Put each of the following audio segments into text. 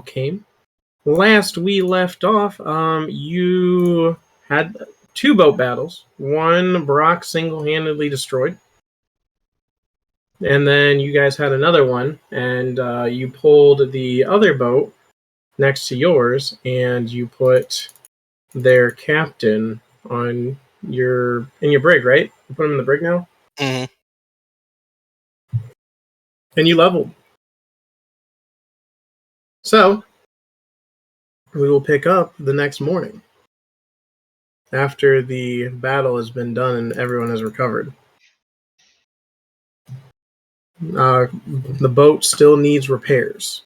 came. Last we left off, you had 2 boat battles. One Brock single-handedly destroyed. And then you guys had another one, and you pulled the other boat next to yours, and you put their captain in your brig, right? You put him in the brig now? Mm-hmm. And you leveled. So, we will pick up the next morning, after the battle has been done and everyone has recovered. The boat still needs repairs.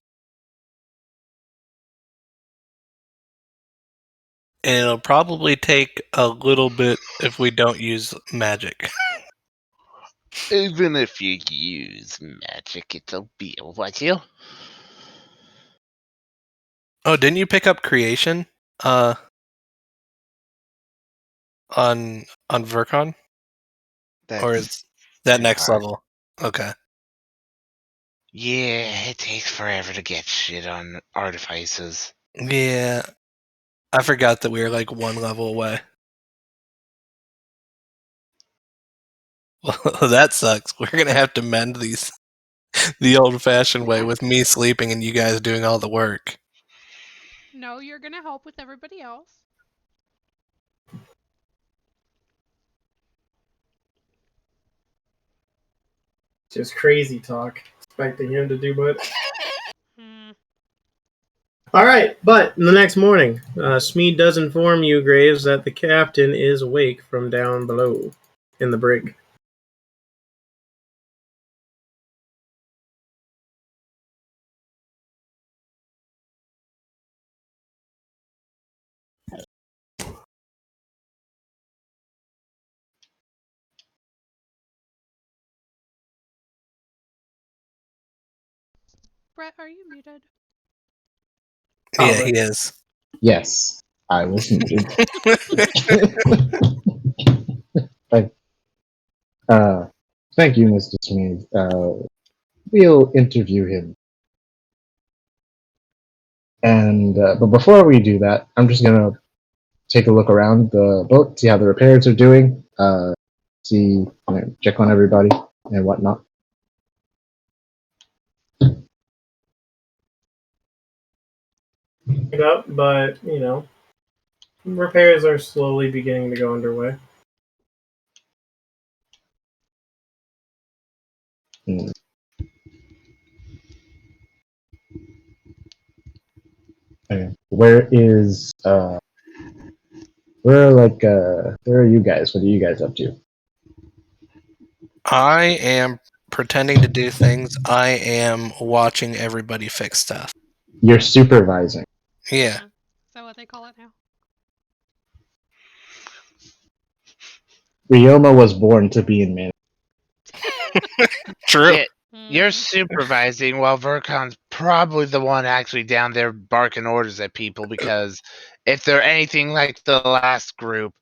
And it'll probably take a little bit if we don't use magic. Even if you use magic, it'll be a while. Oh, didn't you pick up creation? On Vercon? Or is that next level? Okay. Yeah, it takes forever to get shit on artifices. Yeah. I forgot that we were like 1 level away. Well, that sucks. We're gonna have to mend these the old-fashioned way with me sleeping and you guys doing all the work. No, you're gonna help with everybody else. Just crazy talk. Expecting him to do what? Alright, but the next morning, Smeed does inform you, Graves, that the captain is awake from down below in the brig. Brett, are you muted? Yeah, he is. Yes, I was muted. Thank you, Mr. Smith. We'll interview him. And but before we do that, I'm just gonna take a look around the boat, see how the repairs are doing, see, check on everybody and whatnot. But, repairs are slowly beginning to go underway. Hmm. Okay. Where are you guys? What are you guys up to? I am pretending to do things. I am watching everybody fix stuff. You're supervising. Yeah. Is that what they call it now? Ryoma was born to be in management. True. Yeah, you're supervising while Vercon's probably the one actually down there barking orders at people, because if they're anything like the last group,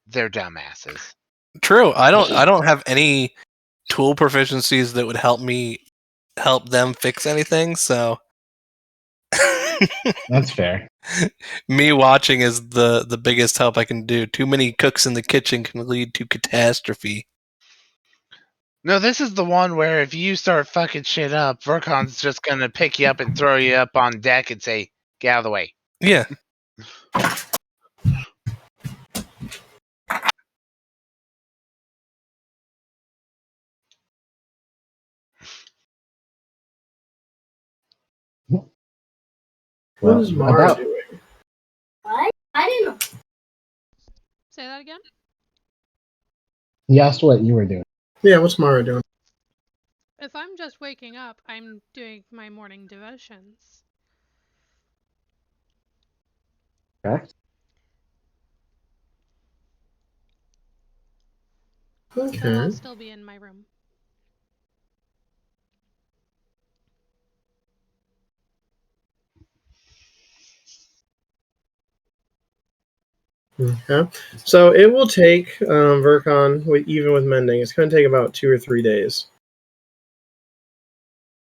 they're dumbasses. True. I don't have any tool proficiencies that would help them fix anything, so That's fair. me watching is the biggest help I can do. Too many cooks in the kitchen can lead to catastrophe. No, this is the one where if you start fucking shit up, Vercon's just gonna pick you up and throw you up on deck and say, "Get out of the way." Yeah. What is Mara doing? What? I didn't know. Say that again? He asked what you were doing. Yeah, what's Mara doing? If I'm just waking up, I'm doing my morning devotions. Correct? Okay. So I'll still be in my room. Okay. So it will take Vercon, even with mending, it's going to take about 2 or 3 days.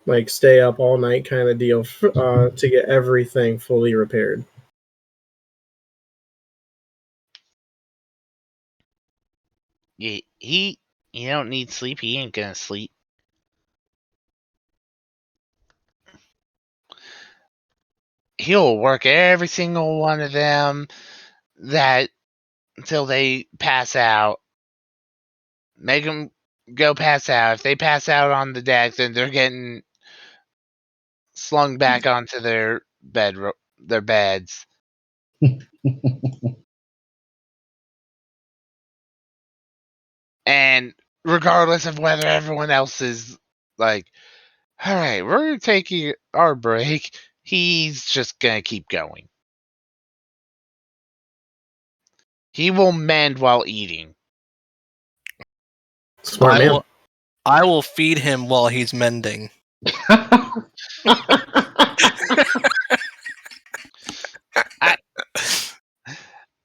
like stay up all night kind of deal to get everything fully repaired. You don't need sleep. He ain't gonna sleep. He'll work every single one of them that until they pass out. Make them go pass out. If they pass out on the deck, then they're getting slung back onto their beds. And regardless of whether everyone else is like, all right, we're taking our break, he's just gonna keep going. He will mend while eating. Smart man. I will feed him while he's mending.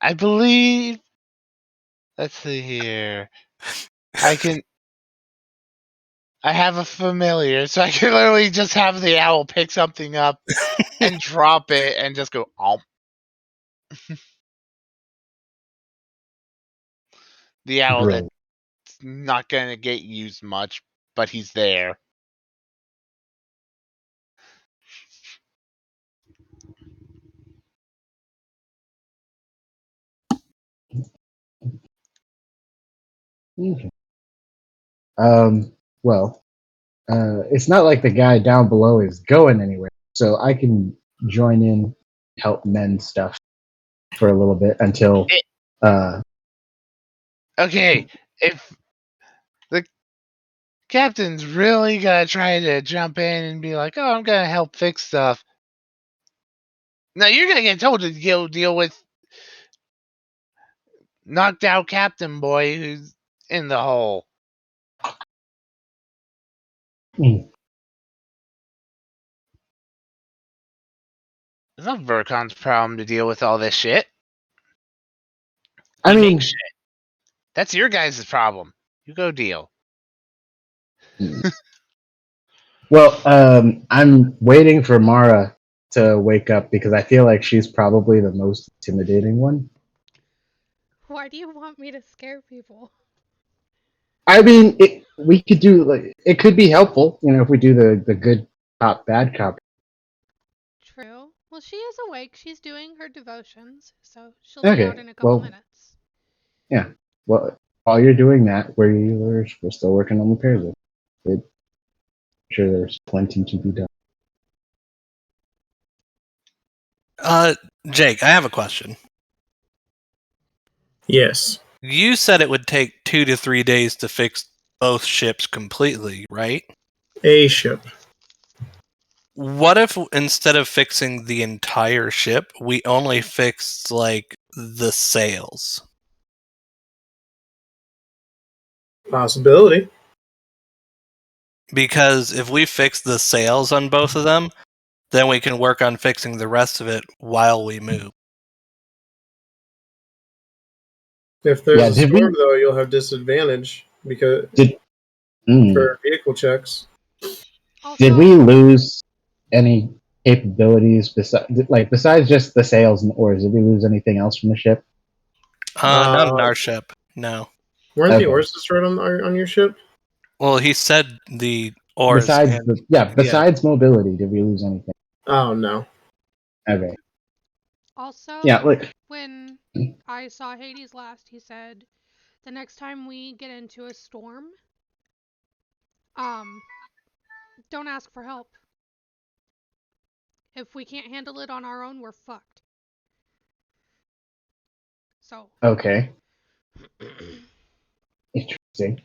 I believe. Let's see here. I have a familiar, so I can literally just have the owl pick something up and drop it and just go, oh. The owl Brilliant. that's not going to get used much, but he's there. Okay. Well, it's not like the guy down below is going anywhere, so I can join in, help mend stuff for a little bit until. Okay, if the captain's really gonna try to jump in and be like, "Oh, I'm gonna help fix stuff," now you're gonna get told to go deal with knocked out Captain Boy who's in the hole. Mm. It's not Vercon's problem to deal with all this shit. I He mean, makes shit. That's your guys' problem. You go deal. well, I'm waiting for Mara to wake up because I feel like she's probably the most intimidating one. Why do you want me to scare people? I mean, we could do it could be helpful, if we do the good cop, bad cop. True. Well, she is awake. She's doing her devotions, so she'll be Okay, out in a couple well, minutes. yeah. Well, while you're doing that, we're still working on repairs. I'm sure there's plenty to be done. Jake, I have a question. Yes. You said it would take 2 to 3 days to fix both ships completely, right? A ship. What if instead of fixing the entire ship, we only fixed like the sails? Possibility. Because if we fix the sails on both of them, then we can work on fixing the rest of it while we move. If there's Yeah, a did storm, we- though, you'll have disadvantage because Mm. for vehicle checks. Also, Did we lose any capabilities besides just the sails and oars? Did we lose anything else from the ship? Not on our ship, no. Weren't the Okay. oars destroyed on your ship? Well, he said the oars. Besides mobility, did we lose anything? Oh no. Okay. Also, Yeah, when I saw Hades last, he said the next time we get into a storm, don't ask for help. If we can't handle it on our own, we're fucked. So. okay. Interesting.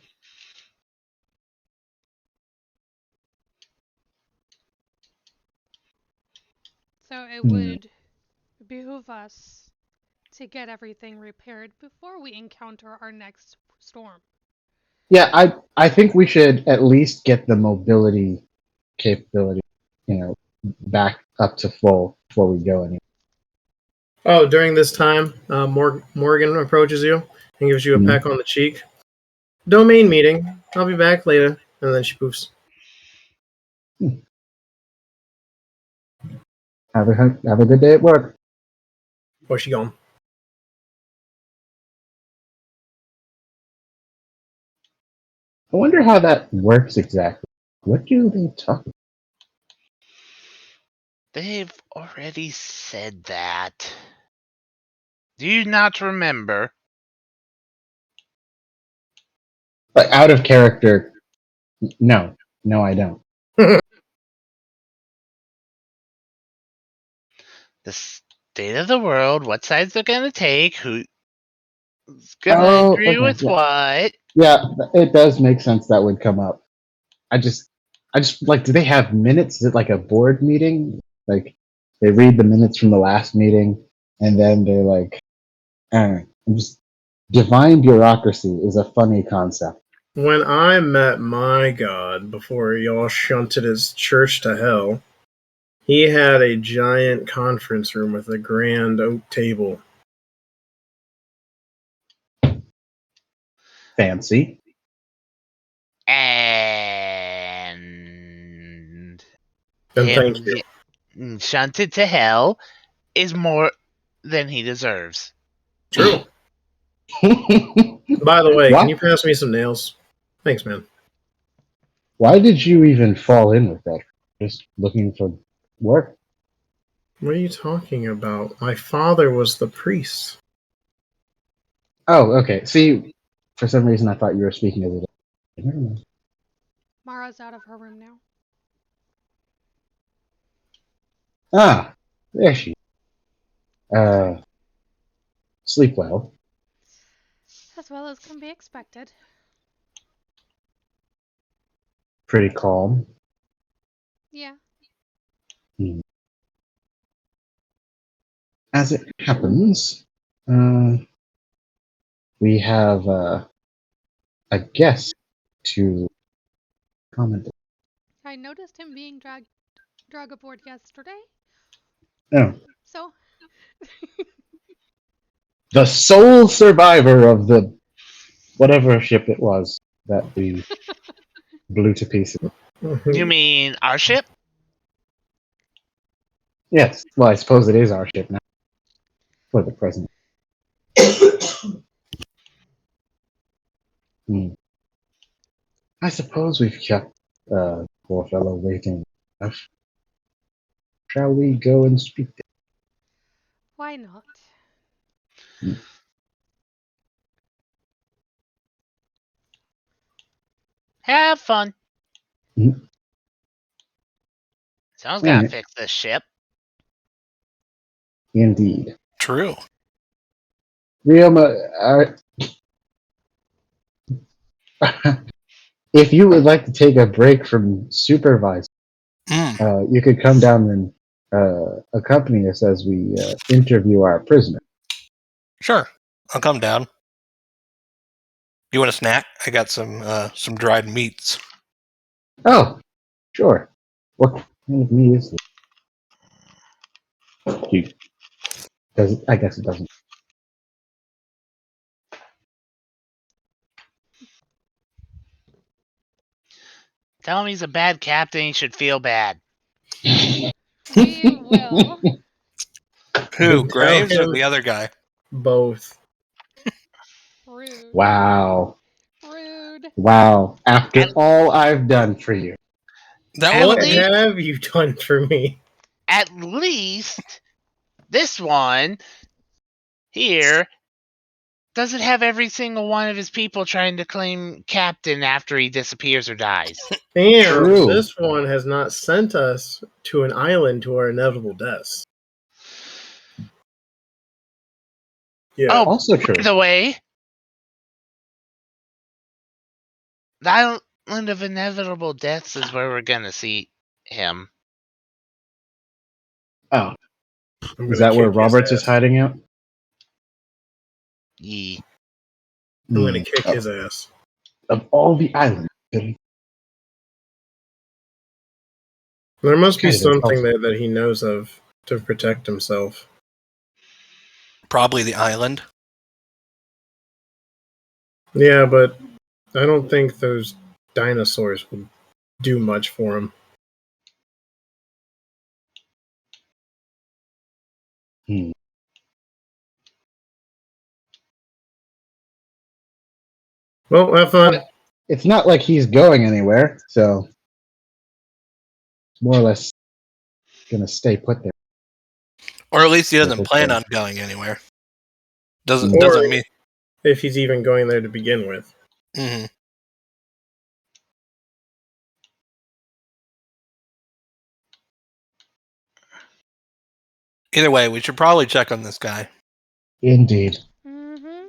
So it would behoove us to get everything repaired before we encounter our next storm. Yeah, I think we should at least get the mobility capability, back up to full before we go anywhere. Oh, during this time, Morgan approaches you and gives you a peck on the cheek. Domain meeting. I'll be back later. And then she poofs. Have a good day at work. Where's she going? I wonder how that works exactly. What do they talk about? They've already said that. Do you not remember? But out of character, no. No, I don't. The state of the world, what sides they're gonna take, who's gonna agree Okay, with yeah. what. Yeah, it does make sense that would come up. I just like, do they have minutes? Is it like a board meeting? Like, they read the minutes from the last meeting, and then they're like, I'm just divine bureaucracy is a funny concept. When I met my god before y'all shunted his church to hell, he had a giant conference room with a grand oak table. Fancy. And And thank him you. getting shunted to hell is more than he deserves. True. By the way, What? can you pass me some nails? Thanks, man. Why did you even fall in with that? Just looking for work? What are you talking about? My father was the priest. Oh, okay. See, for some reason I thought you were speaking as a. Never mind. Mara's out of her room now. Ah, there she. Sleep well. As well as can be expected. Pretty calm. Yeah. As it happens, we have a guest to comment. I noticed him being drug aboard yesterday. Oh, So the sole survivor of the whatever ship it was that we blew to pieces. You mean our ship? Yes, well, I suppose it is our ship now for the present. I suppose we've kept poor fellow waiting enough. Shall we go and speak to why not? him? Have fun. Mhm. Someone's gotta Alright. fix this ship. Indeed. True. Ryoma, if you would like to take a break from supervising, you could come down and accompany us as we interview our prisoner. Sure. I'll come down. You want a snack? I got some dried meats. Oh, sure. What kind of meat is it? I guess it doesn't. Tell him he's a bad captain, he should feel bad. We will. Who, Tell Graves or him the other guy? both. Rude. Wow. Rude. Wow. After At- all I've done for you. That At was What least- have you done for me? At least this one here doesn't have every single one of his people trying to claim captain after he disappears or dies. And True. this one has not sent us to an island to our inevitable deaths. Yeah. Oh, Also true. by the way, the island of inevitable deaths is where we're gonna see him. Oh, I'm is gonna that where kick his Roberts is ass. hiding out? Yee. I'm gonna kick Oh. his ass. Of all the islands. There must be Okay, that's something awesome. that he knows of to protect himself. probably the island. Yeah, but I don't think those dinosaurs would do much for him. Hmm. Well, have fun. It's not like he's going anywhere, so more or less gonna stay put there. Or at least he doesn't his plan turn. on going anywhere. Or Doesn't mean. if he's even going there to begin with. hmm Either way, we should probably check on this guy. Indeed. Mm-hmm.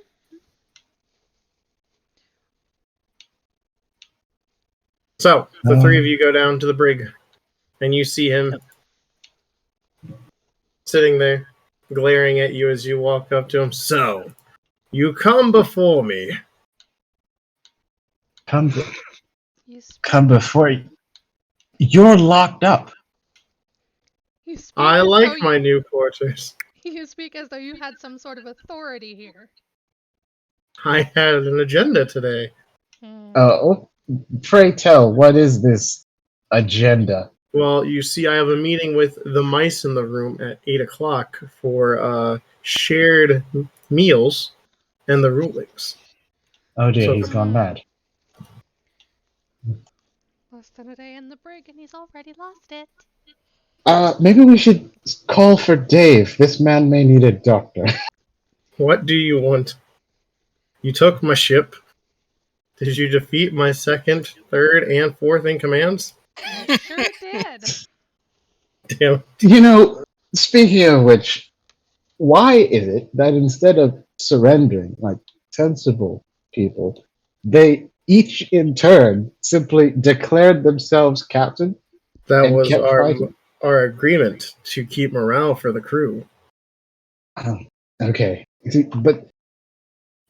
So, the three of you go down to the brig, and you see him sitting there, glaring at you as you walk up to him. So, you come before me. Come You speak, come before you. You're locked up. you speak I as though like my new quarters. you speak as though you had some sort of authority here. I had an agenda today. Hmm. Pray tell, what is this agenda? Well, you see, I have a meeting with the mice in the room at 8 o'clock for shared meals and the rulings. Oh dear, So- he's gone mad. Less than a day in the brig and he's already lost it. Maybe we should call for Dave. This man may need a doctor. What do you want? You took my ship. Did you defeat my second, third, and fourth in commands? You sure did. Damn. You know, speaking of which, why is it that instead of surrendering like sensible people, they each in turn simply declared themselves captain That and was kept fighting? our agreement to keep morale for the crew. Oh, okay. See, but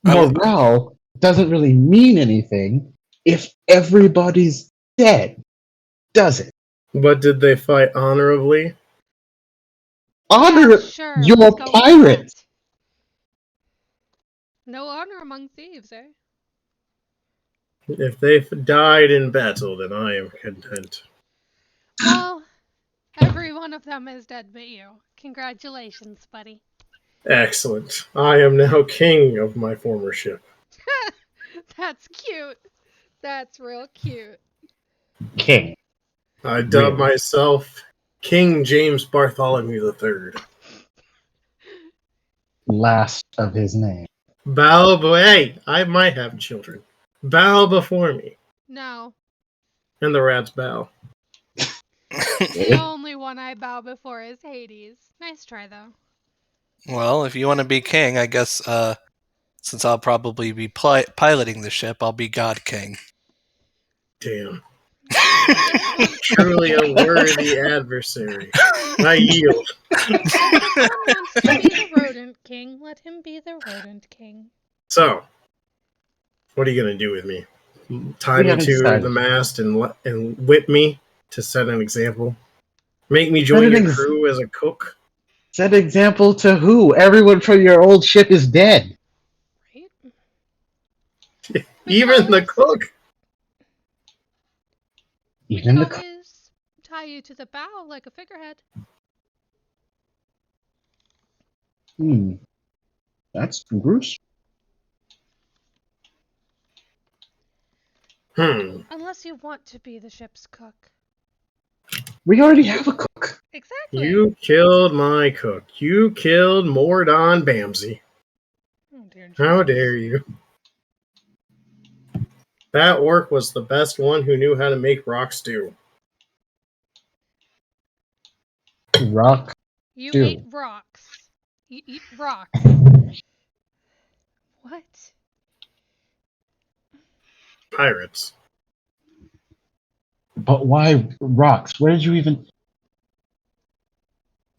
I- morale doesn't really mean anything if everybody's dead, does it? But did they fight honorably? Honor, Yeah, sure. you're Let's go with pirates. that. No honor among thieves, eh? If they died in battle, then I am content. Well, every one of them is dead but you. Congratulations, buddy. Excellent. I am now king of my former ship. That's cute. That's real cute. King. I dub Really? myself King James Bartholomew III. Last of his name. Hey, I might have children. Bow before me. No. And the rats bow. The only one I bow before is Hades. Nice try, though. Well, if you want to be king, I guess, since I'll probably be piloting the ship, I'll be God King. Damn. Truly a worthy adversary. I yield. If this one wants to be the rodent king, let him be the rodent king. So, what are you going to do with me? Tie We me haven't to decided. the mast and whip me to set an example? Make me Set join an your ex- crew as a cook? Set example to who? Everyone from your old ship is dead. Right? Even the cook? We Even could the always tie you to the bow like a figurehead. That's gruesome. Unless you want to be the ship's cook. We already have a cook. Exactly. You killed my cook. You killed Mordon Bamsey. Oh, dear How Jesus. dare you? That orc was the best one who knew how to make rock stew. Rock. You Stew. ate rocks. You eat rocks. What? Pirates. But why rocks? Where did you even?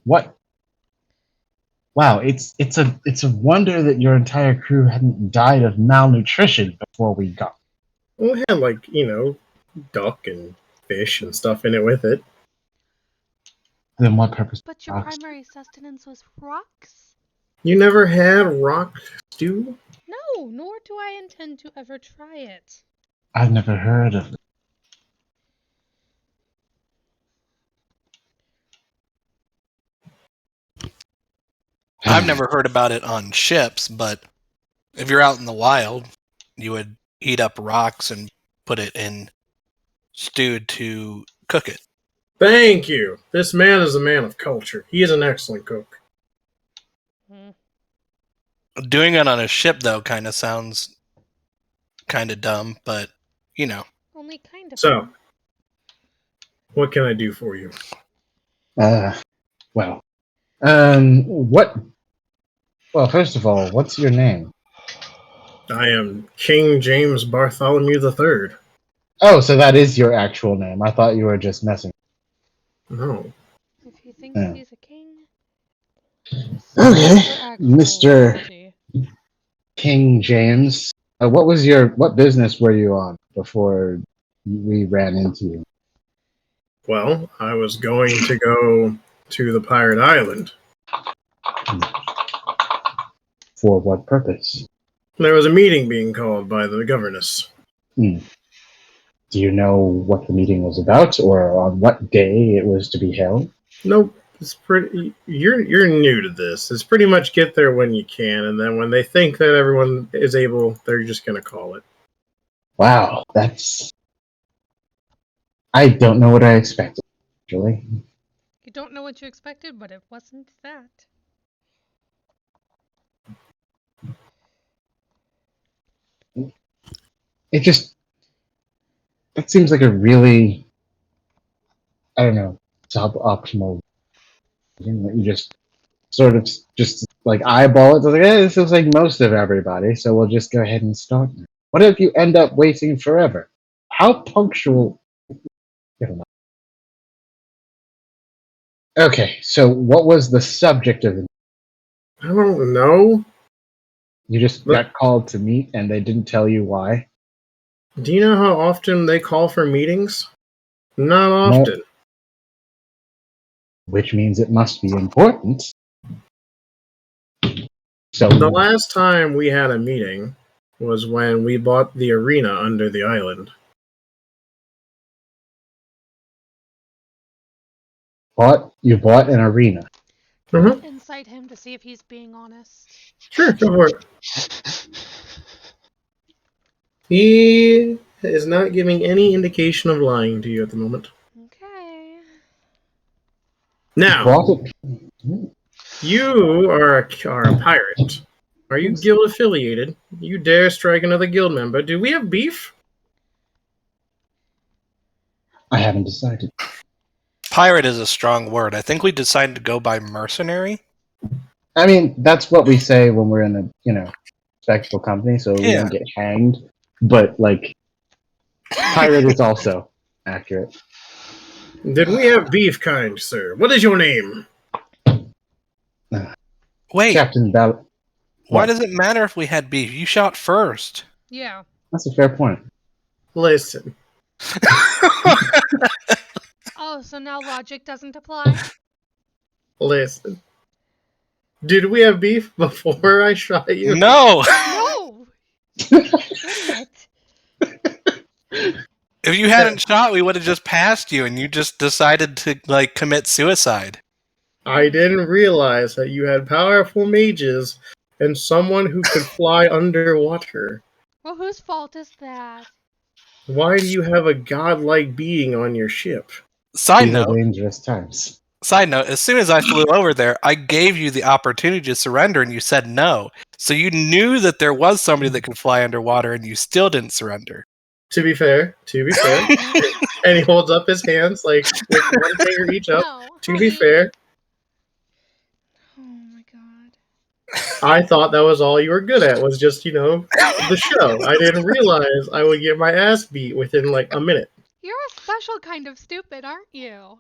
What? Wow, it's a wonder that your entire crew hadn't died of malnutrition before we got. Well, it had, like, duck and fish and stuff in it with it. Then what purpose? But your rocks? primary sustenance was rocks? You never had rock stew? No, nor do I intend to ever try it. I've never heard of it. I've never heard about it on ships, but if you're out in the wild, you would heat up rocks and put it in stew to cook it. Thank you. This man is a man of culture. He is an excellent cook. Doing it on a ship, though, kind of sounds kind of dumb, but, you know. Only kind of. So, what can I do for you? Well, Well, first of all, what's your name? I am King James Bartholomew III. Oh, so that is your actual name. I thought you were just messing. No. If he thinks Yeah. he's a king. Okay, Your actual Mr. royalty. King James. What business were you on before we ran into you? Well, I was going to go to the Pirate Island. For what purpose? There was a meeting being called by the governess. Do you know what the meeting was about, or on what day it was to be held? Nope. It's pretty. You're new to this. It's pretty much get there when you can, and then when they think that everyone is able, they're just going to call it. Wow, I don't know what I expected, actually. You don't know what you expected, but it wasn't that. That seems like a really, I don't know, suboptimal thing that you just sort of just like eyeball it. It's like, this looks like most of everybody, so we'll just go ahead and start. What if you end up waiting forever? How punctual? Never mind. Okay, so what was the subject of the? I don't know. You just got called to meet, and they didn't tell you why. Do you know how often they call for meetings? Not often. No. Which means it must be important. So the last time we had a meeting was when we bought the arena under the island. You bought an arena. Mm-hmm. Incite him to see if he's being honest. Sure, go for it. He is not giving any indication of lying to you at the moment. Okay. Now, you are a pirate. Are you guild affiliated? You dare strike another guild member. Do we have beef? I haven't decided. Pirate is a strong word. I think we decided to go by mercenary. I mean, that's what we say when we're in a, respectable company, so we don't get hanged. But, pirate is also accurate. Did we have beef, kind sir? What is your name? Wait. Captain Bell. Why does it matter if we had beef? You shot first. Yeah. That's a fair point. Listen. Oh, so now logic doesn't apply? Listen. Did we have beef before I shot you? No! No! Idiot. If you hadn't shot, we would have just passed you, and you just decided to, commit suicide. I didn't realize that you had powerful mages and someone who could fly underwater. Well, whose fault is that? Why do you have a godlike being on your ship? Side These note, are dangerous times. as soon as I flew over there, I gave you the opportunity to surrender, and you said no. So you knew that there was somebody that could fly underwater, and you still didn't surrender. To be fair. And he holds up his hands, with one finger each up. No, to be fair. Oh my god. I thought that was all you were good at, was just, the show. I didn't realize I would get my ass beat within, a minute. You're a special kind of stupid, aren't you?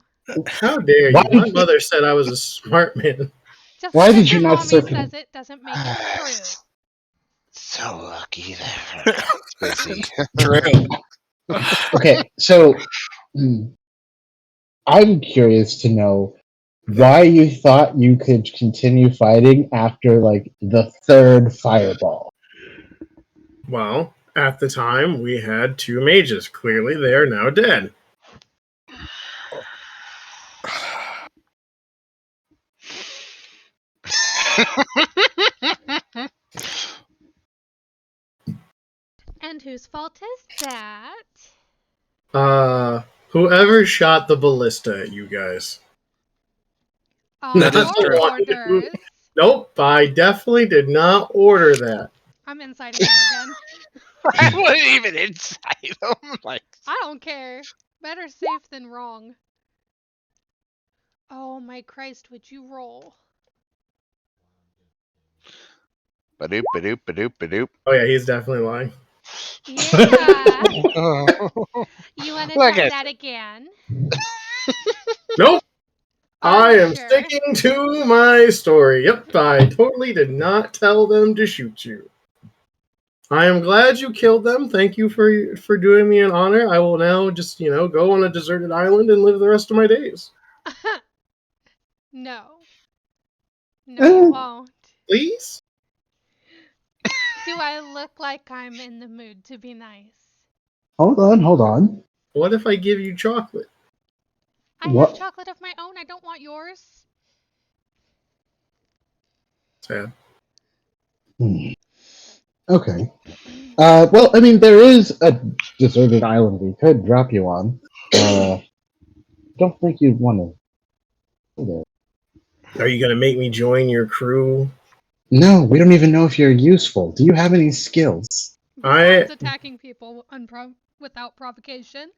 How dare you? My mother said I was a smart man. Just Why because did you your not mommy circle? says it doesn't make it true. So lucky there. Busy. True. Okay, so I'm curious to know why you thought you could continue fighting after, the third fireball. Well, at the time, we had 2 mages. Clearly, they are now dead. And whose fault is that? Whoever shot the ballista at you guys. That is Your true. orders. Nope, I definitely did not order that. I'm inciting him again. I wouldn't even incite them. Like, I don't care. Better safe than wrong. Oh my Christ, would you roll? ba-doop, ba-doop, ba-doop, ba-doop. Oh yeah, he's definitely lying. Yeah. You want to Like try I that again? Nope. Are I you am sure? sticking to my story. Yep, I totally did not tell them to shoot you. I am glad you killed them. Thank you for doing me an honor. I will now just, go on a deserted island and live the rest of my days. No. No, you won't. Please? Do I look like I'm in the mood to be nice? Hold on. What if I give you chocolate? I What? have chocolate of my own. I don't want yours. Sad. Okay. Well, I mean, there is a deserted island we could drop you on. Don't think you'd want to go there. Are you going to make me join your crew? No, we don't even know if you're useful. Do you have any skills? Besides attacking people without provocation.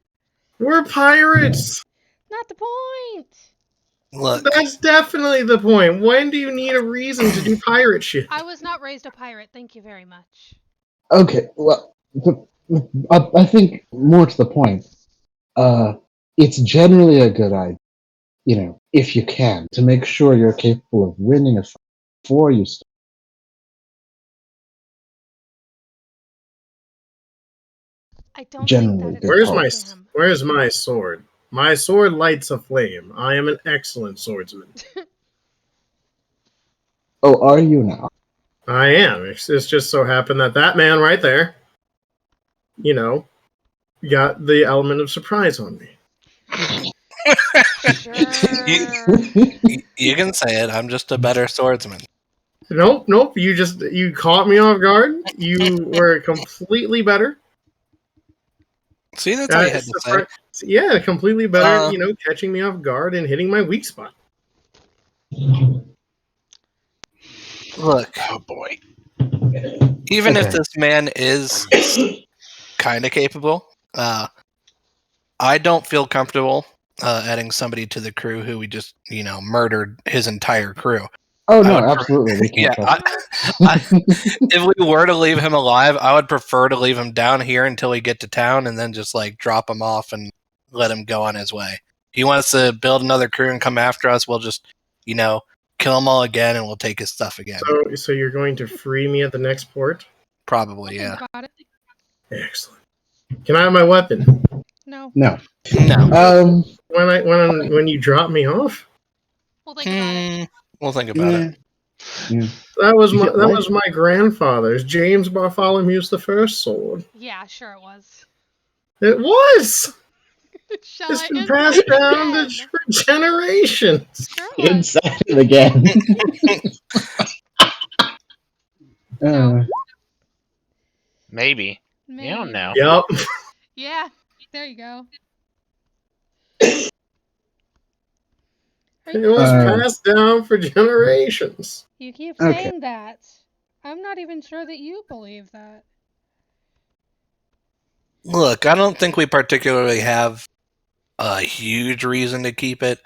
We're pirates! Not the point. Look, That's definitely the point. When do you need a reason to do pirate shit? I was not raised a pirate. Thank you very much. Okay, well, I think more to the point, it's generally a good idea, if you can, to make sure you're capable of winning a fight before you start. I don't Generally think that good is policy. Where's my sword? My sword lights a flame. I am an excellent swordsman. Oh, are you now? I am. It's just so happened that man right there, got the element of surprise on me. Sure. you can say it. I'm just a better swordsman. Nope. You caught me off guard. You were completely better. See, that's all you had to say. Yeah, completely better. Uh, Catching me off guard and hitting my weak spot. Look, oh boy. even if Okay. this man is kind of capable, I don't feel comfortable adding somebody to the crew who we just, murdered his entire crew. Oh no, absolutely. We can't Yeah, if we were to leave him alive, I would prefer to leave him down here until we get to town and then just drop him off and let him go on his way. If he wants to build another crew and come after us, we'll just, kill them all again and we'll take his stuff again. So you're going to free me at the next port? Probably, I'll yeah. think about it. Excellent. Can I have my weapon? No. No. No. When you drop me off? We'll think about it. We'll think about it. Yeah. That was my grandfather's, James Bartholomew's the First sword. Yeah, sure it was. It was. Shall It's I been inside passed it down again? for generations. Sure it was. Inside it again. No. Maybe. Maybe. You don't know. Yep. Yeah, there you go. It was passed down for generations. You keep Okay. saying that. I'm not even sure that you believe that. Look, I don't think we particularly have a huge reason to keep it.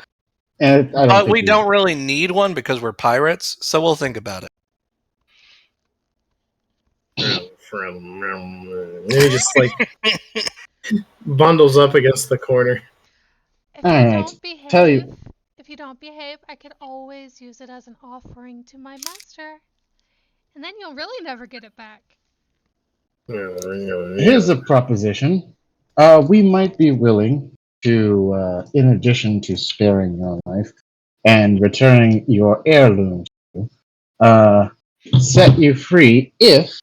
And But we don't really need one because we're pirates, so we'll think about it. And he just bundles up against the corner. If All you right, don't behave, tell you- I could always use it as an offering to my master. And then you'll really never get it back. Here's a proposition. We might be willing to, in addition to sparing your life and returning your heirloom to you, set you free if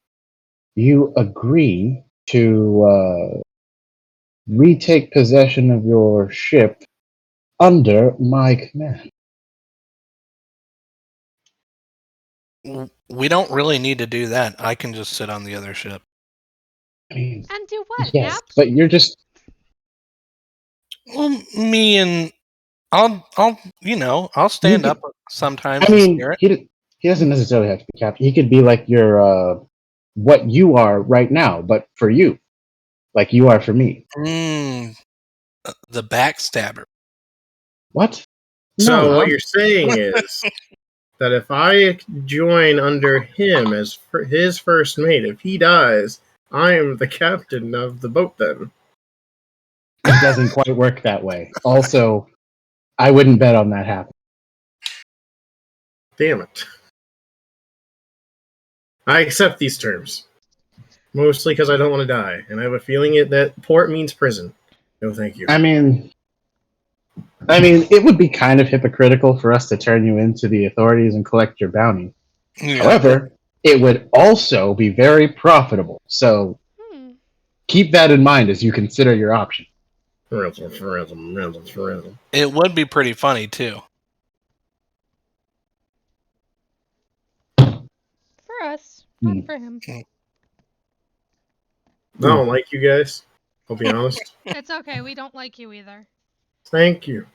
you agree to retake possession of your ship under my command. We don't really need to do that. I can just sit on the other ship. I mean, And do what? yes, Nap? but you're just. Well, me and I'll stand could- up sometimes I and mean, steer it. he doesn't necessarily have to be captain. He could be like your what you are right now, but for you, like you are for me. The backstabber. What? So No. what you're saying is that if I join under him as his first mate, if he dies, I am the captain of the boat then. It doesn't quite work that way. Also, I wouldn't bet on that happening. Damn it. I accept these terms. Mostly because I don't want to die, and I have a feeling that port means prison. No, thank you. I mean, it would be kind of hypocritical for us to turn you into the authorities and collect your bounty. Yeah. However, it would also be very profitable. So Hmm. keep that in mind as you consider your option. For It would be pretty funny too. For us, not for him. I don't like you guys. I'll be honest. It's okay. We don't like you either. Thank you.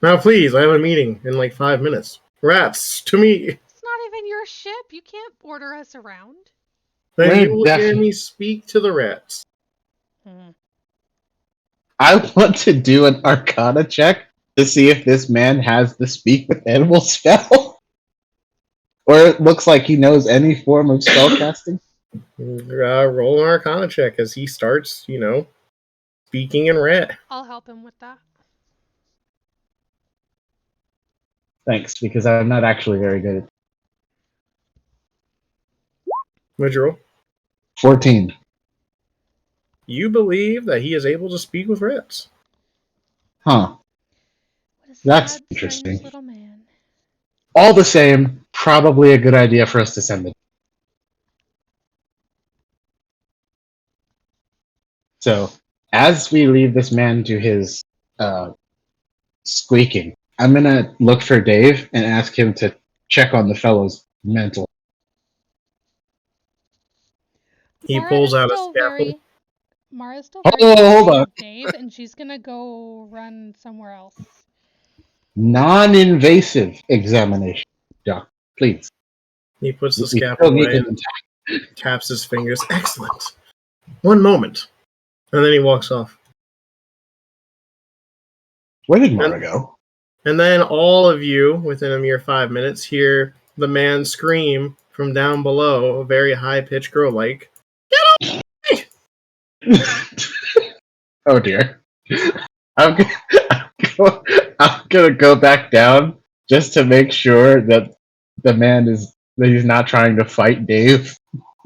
Now, please, I have a meeting in like 5 minutes. Rats, to me. It's not even your ship. You can't order us around. Then We're you will hear definitely- me speak to the rats. I want to do an Arcana check to see if this man has the speak with animal spell. Or it looks like he knows any form of spellcasting. Roll an Arcana check as he starts, speaking in rat. I'll help him with that. Thanks, because I'm not actually very good at What'd you roll? 14. You believe that he is able to speak with rats. Huh. What a That's sad, interesting. strange little man. All the same, probably a good idea for us to send it. So, as we leave this man to his squeaking, I'm going to look for Dave and ask him to check on the fellow's mental. He Mara pulls is out a still scalpel. Mara's still Hold very on, hold angry on. with Dave, and she's gonna go run somewhere else. Non-invasive examination, Doc. Please. He puts the We still scalpel need away an and taps his fingers. Excellent. One moment. And then he walks off. Where did Mara go? And then all of you, within a mere 5 minutes, hear the man scream from down below, a very high-pitched girl like, Oh dear. I'm gonna go back down just to make sure that he's not trying to fight Dave.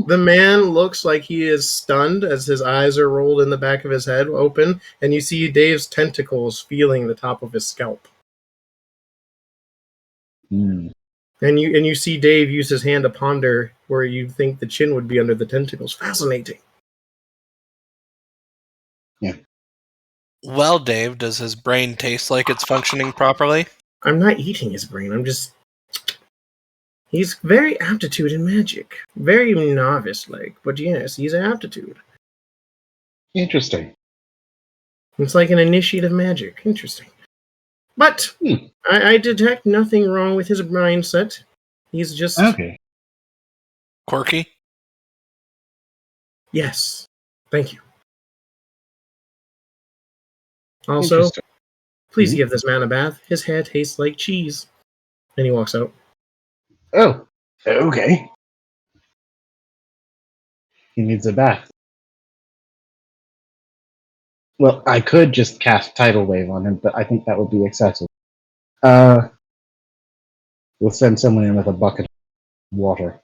The man looks like he is stunned as his eyes are rolled in the back of his head open, and you see Dave's tentacles feeling the top of his scalp. Hmm. And you see Dave use his hand to ponder where you think the chin would be under the tentacles. Fascinating. Well, Dave, does his brain taste like it's functioning properly? I'm not eating his brain. He's very aptitude in magic. Very novice-like. But yes, he's an aptitude. Interesting. It's like an initiative magic. Interesting. But I detect nothing wrong with his mindset. He's just... Okay. Quirky? Yes. Thank you. Also, Interesting. please give this man a bath. His hair tastes like cheese. And he walks out. Oh. Okay. He needs a bath. Well, I could just cast Tidal Wave on him, but I think that would be excessive. We'll send someone in with a bucket of water.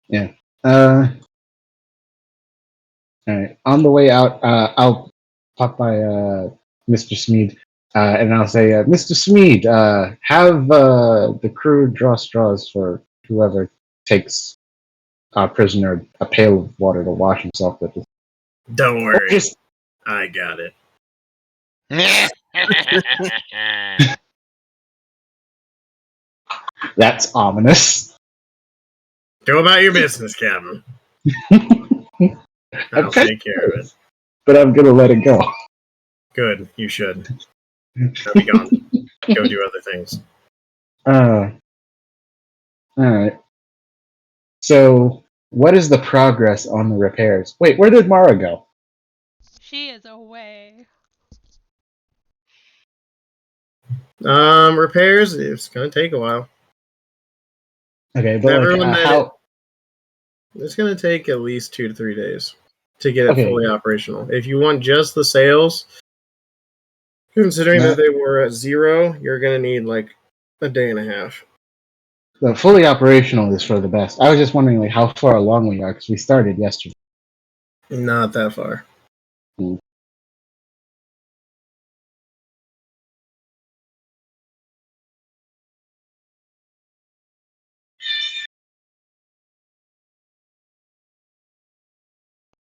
Yeah. All right. On the way out, I'll pop by Mr. Smead, and I'll say, Mr. Smead, have the crew draw straws for whoever takes our prisoner a pail of water to wash himself with. Don't worry. Just I got it. That's ominous. Go about your business, Captain. I'll I'm kind take care of it. but I'm gonna let it go. Good, you should. I'll be gone. Go do other things. All right. So, what is the progress on the repairs? Wait, where did Mara go? She is away. Repairs, it's gonna take a while. Okay, but Everyone like, that how? It's gonna take at least 2 to 3 days to get it Okay. fully operational. If you want just the sales, considering that they were at 0, you're gonna need like a day and a half. The fully operational is for the best. I was just wondering, like, how far along we are because we started yesterday. Not that far.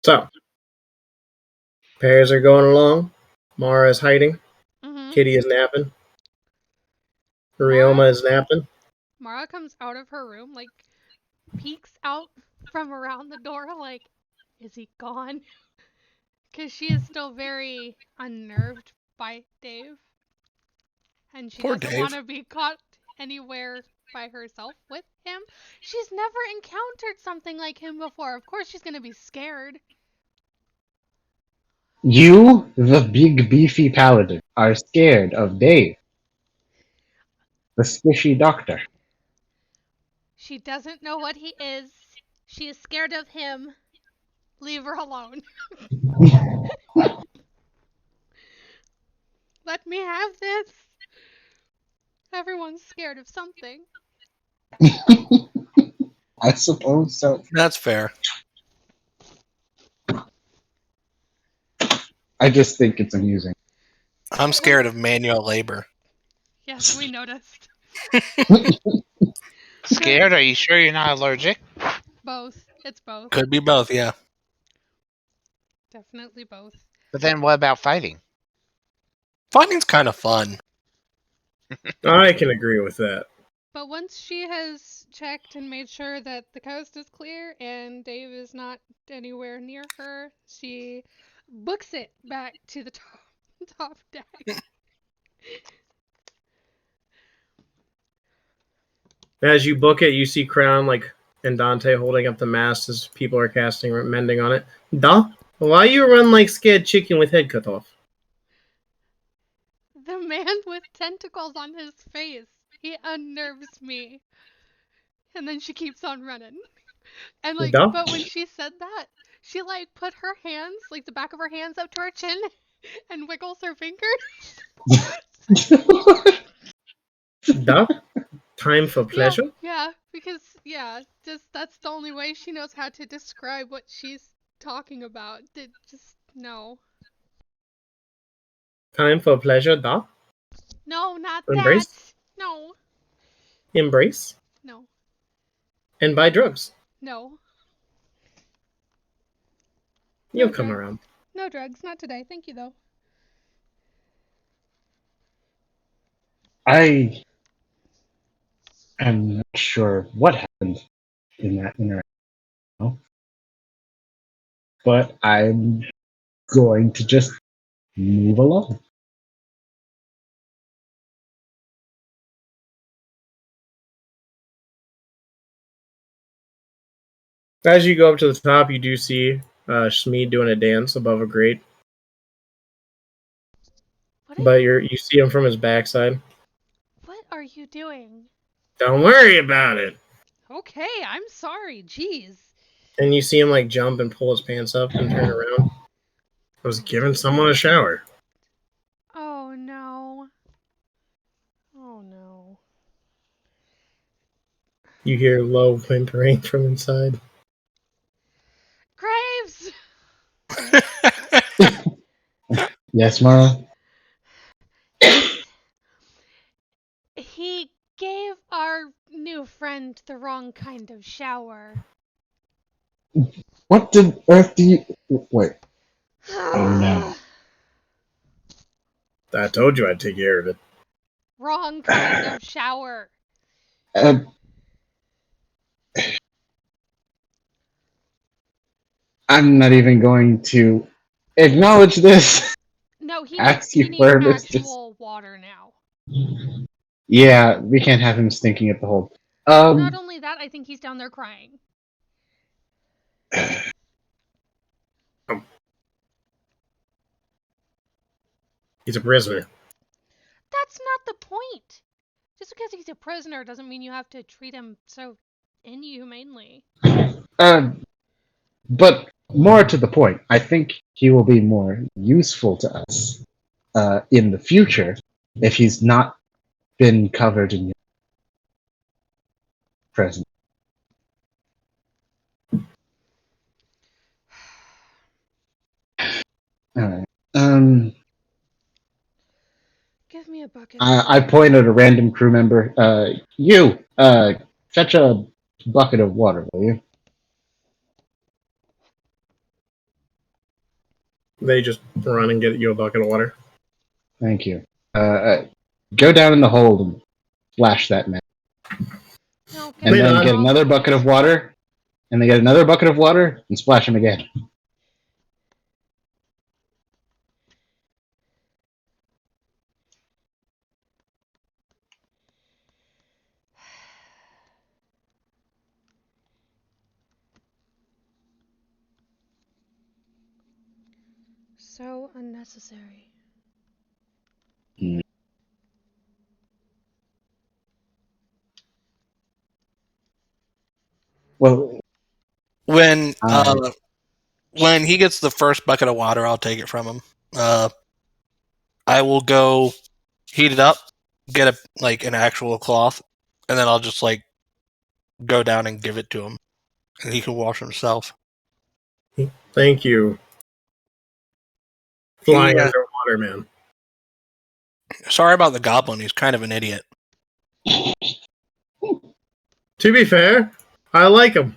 So, pairs are going along. Mara is hiding. Mm-hmm. Kitty is napping. Mara- Rioma is napping. Mara comes out of her room, like, peeks out from around the door, like, is he gone? Because she is still very unnerved by Dave. And she Poor doesn't Dave. want to be caught anywhere by herself with him. She's never encountered something like him before. Of course she's going to be scared. You, the big beefy paladin, are scared of Dave, the squishy doctor. She doesn't know what he is. She is scared of him. Leave her alone. Let me have this. Everyone's scared of something. I suppose so. That's fair. I just think it's amusing. I'm scared of manual labor. Yes, we noticed. Scared? Are you sure you're not allergic? Both. It's both. Could be both, yeah. Definitely both. But then what about fighting? Fighting's kind of fun. I can agree with that. But once she has checked and made sure that the coast is clear and Dave is not anywhere near her, she books it back to the top deck. As you book it, you see Crown and Dante holding up the mast as people are casting mending on it. Duh. Why you run like scared chicken with head cut off? The man with tentacles on his face. He unnerves me. And then she keeps on running. And Duh. but when she said that, she put her hands, the back of her hands up to her chin and wiggles her fingers. Duh. Time for pleasure? Yeah, because that's the only way she knows how to describe what she's talking about. No. Time for pleasure, duh. No, not Embrace? that. No. Embrace? No. And buy drugs. No. You'll No come drugs. around. No drugs, not today. Thank you though. I am not sure what happened in that interaction, but I'm going to just move along. As you go up to the top, you do see Shmead doing a dance above a grate. But you see him from his backside. What are you doing? Don't worry about it. Okay, I'm sorry. Jeez. And you see him jump and pull his pants up and turn around. I was giving someone a shower. Oh no. Oh no. You hear low whimpering from inside. Graves! Yes, Mara? He gave our new friend the wrong kind of shower. What the earth do you... Wait. Oh, no. I told you I'd take care of it. Wrong kind of shower. I'm not even going to acknowledge this. No, he Ask needs you he needs first, just- actual water now. Yeah, we can't have him stinking at the hole. Not only that, I think he's down there crying. He's a prisoner. That's not the point. Just because he's a prisoner doesn't mean you have to treat him so inhumanely. But more to the point, I think he will be more useful to us in the future if he's not been covered in your present. Alright. Give me a bucket. I point at a random crew member. Fetch a bucket of water, will you? They just run and get you a bucket of water. Thank you. Go down in the hold and splash that man. No, And then on. get another bucket of water, and then get another bucket of water, and splash him again. So unnecessary. Well, When he gets the first bucket of water, I'll take it from him. I will go heat it up, get an actual cloth, and then I'll just go down and give it to him, and he can wash himself. Thank you. Flying Yeah. underwater, man. Sorry about the goblin. He's kind of an idiot. To be fair, I like him.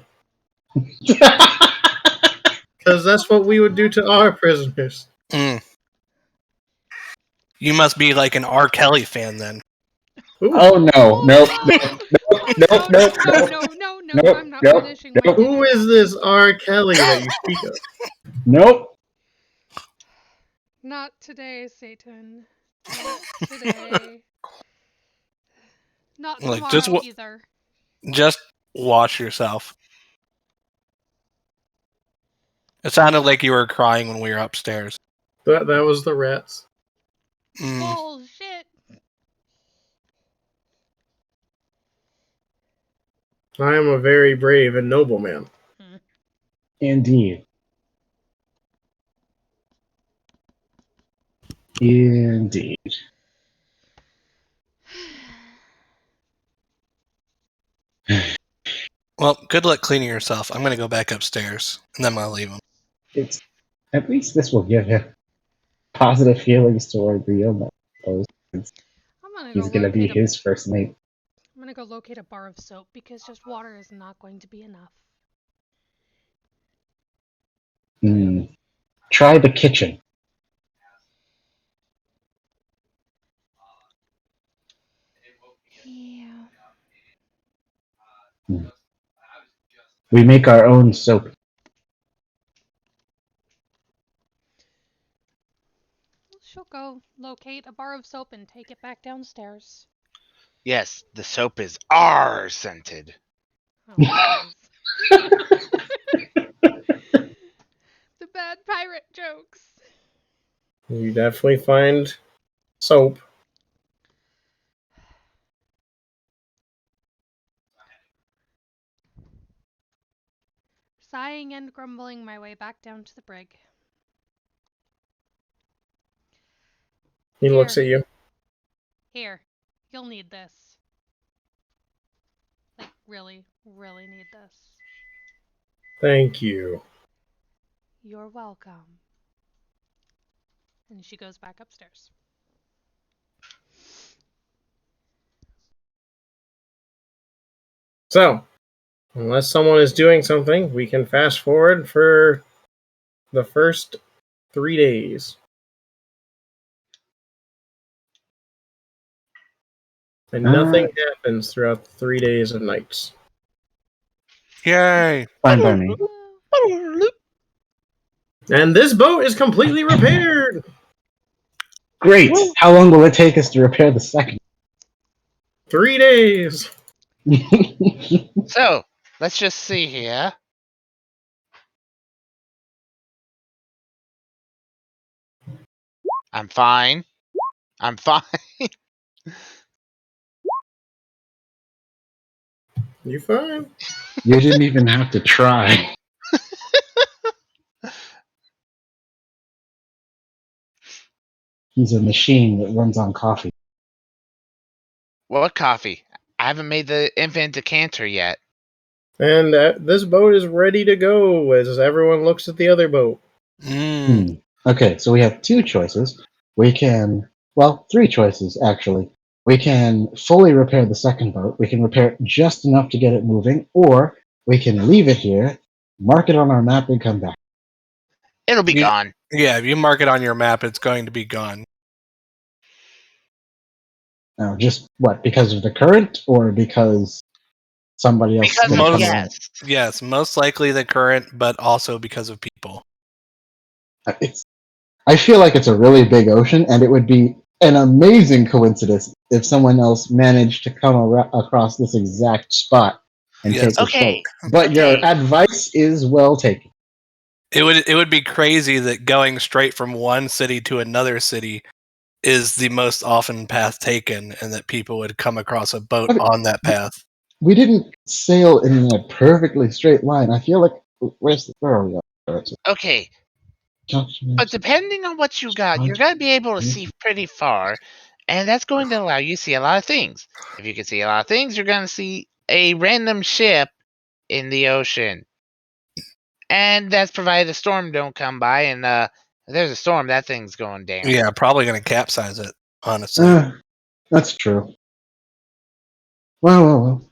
Because that's what we would do to our prisoners. Mm. You must be like an R. Kelly fan then. Ooh. Oh no! Nope! No, Nope! Nope! I'm not Nope. finishing my Nope. Who is this R. Kelly that you speak of? Nope! Not today, Satan. Not today. Not Like, tomorrow either. Just wash yourself. It sounded like you were crying when we were upstairs. That was the rats. Bullshit. I am a very brave and noble man. Indeed. Indeed. Well, good luck cleaning yourself. I'm going to go back upstairs, and then I'll leave him. It's at least this will give him positive feelings toward Rio. He's gonna be his first mate. I'm gonna go locate a bar of soap because just water is not going to be enough. Try the kitchen. Yeah. We make our own soap. She'll go locate a bar of soap and take it back downstairs. Yes, the soap is R scented. Oh, the bad pirate jokes. You definitely find soap. Sighing and grumbling my way back down to the brig. He looks at you. Here, you'll need this. Like, really, really need this. Thank you. You're welcome. And she goes back upstairs. So, unless someone is doing something, we can fast forward for the first 3 days. And nothing happens throughout the 3 days and nights. Yay! Fine by me. And this boat is completely repaired. Great. How long will it take us to repair the second? 3 days. So, let's just see here. I'm fine. I'm fine. You fine? You didn't even have to try. He's a machine that runs on coffee. What coffee? I haven't made the infant decanter yet. And this boat is ready to go as everyone looks at the other boat. Okay, so we have two choices. We can, well, three choices actually. We can fully repair the second boat. We can repair it just enough to get it moving, or we can leave it here, mark it on our map, and come back. It'll be gone. Yeah, if you mark it on your map, it's going to be gone. Now, just what? Because of the current, or because somebody else Because is of going to come yes. along? Yes, most likely the current, but also because of people. I feel like it's a really big ocean, and it would be an amazing coincidence if someone else managed to come across this exact spot and Yes. take this Okay. boat. But your advice is well taken. It would be crazy that going straight from one city to another city is the most often path taken, and that people would come across a boat on that path. We didn't sail in a perfectly straight line. I feel like where are we? Okay. But depending on what you got, you're going to be able to see pretty far, and that's going to allow you to see a lot of things. If you can see a lot of things, you're going to see a random ship in the ocean. And that's provided a storm don't come by, and if there's a storm, that thing's going down. Yeah, probably going to capsize it, honestly. That's true. Well.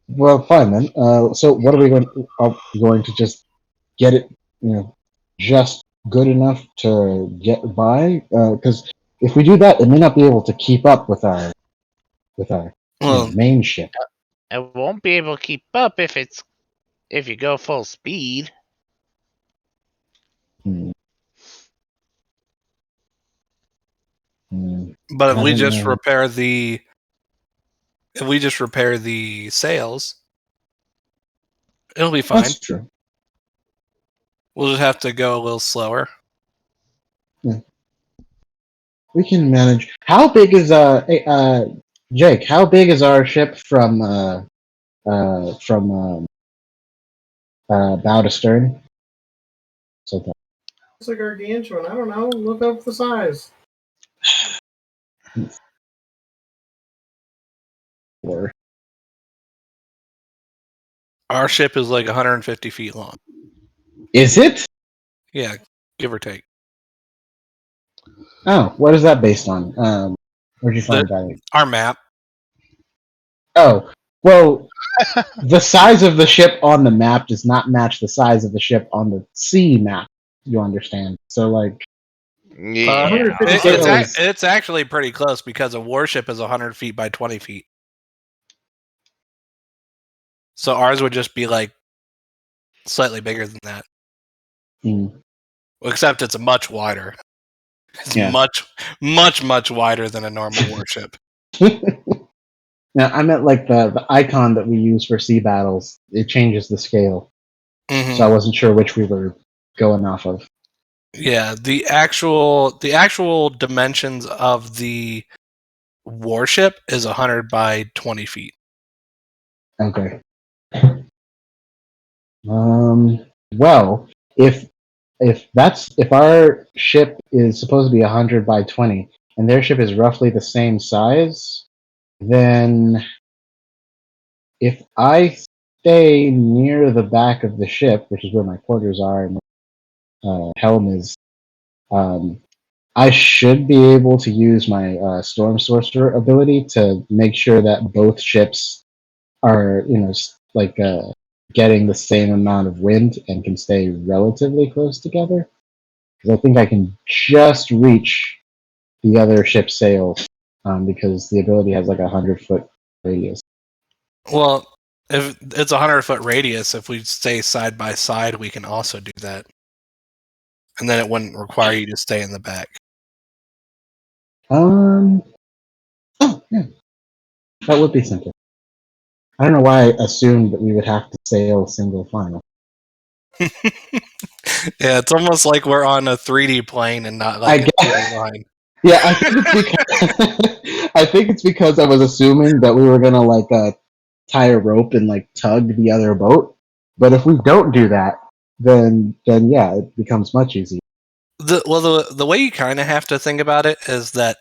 Well, fine then. So what are we going? Are we going to just get it? Just good enough to get by? Because if we do that, it may not be able to keep up with our main ship. It won't be able to keep up if you go full speed. But if we just repair the sails, it'll be fine. That's true. We'll just have to go a little slower. Yeah. We can manage. How big is Jake? How big is our ship from bow to stern? So It's a gargantuan. I don't know. Look up the size. Our ship is like 150 feet long. Is it? Yeah, give or take. Oh, what is that based on? Where'd you find that? Our map. Oh, well, the size of the ship on the map does not match the size of the ship on the sea map. You understand? So, like, Yeah. It's actually pretty close because a warship is 100 feet by 20 feet. So ours would just be like slightly bigger than that. Except it's much wider. It's much wider than a normal warship. Now, I meant like the icon that we use for sea battles. It changes the scale. Mm-hmm. So I wasn't sure which we were going off of. Yeah, the actual dimensions of the warship is 100 by 20 feet. Okay. Well, if our ship is supposed to be 100 by 20, and their ship is roughly the same size, then if I stay near the back of the ship, which is where my quarters are and my helm is, I should be able to use my Storm Sorcerer ability to make sure that both ships are, getting the same amount of wind and can stay relatively close together. 'Cause I think I can just reach the other ship's sails because the ability has like 100-foot radius. Well, if it's a 100-foot radius, if we stay side by side, we can also do that. And then it wouldn't require you to stay in the back. Oh, yeah. That would be simple. I don't know why I assumed that we would have to sail single file. Yeah, it's almost like we're on a 3D plane and not like a 2D line. Yeah, I think it's because I think it's because I was assuming that we were gonna like tie a rope and like tug the other boat. But if we don't do that, then yeah, it becomes much easier. The way you kind of have to think about it is that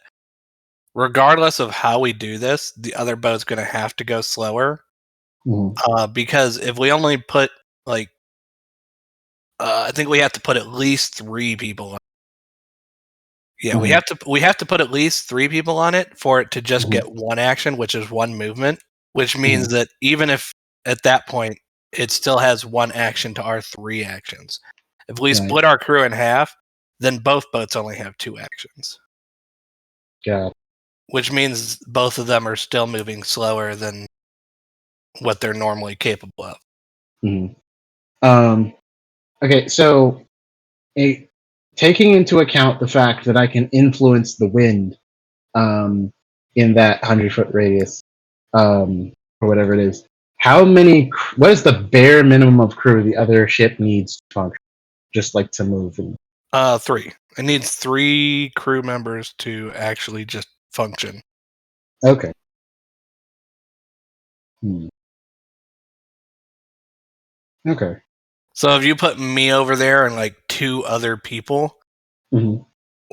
regardless of how we do this, the other boat's going to have to go slower. Because if we only put like, I think we have to put at least 3 people on. Yeah, we have to put at least 3 people on it for it to just get one action, which is one movement, which means that even if at that point it still has one action to our 3 actions. If we split our crew in half, then both boats only have 2 actions. Yeah. Which means both of them are still moving slower than what they're normally capable of. Okay, so taking into account the fact that I can influence the wind in that 100-foot radius, or whatever it is, what is the bare minimum of crew the other ship needs to function? Just like to move? 3. It needs 3 crew members to actually just function. Okay. Okay. So if you put me over there and like 2 other people,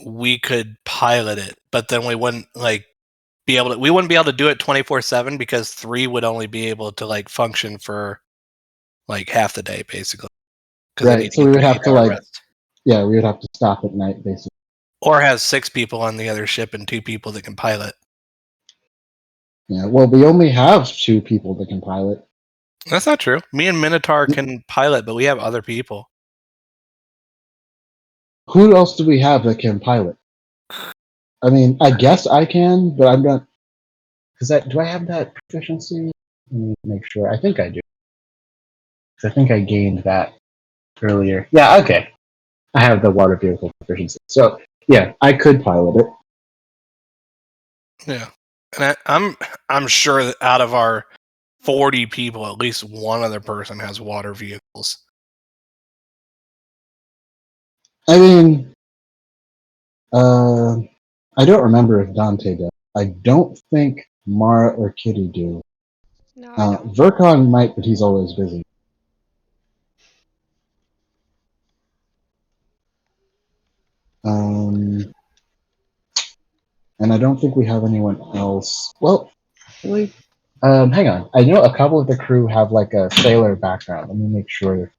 we could pilot it, but then we wouldn't like be able to. We wouldn't be able to do it 24/7 because 3 would only be able to like function for like half the day, basically. Right. So we would have to like, we would have to stop at night, basically. Or have 6 people on the other ship and 2 people that can pilot. Yeah. Well, we only have 2 people that can pilot. That's not true. Me and Minotaur can pilot, but we have other people. Who else do we have that can pilot? I mean, I guess I can, but I'm not. Do I have that proficiency? Let me make sure. I think I do. I think I gained that earlier. Yeah, okay. I have the water vehicle proficiency. So, yeah, I could pilot it. Yeah. And I'm sure that out of our 40 people, at least one other person has water vehicles. I mean, I don't remember if Dante does. I don't think Mara or Kitty do. No, I don't. Verkon might, but he's always busy. And I don't think we have anyone else. Well, really? Hang on. I know a couple of the crew have like a sailor background. Let me make sure.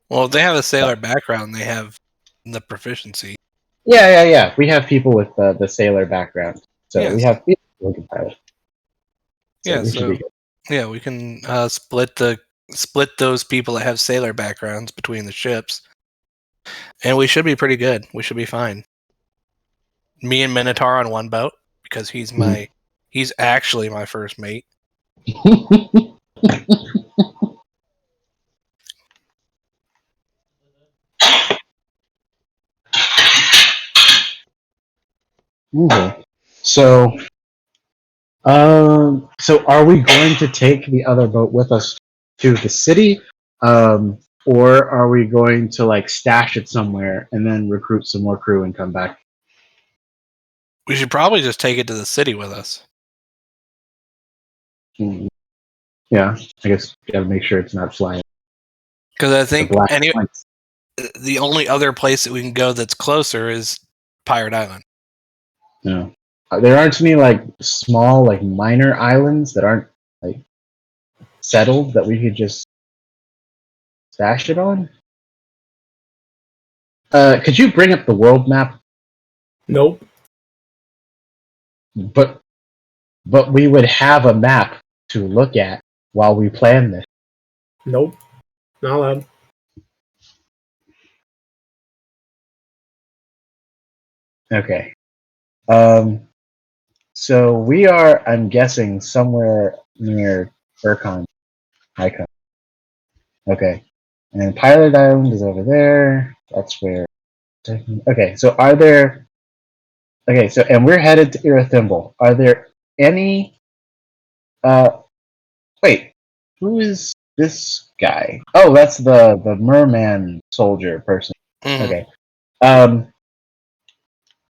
Well, if they have a sailor background, they have the proficiency. Yeah. We have people with the sailor background. So we have people who can pilot. So we can split those people that have sailor backgrounds between the ships, and we should be pretty good. We should be fine. Me and Minotaur on one boat because he's actually my first mate. Okay. So are we going to take the other boat with us to the city, or are we going to like stash it somewhere and then recruit some more crew and come back? We should probably just take it to the city with us. Yeah, I guess we gotta make sure it's not flying. Because I think the only other place that we can go that's closer is Pirate Island. Yeah. There aren't any like small, like minor islands that aren't like settled that we could just stash it on. Could you bring up the world map? Nope. But we would have a map to look at while we plan this. Nope. Not allowed. Okay. So we are, I'm guessing, somewhere near Burcon, Icon. Okay. And Pilot Island is over there. That's where. Okay, so are there. Okay, so, and we're headed to Irithimble. Are there any. Wait, who is this guy? Oh, that's the merman soldier person. Mhm. Okay.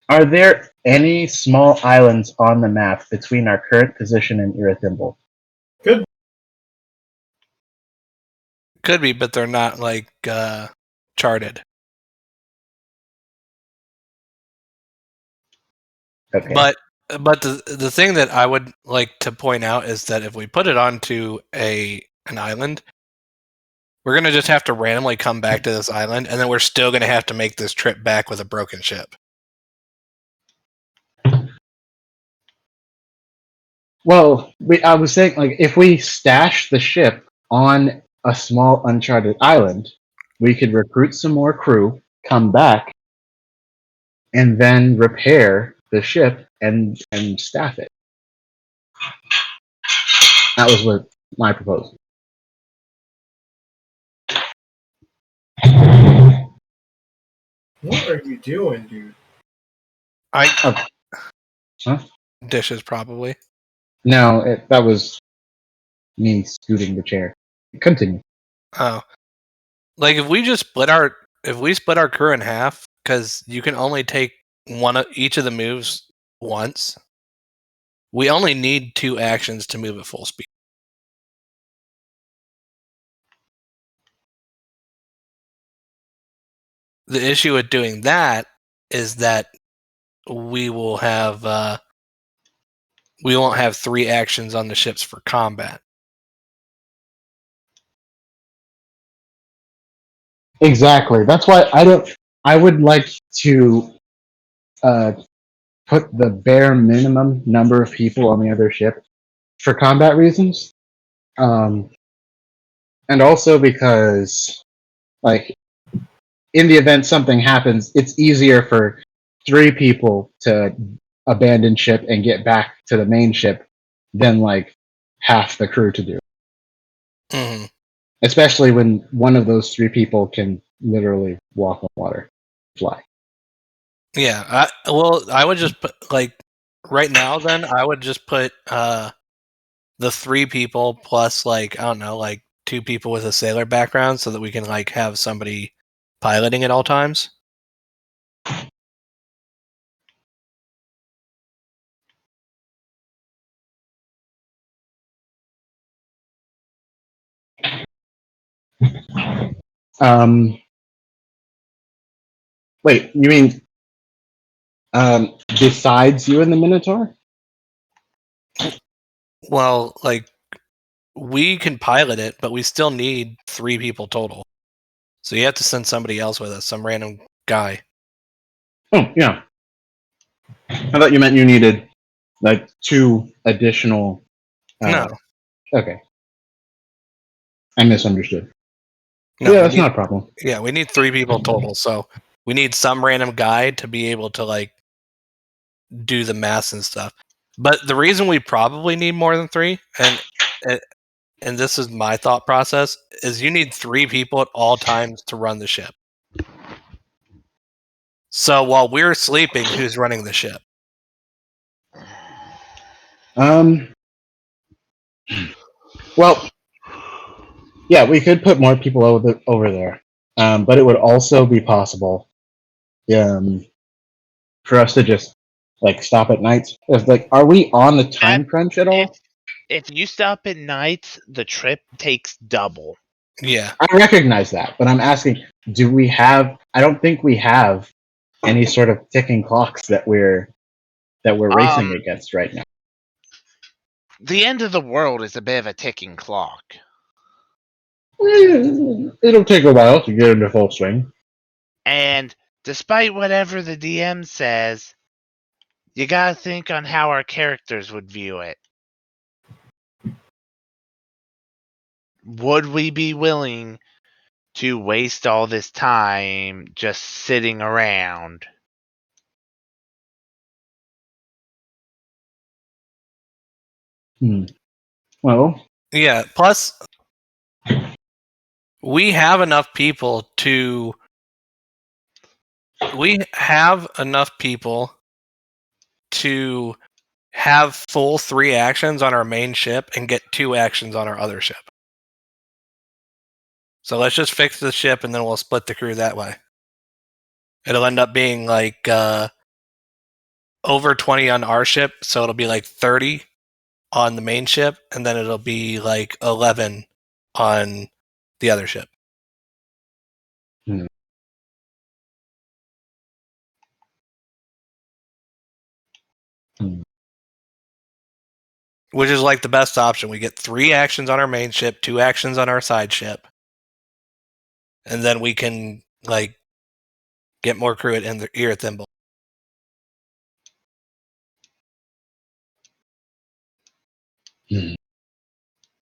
Are there any small islands on the map between our current position and Irithimble? Could be, but they're not like charted. Okay. But the thing that I would like to point out is that if we put it onto an island, we're gonna just have to randomly come back to this island, and then we're still gonna have to make this trip back with a broken ship. Well, I was saying, like, if we stash the ship on a small uncharted island, we could recruit some more crew, come back, and then repair the ship and staff it. That was what my proposal. What are you doing, dude? Dishes probably. No, that was me scooting the chair. Continue. Oh, like if we split our crew in half, because you can only take one of each of the moves once. We only need 2 actions to move at full speed. The issue with doing that is that we won't have 3 actions on the ships for combat. Exactly. That's why I would like to put the bare minimum number of people on the other ship for combat reasons, and also because, like, in the event something happens, it's easier for 3 people to abandon ship and get back to the main ship than like half the crew to do. Mm-hmm. Especially when one of those 3 people can literally walk on water, fly. Yeah, I would just put, like, right now. Then I would just put the 3 people plus, like, I don't know, like 2 people with a sailor background, so that we can like have somebody piloting at all times. Wait, you mean besides you and the Minotaur? Well, like, we can pilot it, but we still need 3 people total. So you have to send somebody else with us, some random guy. Oh, yeah. I thought you meant you needed like 2 additional. No, Okay. I misunderstood. no, Yeah, we that's need, not a problem. yeah, we need 3 people total. So we need some random guy to be able to like do the maths and stuff. But the reason we probably need more than 3, and this is my thought process, is you need 3 people at all times to run the ship. So while we're sleeping, who's running the ship? Well, yeah, we could put more people over there, but it would also be possible, for us to just like stop at nights. If, like, are we on the time crunch at all? If you stop at night, the trip takes double. Yeah. I recognize that, but I'm asking, do we have? I don't think we have any sort of ticking clocks that we're racing against right now. The end of the world is a bit of a ticking clock. It'll take a while to get into full swing. And despite whatever the DM says, you gotta think on how our characters would view it. Would we be willing to waste all this time just sitting around? Well, Yeah. Plus, we have enough people to. We have enough people to have full 3 actions on our main ship and get 2 actions on our other ship. So let's just fix the ship and then we'll split the crew that way. It'll end up being like over 20 on our ship, so it'll be like 30 on the main ship, and then it'll be like 11 on the other ship. Hmm. Which is like the best option. We get 3 actions on our main ship, 2 actions on our side ship, and then we can like get more crew in the ear thimble.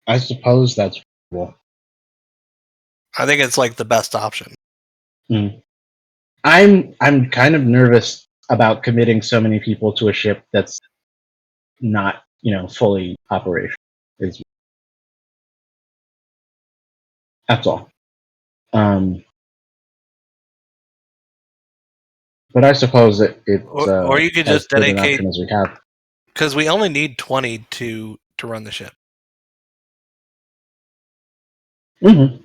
I suppose that's cool. I think it's like the best option. I'm kind of nervous about committing so many people to a ship that's not, fully operational. That's all. But I suppose it's Or you could as just good an dedicate, option as we have. because we only need 20 to run the ship. Mm-hmm.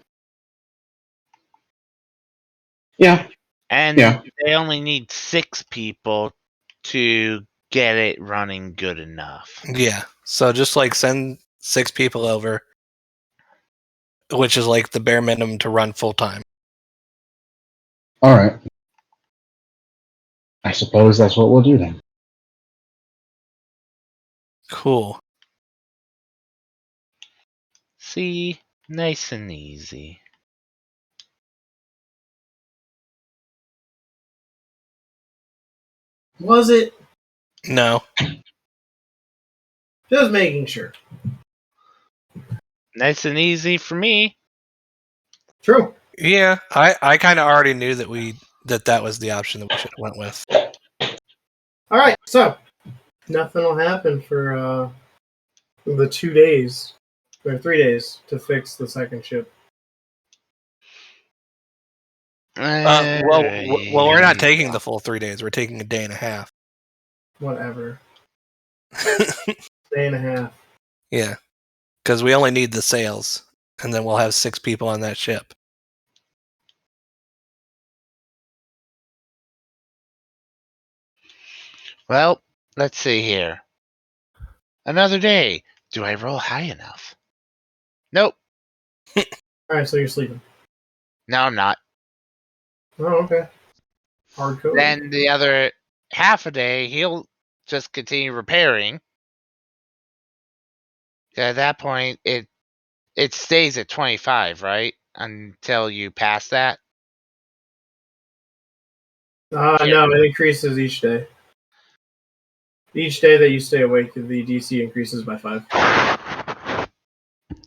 Yeah. And Yeah. they only need 6 people to get it running good enough. Yeah. So just like send 6 people over, which is like the bare minimum to run full time. All right. I suppose that's what we'll do then. Cool. See, nice and easy. Was it? No. Just making sure. Nice and easy for me. True. Yeah, I kind of already knew that was the option that we should have went with. All right, so nothing will happen for the 2 days or 3 days to fix the second ship. Well, we're not taking the full 3 days. We're taking a day and a half. Whatever. Day and a half. Yeah, because we only need the sails, and then we'll have 6 people on that ship. Well, let's see here. Another day. Do I roll high enough? Nope. All right, so you're sleeping. No, I'm not. Oh, okay. Hard code. Then the other half a day, he'll just continue repairing. At that point, it stays at 25, right? Until you pass that. No, it increases each day. Each day that you stay awake, the DC increases by 5.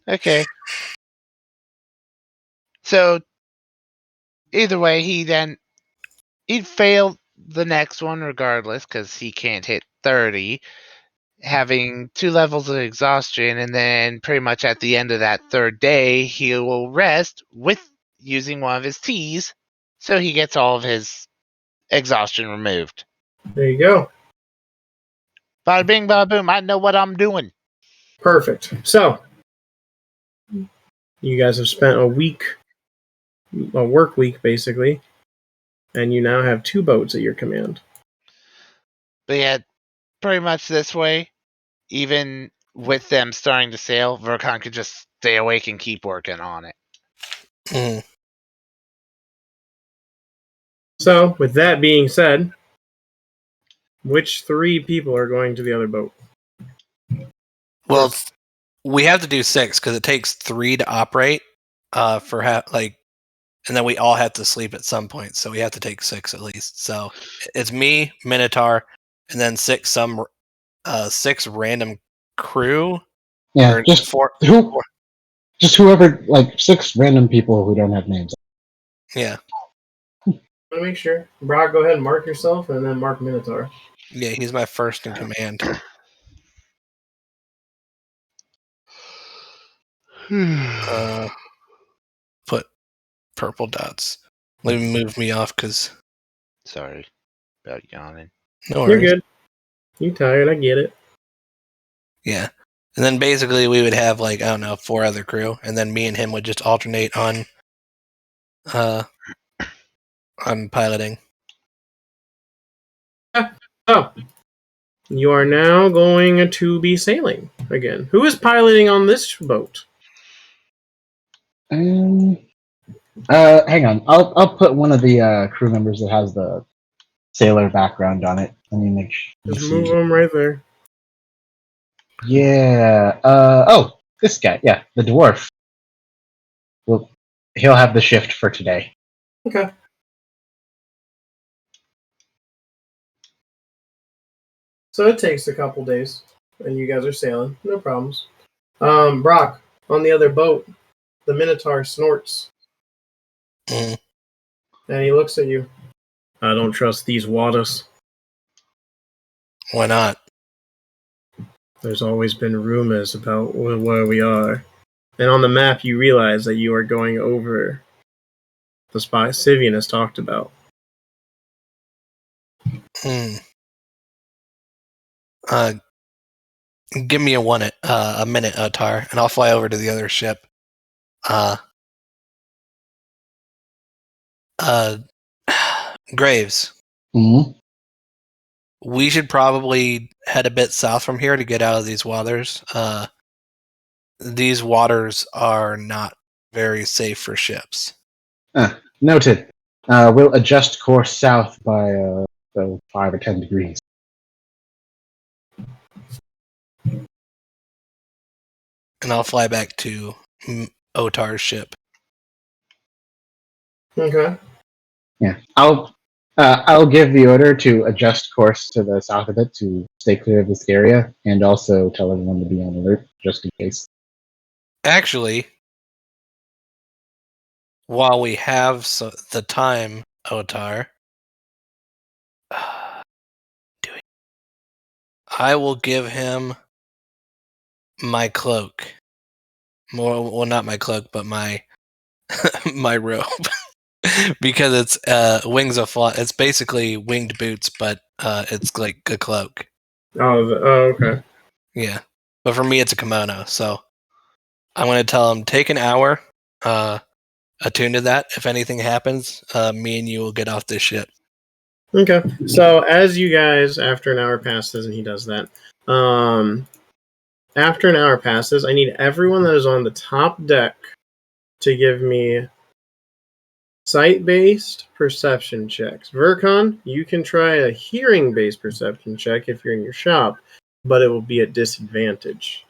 Okay. So either way, he'd fail the next one regardless because he can't hit 30, having 2 levels of exhaustion, and then pretty much at the end of that 3rd day, he will rest with using one of his teas, so he gets all of his exhaustion removed. There you go. Bada bing, bada boom. I know what I'm doing. Perfect. So, you guys have spent a work week basically, and you now have 2 boats at your command. But yeah, pretty much this way, even with them starting to sail, Vercon could just stay awake and keep working on it. Mm. So, with that being said, which 3 people are going to the other boat? Well, we have to do 6 because it takes 3 to operate. And then we all have to sleep at some point, so we have to take 6 at least. So it's me, Minotaur, and then 6 random crew. Yeah, just whoever, like 6 random people who don't have names. Yeah. I want to make sure. Brock, go ahead and mark yourself, and then mark Minotaur. Yeah, he's my first in command. Put purple dots. Let me move me off because Sorry about yawning. no You're worries. good. You tired? I get it. Yeah. And then basically we would have like, I don't know, 4 other crew, and then me and him would just alternate on piloting. So, you are now going to be sailing again. Who is piloting on this boat? Hang on. I'll put one of the crew members that has the sailor background on it. Let me make sure. Just move them right there. Yeah. Oh, this guy. Yeah, the dwarf. Well, he'll have the shift for today. Okay. So it takes a couple days, and you guys are sailing. No problems. Brock, on the other boat, the Minotaur snorts, Mm. and he looks at you. I don't trust these waters. Why not? There's always been rumors about where we are. And on the map, you realize that you are going over the spot Sivian has talked about. Give me a minute, Otar, and I'll fly over to the other ship. Graves. Mm-hmm. We should probably head a bit south from here to get out of these waters. These waters are not very safe for ships. Noted. We'll adjust course south by 5 or 10 degrees. And I'll fly back to Otar's ship. Okay. Yeah, I'll give the order to adjust course to the south of it to stay clear of this area, and also tell everyone to be on alert just in case. Actually, while we have the time, Otar, I will give him my cloak. Well, not my cloak, but my my robe. Because it's wings of fly. It's basically winged boots, but it's like a cloak. Okay. Yeah, but for me, it's a kimono. So I'm going to tell him take an hour, attune to that. If anything happens, me and you will get off this ship. Okay. So as you guys, after an hour passes, and he does that, after an hour passes, I need everyone that is on the top deck to give me sight-based perception checks. Vercon, you can try a hearing-based perception check if you're in your shop, but it will be at disadvantage.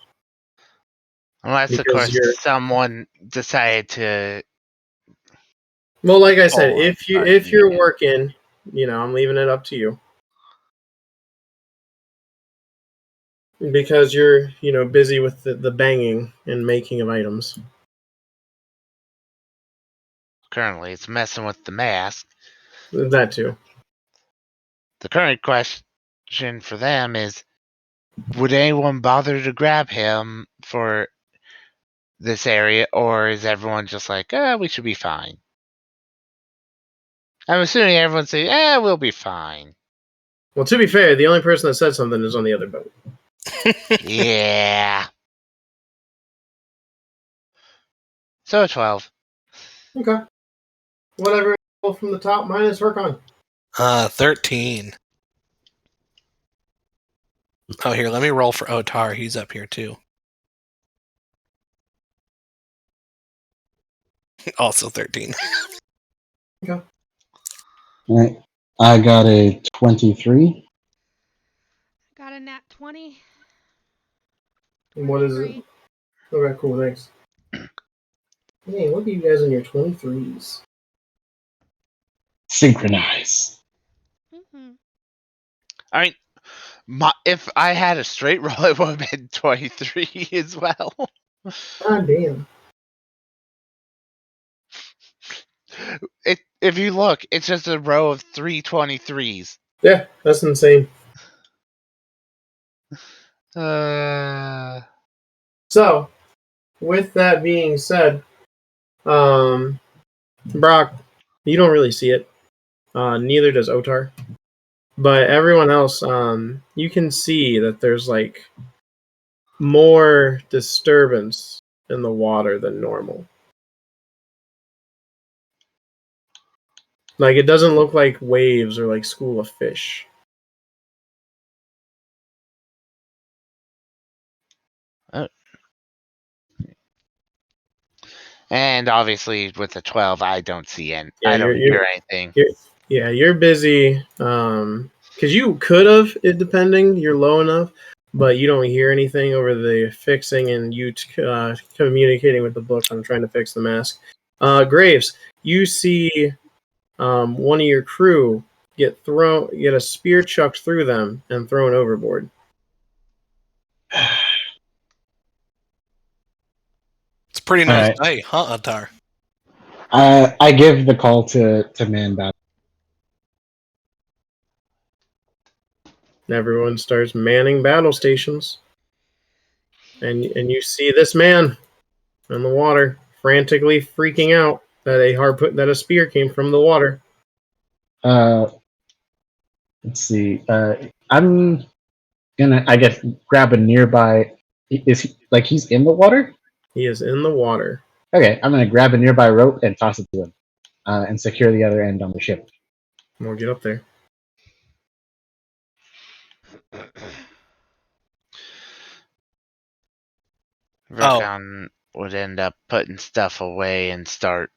Unless, of Because course, someone decided to. Well, like I said, Oh, if you're working, I'm leaving it up to you. Because you're, busy with the banging and making of items. Currently, it's messing with the mask. That too. The current question for them is, would anyone bother to grab him for this area, or is everyone just like, we should be fine? I'm assuming everyone's saying, we'll be fine. Well, to be fair, the only person that said something is on the other boat. Yeah. So 12. Okay. Whatever from the top minus Vercon. 13. Oh, here, let me roll for Otar. He's up here too. Also 13. Okay. All right. I got a 23. Got a nat 20. And what is it? Okay, cool, thanks. Hey, look at you guys in your 23s. Synchronize. Mm-hmm. I mean, if I had a straight roll, it would have been 23 as well. God damn. If you look, it's just a row of 3 23s. Yeah, that's insane. Uh, So, with that being said, Brock, you don't really see it. Neither does Otar. But everyone else, you can see that there's like more disturbance in the water than normal. Like, it doesn't look like waves or like school of fish. And obviously, with the 12, I don't see any. Yeah, I don't hear anything. You're busy. Because you could have, it depending, you're low enough, but you don't hear anything over the fixing and you communicating with the book on trying to fix the mask. Graves, you see one of your crew get a spear chucked through them and thrown overboard. It's a pretty nice Alright. day, huh, Atar? I give the call to man battle. Everyone starts manning battle stations, and you see this man in the water frantically freaking out that a spear came from the water. Let's see. I'm gonna, I guess, grab a nearby. Is he, like, he's in the water? He is in the water. Okay, I'm gonna grab a nearby rope and toss it to him, and secure the other end on the ship. We'll get up there. Verkan would end up putting stuff away and start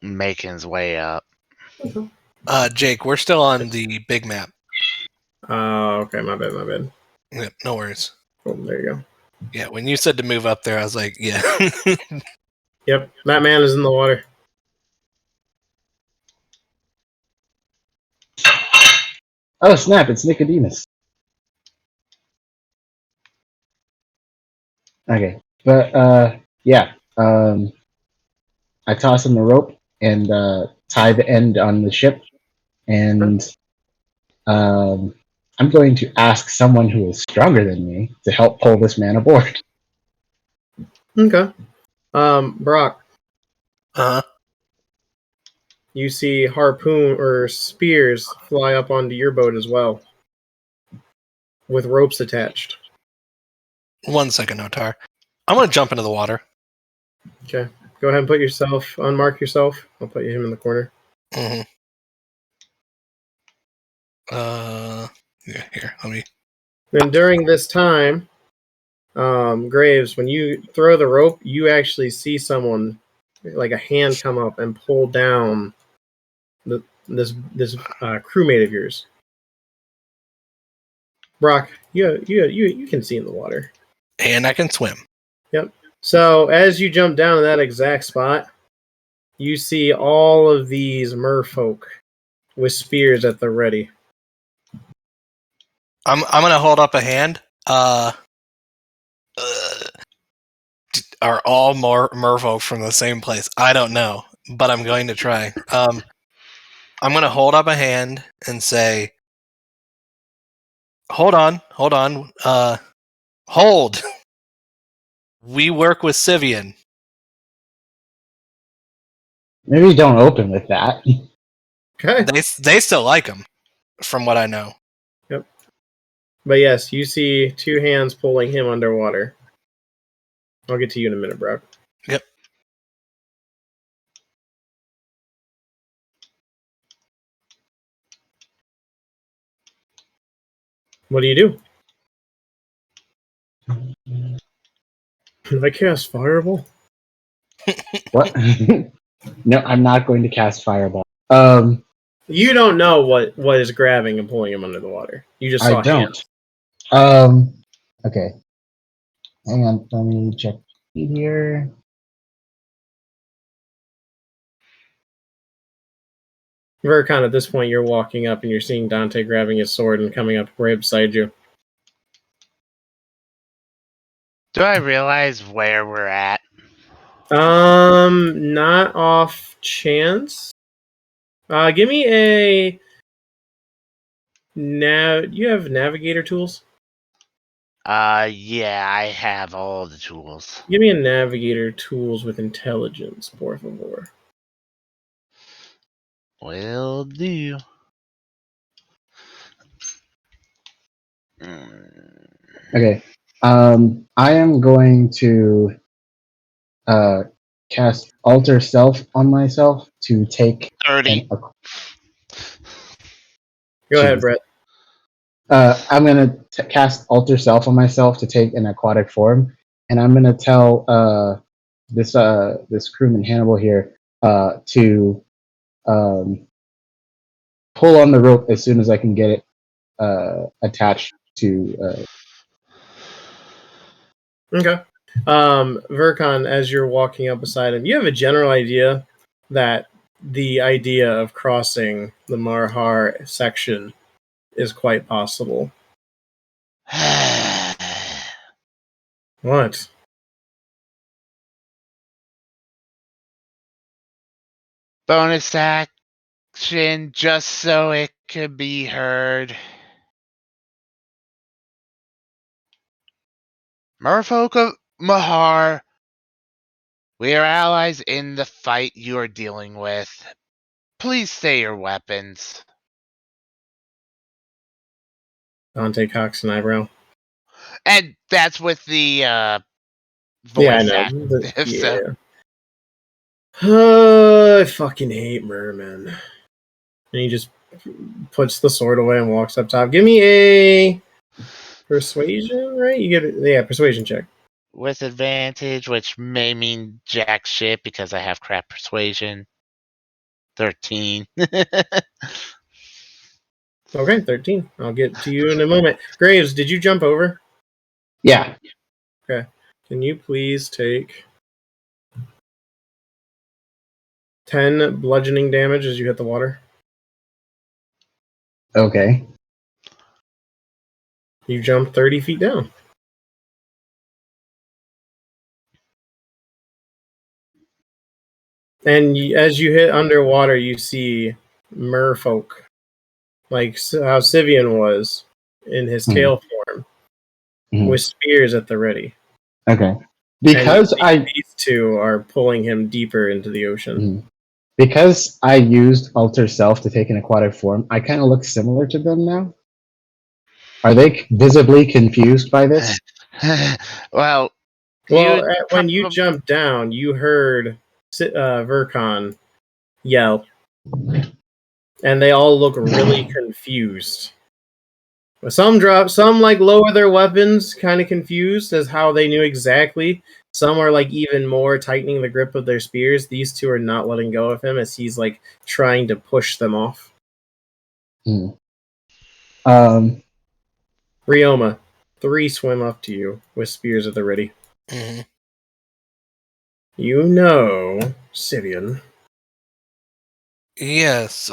making his way up. Jake, we're still on the big map. Okay, my bad. Yeah, no worries. Oh, there you go. Yeah, when you said to move up there, I was like, yeah. Yep, that man is in the water. Oh snap! It's Nicodemus. Okay, but yeah. I toss him the rope and tie the end on the ship, and I'm going to ask someone who is stronger than me to help pull this man aboard. Okay. Brock, Uh-huh. you see harpoon or spears fly up onto your boat as well, with ropes attached. 1 second, Otar. I'm gonna jump into the water. Okay. Go ahead and unmark yourself. I'll put him in the corner. Mm-hmm. Yeah, here, let me. Then during this time, Graves, when you throw the rope, you actually see someone, like a hand, come up and pull down this crewmate of yours. Brock, you can see in the water. And I can swim. Yep. So as you jump down to that exact spot, you see all of these merfolk with spears at the ready. I'm gonna hold up a hand. Are all merfolk from the same place? I don't know, but I'm going to try. I'm gonna hold up a hand and say, hold on. Hold. We work with Sivian. Maybe don't open with that. Okay. They still like him, from what I know. Yep. But yes, you see two hands pulling him underwater. I'll get to you in a minute, Brock. Yep. What do you do? Did I cast Fireball? What? No, I'm not going to cast Fireball. You don't know what is grabbing and pulling him under the water. You just saw I don't. hands. Okay. Hang on, let me check here. Vercon, at this point, you're walking up and you're seeing Dante grabbing his sword and coming up right beside you. Do I realize where we're at? Not off chance. Give me a you have navigator tools? Yeah, I have all the tools. Give me a navigator tools with intelligence, por favor. Will do. Okay. I am going to cast Alter Self on myself to take 30. Go ahead, Jeez. Brett. I'm gonna cast Alter Self on myself to take an aquatic form, and I'm gonna tell this crewman Hannibal here to pull on the rope as soon as I can get it attached to. Okay. Vercon, as you're walking up beside him, you have a general idea that the idea of crossing the Marhar section is quite possible. What? Bonus action just so it could be heard. Merfolk of Mahar, we are allies in the fight you are dealing with. Please say your weapons. Dante cocks an eyebrow. And that's with the Yeah, I voice know. active. So Yeah. I fucking hate mermen. And he just puts the sword away and walks up top. Give me a persuasion, right? You get it. Yeah, persuasion check. with advantage, which may mean jack shit because I have crap persuasion. 13. Okay, 13. I'll get to you in a moment. Graves, did you jump over? Yeah. Okay. Can you please take 10 bludgeoning damage as you hit the water? Okay. You jump 30 feet down. And as you hit underwater, you see merfolk, like how Sivian was in his tail form, with spears at the ready. Okay. Because these two are pulling him deeper into the ocean. Because I used Alter Self to take an aquatic form, I kind of look similar to them now. Are they visibly confused by this? Well, when you jumped down, you heard Vercon yell, and they all look really confused. Some like lower their weapons, kind of confused as how they knew exactly. Some are like even more tightening the grip of their spears. These two are not letting go of him as he's like trying to push them off. Ryoma, 3 swim up to you with spears at the ready. Mm-hmm. You know, Sivian. Yes,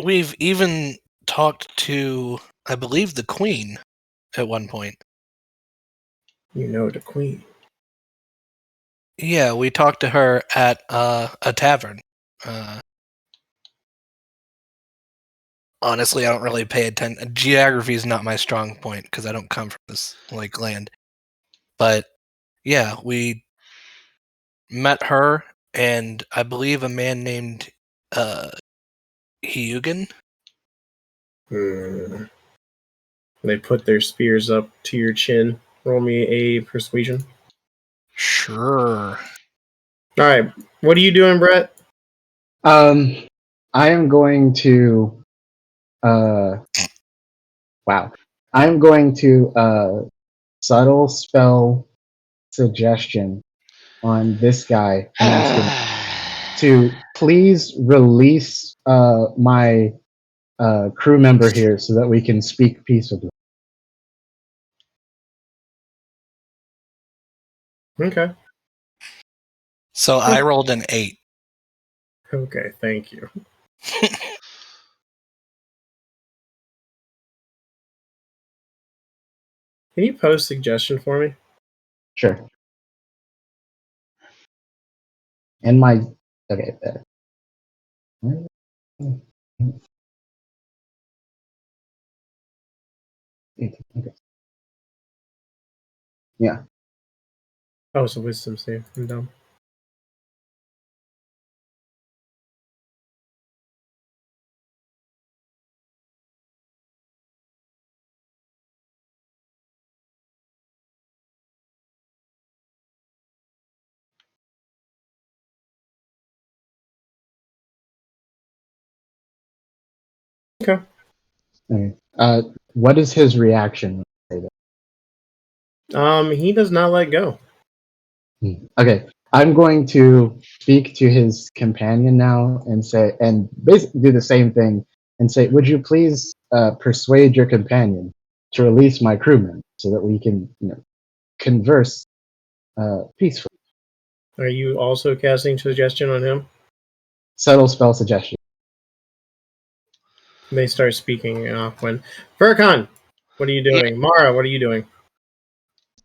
we've even talked to, I believe, the Queen at one point. You know the Queen. Yeah, we talked to her at a tavern. Honestly, I don't really pay attention. Geography is not my strong point because I don't come from this land. But yeah, we met her and I believe a man named Hyugan. They put their spears up to your chin. Roll me a persuasion. Sure. All right. What are you doing, Brett? I am going to. Wow. I'm going to subtle spell suggestion on this guy and ask him to please release my crew member here so that we can speak peaceably. Okay. So I rolled an 8. Okay, thank you. Can you post suggestion for me? Sure. And my okay. Okay. Yeah. Oh, it's a wisdom save. I'm dumb. Okay. Okay. What is his reaction? He does not let go. Okay, I'm going to speak to his companion now and say, and basically do the same thing and say, would you please persuade your companion to release my crewmen so that we can, converse peacefully. Are you also casting suggestion on him? Subtle spell suggestion. They start speaking when Furcon, what are you doing? Mara, what are you doing?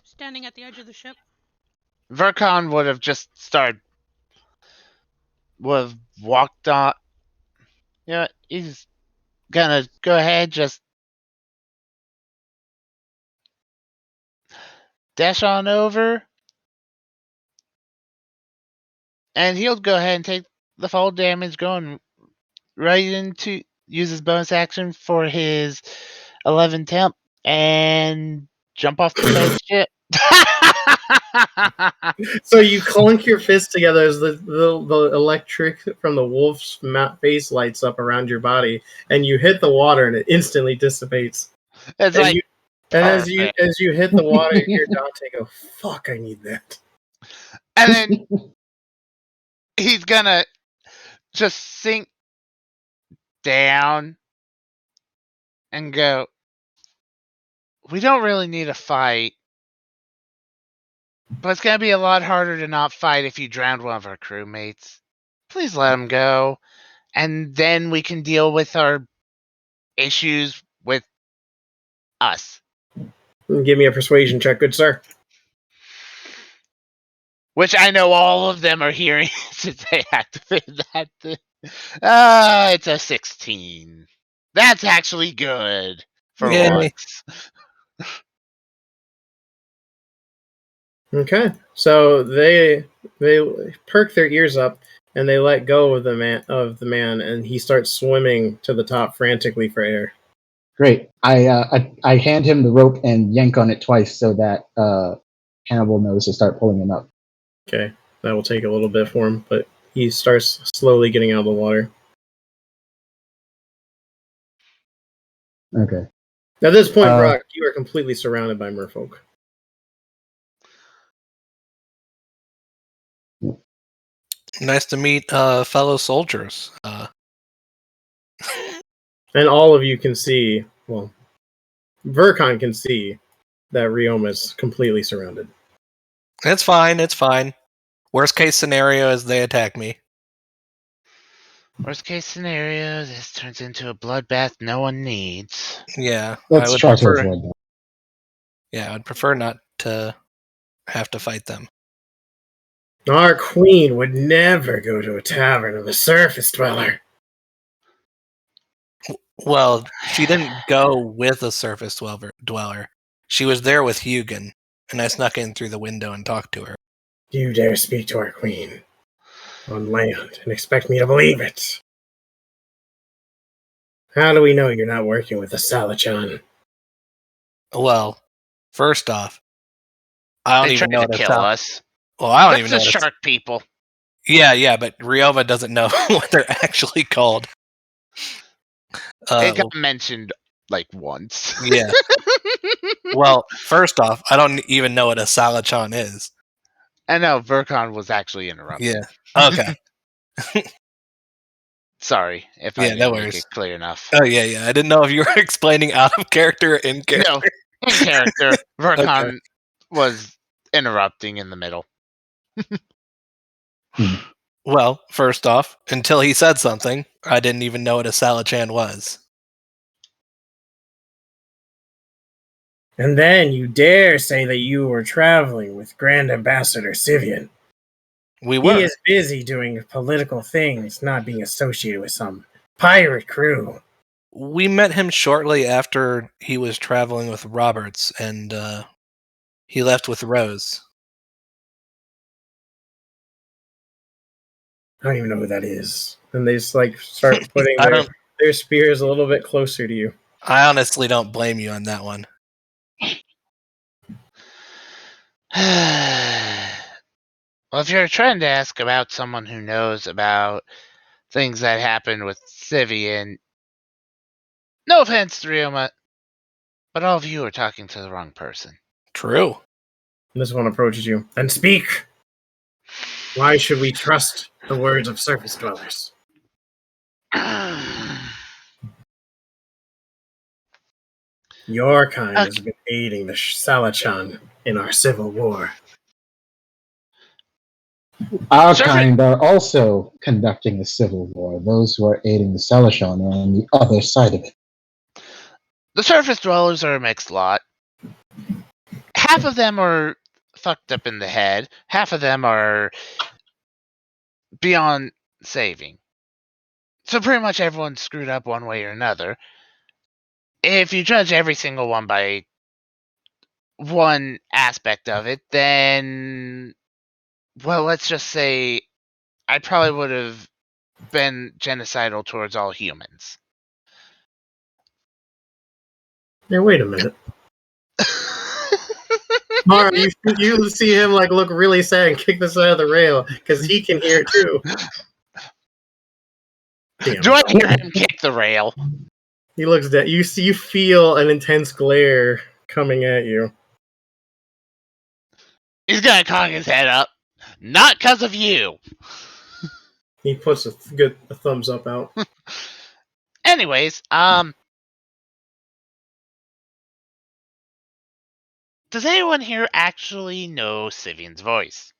Standing at the edge of the ship. Vercon would have just would have walked on. He's gonna go ahead, just dash on over, and he'll go ahead and take the fall damage, going right into use his bonus action for his 11 temp and jump off the side of the ship. So you clunk your fists together as the electric from the wolf's face lights up around your body, and you hit the water, and it instantly dissipates. It's And like you, and perfect. as you hit the water, you hear Dante go, "Fuck, I need that." And then he's gonna just sink down and go, we don't really need a fight, but it's gonna be a lot harder to not fight if you drowned one of our crewmates. Please let him go, and then we can deal with our issues with us. Give me a persuasion check, good sir. Which I know all of them are hearing since they activated that thing. It's a 16. That's actually good for Yay. once. Okay, so they perk their ears up and they let go of the man, and he starts swimming to the top frantically for air. Great. I hand him the rope and yank on it twice so that Hannibal knows to start pulling him up. Okay, that will take a little bit for him, but he starts slowly getting out of the water. Okay. At this point, Brock, you are completely surrounded by merfolk. Nice to meet fellow soldiers. And all of you can see, well, Vercon can see that Rioma is completely surrounded. It's fine. It's fine. Worst case scenario is they attack me. Worst case scenario, this turns into a bloodbath no one needs. Yeah, Let's I would try to prefer. avoid that. Yeah, I'd prefer not to have to fight them. Our queen would never go to a tavern of a surface dweller. Well, she didn't go with a surface dweller. She was there with Hugin, and I snuck in through the window and talked to her. You dare speak to our queen on land and expect me to believe it? How do we know you're not working with the Salachan? Well, first off, I don't They even tried know to what kill us. Well, I don't That's even the know what shark people. Yeah, but Ryova doesn't know what they're actually called. It got mentioned like once. Yeah. Well, first off, I don't even know what a Salachan is. I know Vercon was actually interrupting. Yeah. Okay. Sorry if I didn't make it clear enough. Oh yeah. I didn't know if you were explaining out of character or in character. No, in character. Vercon was interrupting in the middle. Well, first off, until he said something, I didn't even know what a Salachan was. And then you dare say that you were traveling with Grand Ambassador Sivian. We were. He is busy doing political things, not being associated with some pirate crew. We met him shortly after he was traveling with Roberts, and He left with Rose. I don't even know who that is. And they just like start putting I their, don't. their spears a little bit closer to you. I honestly don't blame you on that one. Well, if you're trying to ask about someone who knows about things that happened with Sivian, no offense, Ryoma, but all of you are talking to the wrong person. True. And this one approaches you. Then speak! Why should we trust the words of surface dwellers? Your kind has been aiding the Salachan in our civil war. Our Surface- kind are also conducting a civil war. Those who are aiding the Salashon are on the other side of it. The surface dwellers are a mixed lot. Half of them are fucked up in the head. Half of them are beyond saving. So pretty much everyone's screwed up one way or another. If you judge every single one by one aspect of it, then, well, let's just say I probably would have been genocidal towards all humans. Hey, wait a minute. Mara, you see him like look really sad and kick the side of the rail because he can hear too. Damn. Do I hear him kick the rail? He looks dead. You feel an intense glare coming at you. He's gonna cock his head up. Not because of you. He puts a thumbs up out. Anyways, does anyone here actually know Sivian's voice?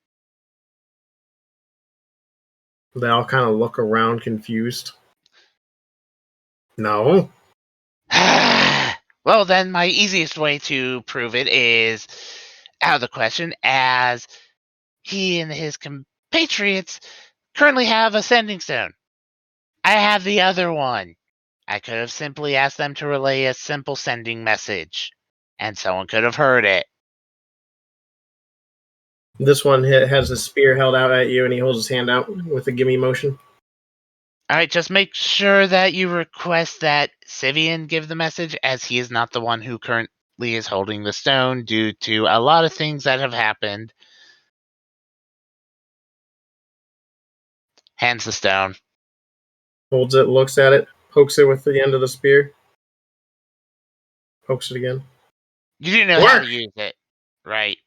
They all kind of look around confused. No. Well, then my easiest way to prove it is out of the question, as he and his compatriots currently have a sending stone. I have the other one. I could have simply asked them to relay a simple sending message, and someone could have heard it. This one has a spear held out at you, and he holds his hand out with a gimme motion. Alright, just make sure that you request that Sivian give the message, as he is not the one who currently is holding the stone due to a lot of things that have happened. Hands the stone. Holds it, looks at it, pokes it with the end of the spear. Pokes it again. You do know how to use it, right?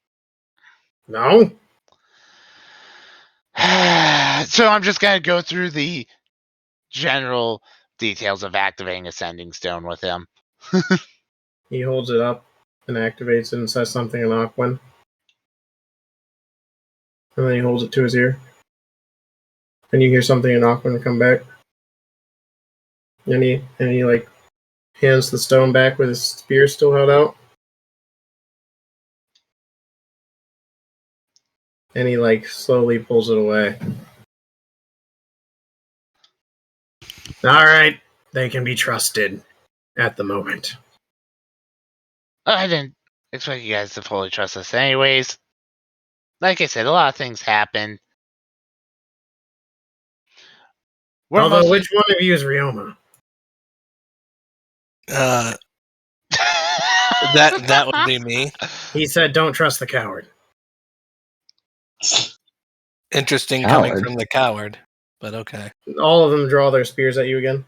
No. So I'm just going to go through the general details of activating a sending stone with him. He holds it up and activates it and says something in Aquan. And then he holds it to his ear. And you hear something in Aquan come back. And he like hands the stone back with his spear still held out. And he like slowly pulls it away. Alright, they can be trusted at the moment. I didn't expect you guys to fully trust us anyways. Like I said, a lot of things happen. Although, which one of you is Ryoma? That would be me. He said, "Don't trust the coward." Interesting Coward. coming from the coward, but okay. All of them draw their spears at you again.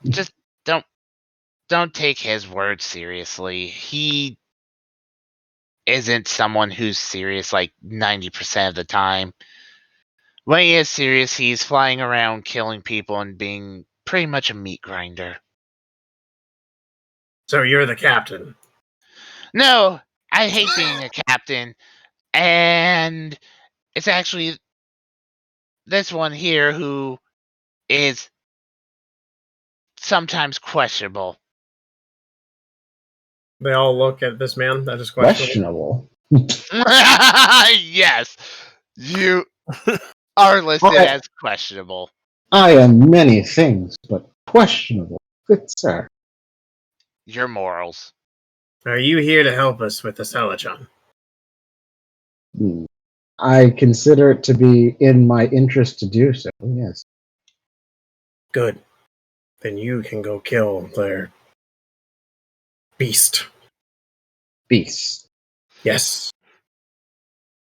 Just don't take his words seriously. He isn't someone who's serious like 90% of the time. When he is serious, he's flying around killing people and being pretty much a meat grinder. So you're the captain. No, I hate being a captain. And it's actually this one here who is sometimes questionable. They all look at this man that is questionable. Yes, you are listed as questionable. I am many things, but questionable. Good sir. Your morals. Are you here to help us with the Salachan? I consider it to be in my interest to do so, yes. Good. Then you can go kill their beast. Beast. Yes.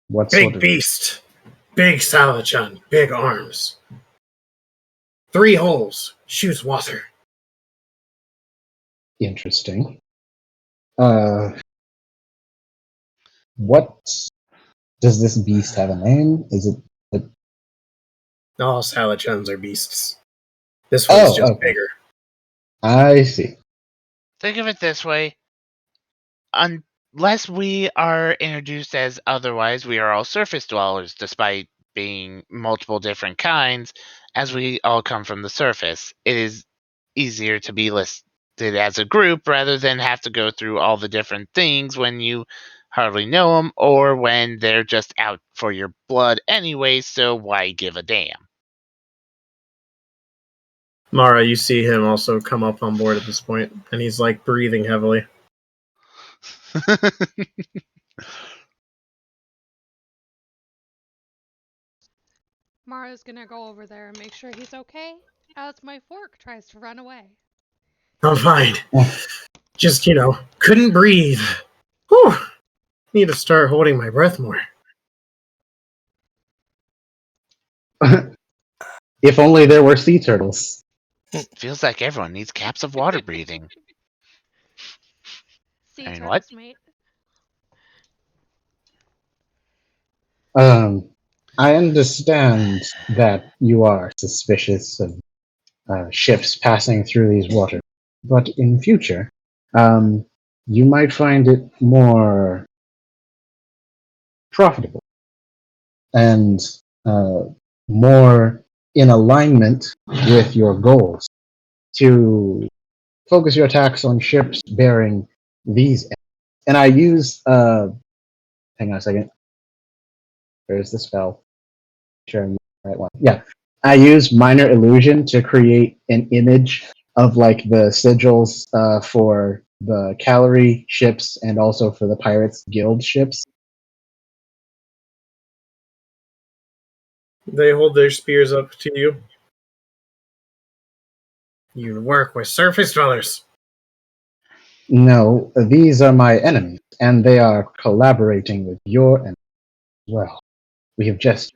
What Big sort of beast. Big Salachan. Big arms. 3 holes. Shoots water. interesting? What does this beast have a name? Is it All Salachans are beasts. This one's just okay. bigger. I see. Think of it this way. Unless we are introduced as otherwise, we are all surface dwellers, despite being multiple different kinds, as we all come from the surface. It is easier to be listed as a group rather than have to go through all the different things when you hardly know them or when they're just out for your blood anyway, so why give a damn? Mara, you see him also come up on board at this point, and he's like breathing heavily. Mara's gonna go over there and make sure he's okay as my fork tries to run away. I'm fine. Oh. Just, couldn't breathe. Whew. Need to start holding my breath more. If only there were sea turtles. Feels like everyone needs caps of water breathing. Sea I mean, turtles, what? mate. I understand that you are suspicious of ships passing through these waters, but in future, you might find it more profitable and more in alignment with your goals to focus your attacks on ships bearing these. And I use, hang on a second. Where's the spell? Sure, I'm the right one. Yeah. I use minor illusion to create an image of like the sigils for the cavalry ships and also for the pirates guild ships. They hold their spears up to you. You work with surface dwellers. No, these are my enemies, and they are collaborating with your enemies as well. We have just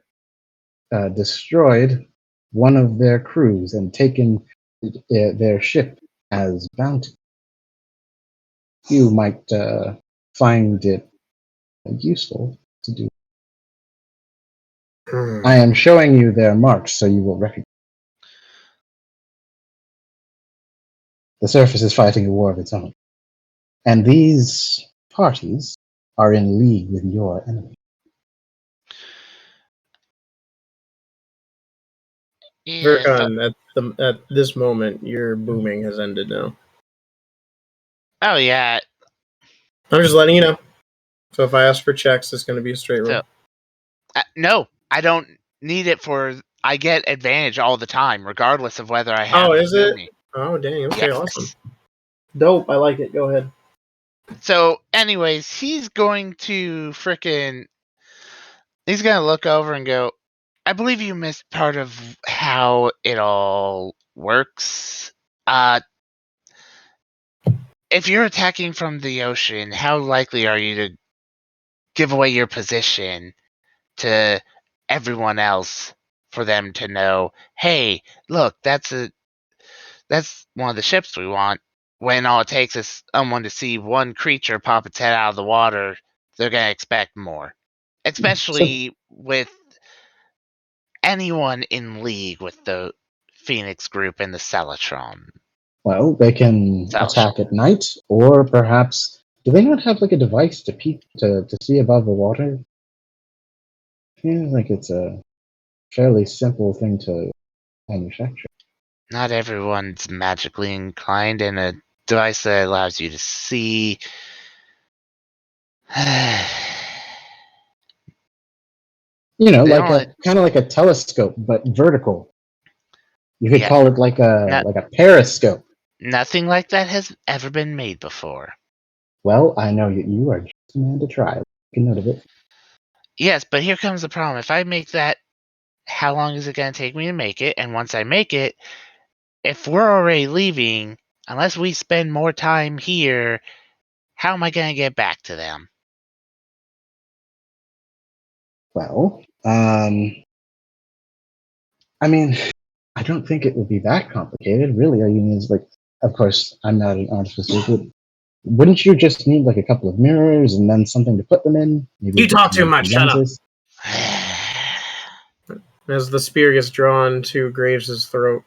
destroyed one of their crews and taken their ship as bounty. You might find it useful to do. I am showing you their marks so you will recognize. The surface is fighting a war of its own. And these parties are in league with your enemy. If Vercon, at this moment, your booming has ended now. oh yeah, I'm just letting you know. So if I ask for checks, it's going to be a straight roll. so no, I don't need it for. I get advantage all the time, regardless of whether I have. Oh, is it? booming. Oh, dang. Okay, Yes. awesome. Dope. I like it. Go ahead. So, anyways, he's going to frickin'. He's gonna look over and go, I believe you missed part of how it all works. If you're attacking from the ocean, how likely are you to give away your position to everyone else for them to know, hey, look, that's one of the ships we want. When all it takes is someone to see one creature pop its head out of the water, they're gonna expect more. Especially with anyone in league with the Phoenix group and the Celatron. Well, they can attack at night, or perhaps do they not have like a device to peek to see above the water? Seems like it's a fairly simple thing to manufacture. Not everyone's magically inclined, and a device that allows you to see. You know, They like only- a kind of like a telescope, but vertical. You could Yeah. call it like a periscope. Nothing like that has ever been made before. Well, I know you are just a man to try. Make a note of it. Yes, but here comes the problem. If I make that, how long is it going to take me to make it? And once I make it, if we're already leaving, unless we spend more time here, how am I going to get back to them? Well, I mean, I don't think it would be that complicated, really. All you need is like, of course, I'm not an artificer, but wouldn't you just need like a couple of mirrors and then something to put them in? Maybe You talk too much. Shut up. lenses? As the spear gets drawn to Graves' throat.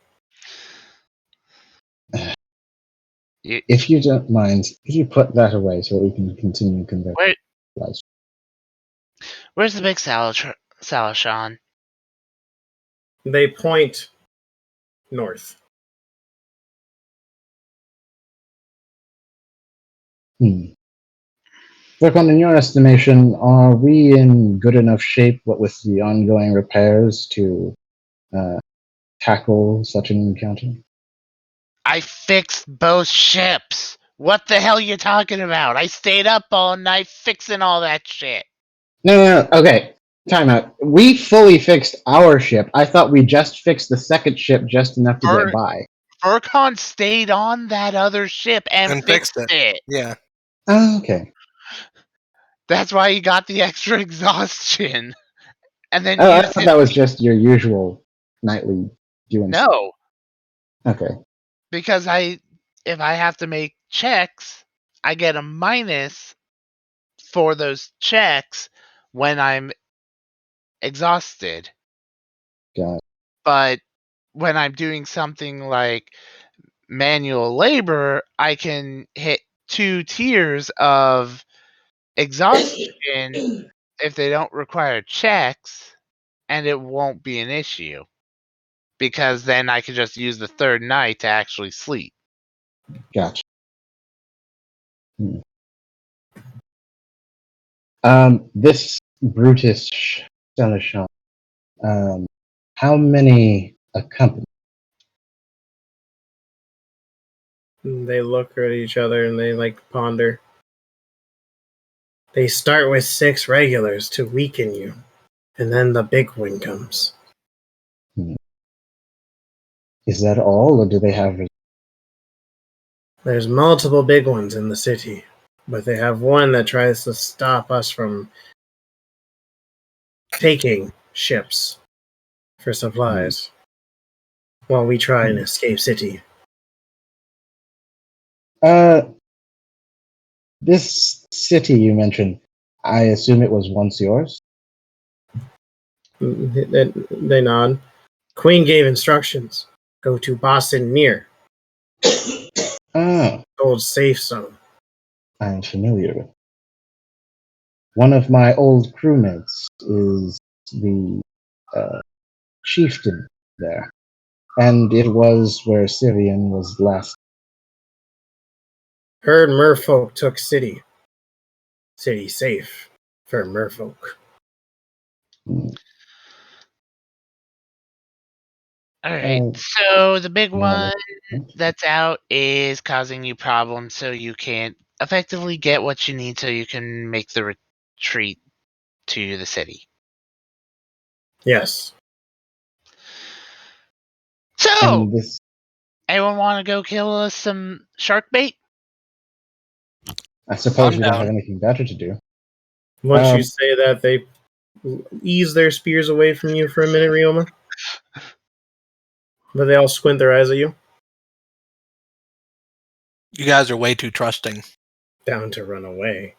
If you don't mind, could you put that away so that we can continue conversing? Where's the big Salashon? They point north. Verkon, in your estimation, are we in good enough shape, what with the ongoing repairs, to tackle such an encounter? I fixed both ships. What the hell are you talking about? I stayed up all night fixing all that shit. No. Okay, time out. We fully fixed our ship. I thought we just fixed the second ship just enough to get by. Verkon stayed on that other ship and fixed it. Yeah. Oh, okay. That's why he got the extra exhaustion. And then Oh, I used thought it. that was just your usual nightly doing stuff. No, Okay. because if I have to make checks, I get a minus for those checks when I'm exhausted. Got it. But when I'm doing something like manual labor, I can hit 2 tiers of exhaustion if they don't require checks, and it won't be an issue. Because then I could just use the third night to actually sleep. Gotcha. This Brutus Seneschal, how many accompany? They look at each other and they ponder. They start with 6 regulars to weaken you, and then the big one comes. Is that all, or do they have? There's multiple big ones in the city, but they have one that tries to stop us from taking ships for supplies while we try and escape city. This city you mentioned, I assume it was once yours? They nod. Queen gave instructions. Go to Boston Near. Old safe zone. I'm familiar with. One of my old crewmates is the chieftain there, and it was where Syrian was last. Heard merfolk took city. City safe for merfolk. Alright, so the big one that's out is causing you problems, so you can't effectively get what you need so you can make the retreat to the city. Yes. So, anyone want to go kill us some shark bait? I suppose I'm we don't down. have anything better to do. Once you say that, they ease their spears away from you for a minute, Ryoma. But they all squint their eyes at you. You guys are way too trusting. Down to run away.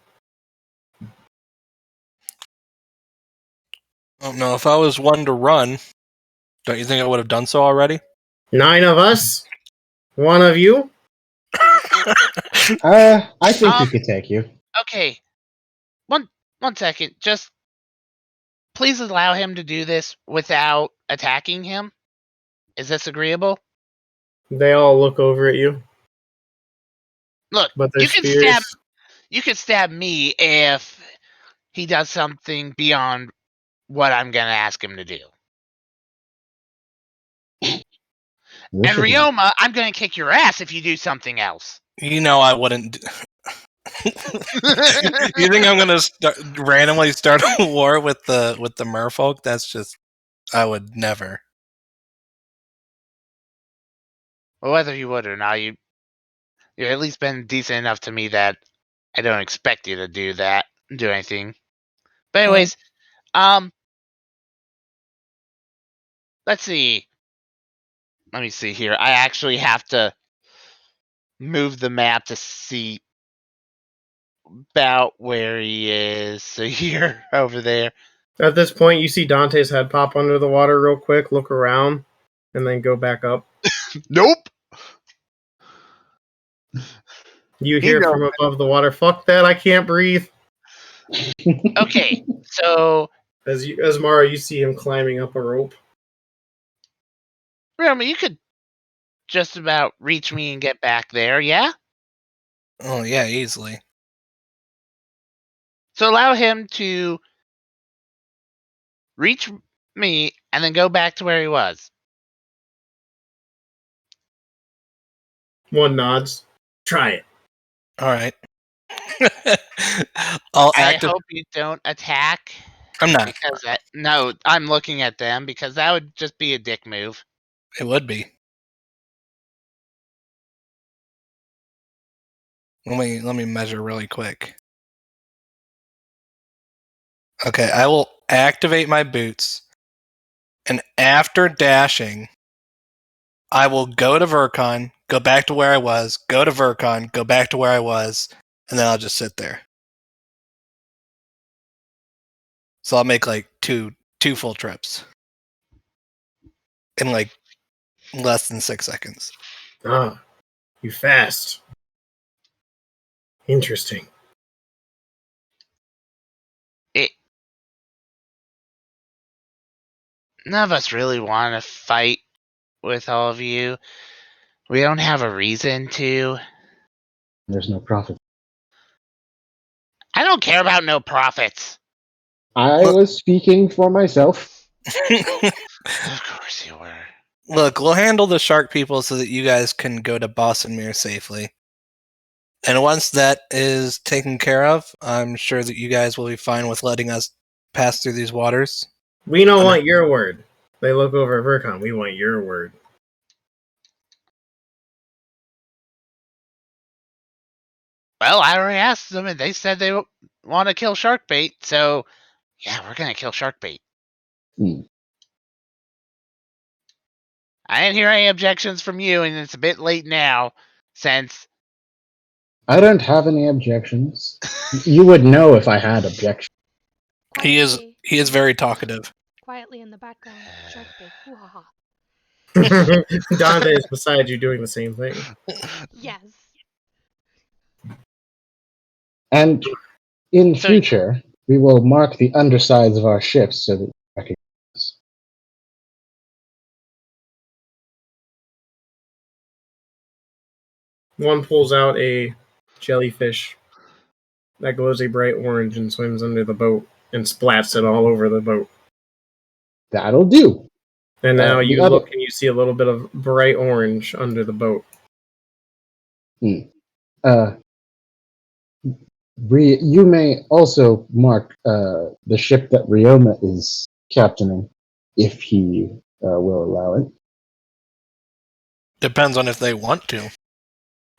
I don't know. If I was one to run, don't you think I would have done so already? 9 of us? 1 of you? I think we could take you. Okay. One second. Just please allow him to do this without attacking him. Is this agreeable? They all look over at you. Look, but you can stab me if he does something beyond what I'm gonna ask him to do. And Ryoma, I'm gonna kick your ass if you do something else. You know I wouldn't. You think I'm gonna randomly start a war with the merfolk? That's just, I would never. Well, whether you would or not, you've at least been decent enough to me that I don't expect you to do anything. But anyways, let's see. Let me see here. I actually have to move the map to see about where he is. So you're over there. At this point, you see Dante's head pop under the water real quick, look around, and then go back up. Nope. You hear from above the water, "Fuck that! I can't breathe." Okay, so As Mara, you see him climbing up a rope. Realm, you could just about reach me and get back there, yeah? Oh yeah, easily. So allow him to reach me and then go back to where he was. One nods. Try it. All right. I hope you don't attack. I'm not. Because no, I'm looking at them because that would just be a dick move. It would be. Let me measure really quick. Okay, I will activate my boots, and after dashing, I will go to Vercon, go back to where I was, go to Vercon, go back to where I was, and then I'll just sit there. So I'll make like two full trips in like less than 6 seconds. Ah, you fast. Interesting. None of us really want to fight with all of you. We don't have a reason to. There's no profit. I don't care about no profits. I was speaking for myself. Of course you were. Look, we'll handle the shark people so that you guys can go to Bostonmere safely. And once that is taken care of, I'm sure that you guys will be fine with letting us pass through these waters. We don't want your word. They look over at Vercon. We want your word. Well, I already asked them, and they said they want to kill sharkbait. So, yeah, we're gonna kill sharkbait. I didn't hear any objections from you, and it's a bit late now, since I don't have any objections. You would know if I had objections. He is very talkative. Quietly in the background, shark bait. Hoo-ha-ha. Dante is beside you doing the same thing. Yes. And in future, we will mark the undersides of our ships so that you recognize us. One pulls out a jellyfish that glows a bright orange and swims under the boat and splats it all over the boat. That'll do. And now you look and you see a little bit of bright orange under the boat. You may also mark the ship that Ryoma is captaining, if he will allow it. Depends on if they want to.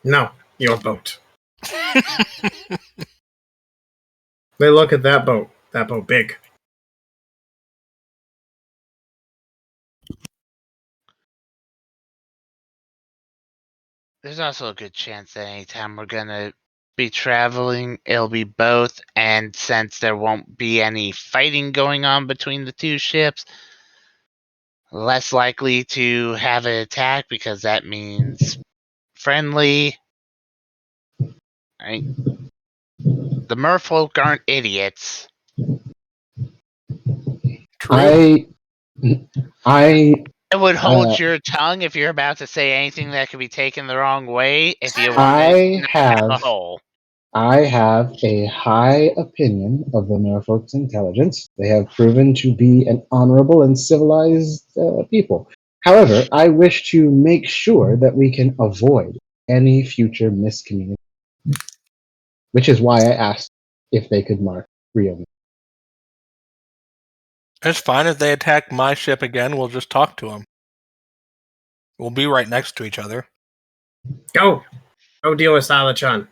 No, your boat. They look at that boat. That boat big. there's also a good chance that anytime we're gonna be traveling, it'll be both, and since there won't be any fighting going on between the two ships, less likely to have an attack because that means friendly. Right? The merfolk aren't idiots. True. I would hold your tongue if you're about to say anything that could be taken the wrong way. If you want I to have a hole. I have a high opinion of the merfolk's intelligence. They have proven to be an honorable and civilized people. However, I wish to make sure that we can avoid any future miscommunication. which is why I asked if they could mark Rio. It's fine if they attack my ship again. We'll just talk to them. We'll be right next to each other. Go deal with Salachan.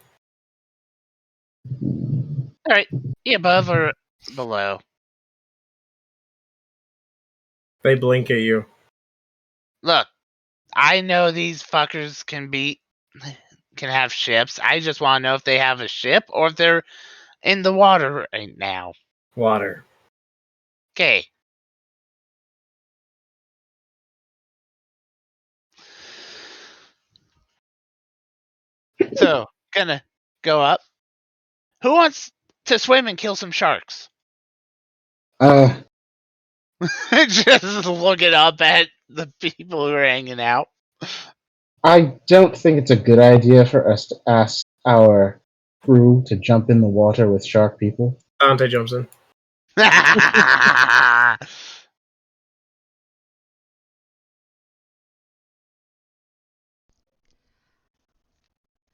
All right, you above or below? They blink at you. Look, I know these fuckers can have ships. I just want to know if they have a ship or if they're in the water right now. Water. Okay. So, gonna go up. Who wants to swim and kill some sharks? Just looking up at the people who are hanging out. I don't think it's a good idea for us to ask our crew to jump in the water with shark people. Dante jumps in.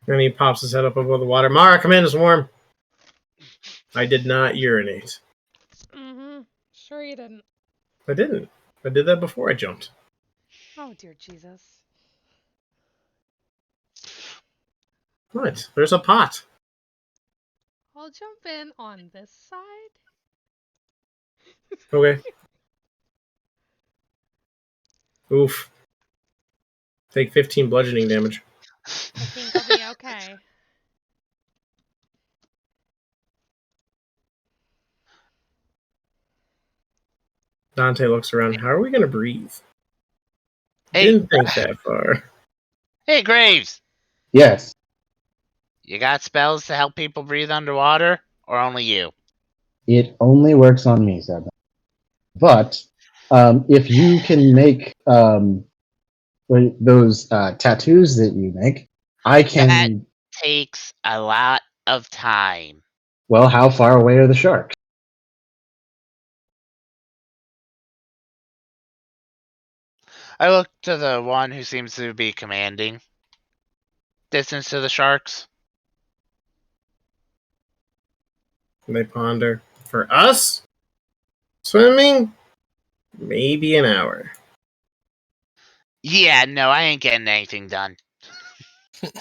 And he pops his head up above the water. Mara, come in, it's warm. I did not urinate. Mm-hmm. Sure you didn't. I didn't. I did that before I jumped. Oh, dear Jesus. What? There's a pot. I'll jump in on this side. Okay. Oof. Take 15 bludgeoning damage. I think I'll be okay. Dante looks around. How are we going to breathe? Hey. Didn't think that far. Hey, Graves. Yes, You got spells to help people breathe underwater, or only you? it only works on me, Zeb. But if you can make those tattoos that you make, I can. That takes a lot of time. Well, how far away are the sharks? I look to the one who seems to be commanding. Distance to the sharks? They ponder. For us? Swimming? Maybe an hour. Yeah, no, I ain't getting anything done.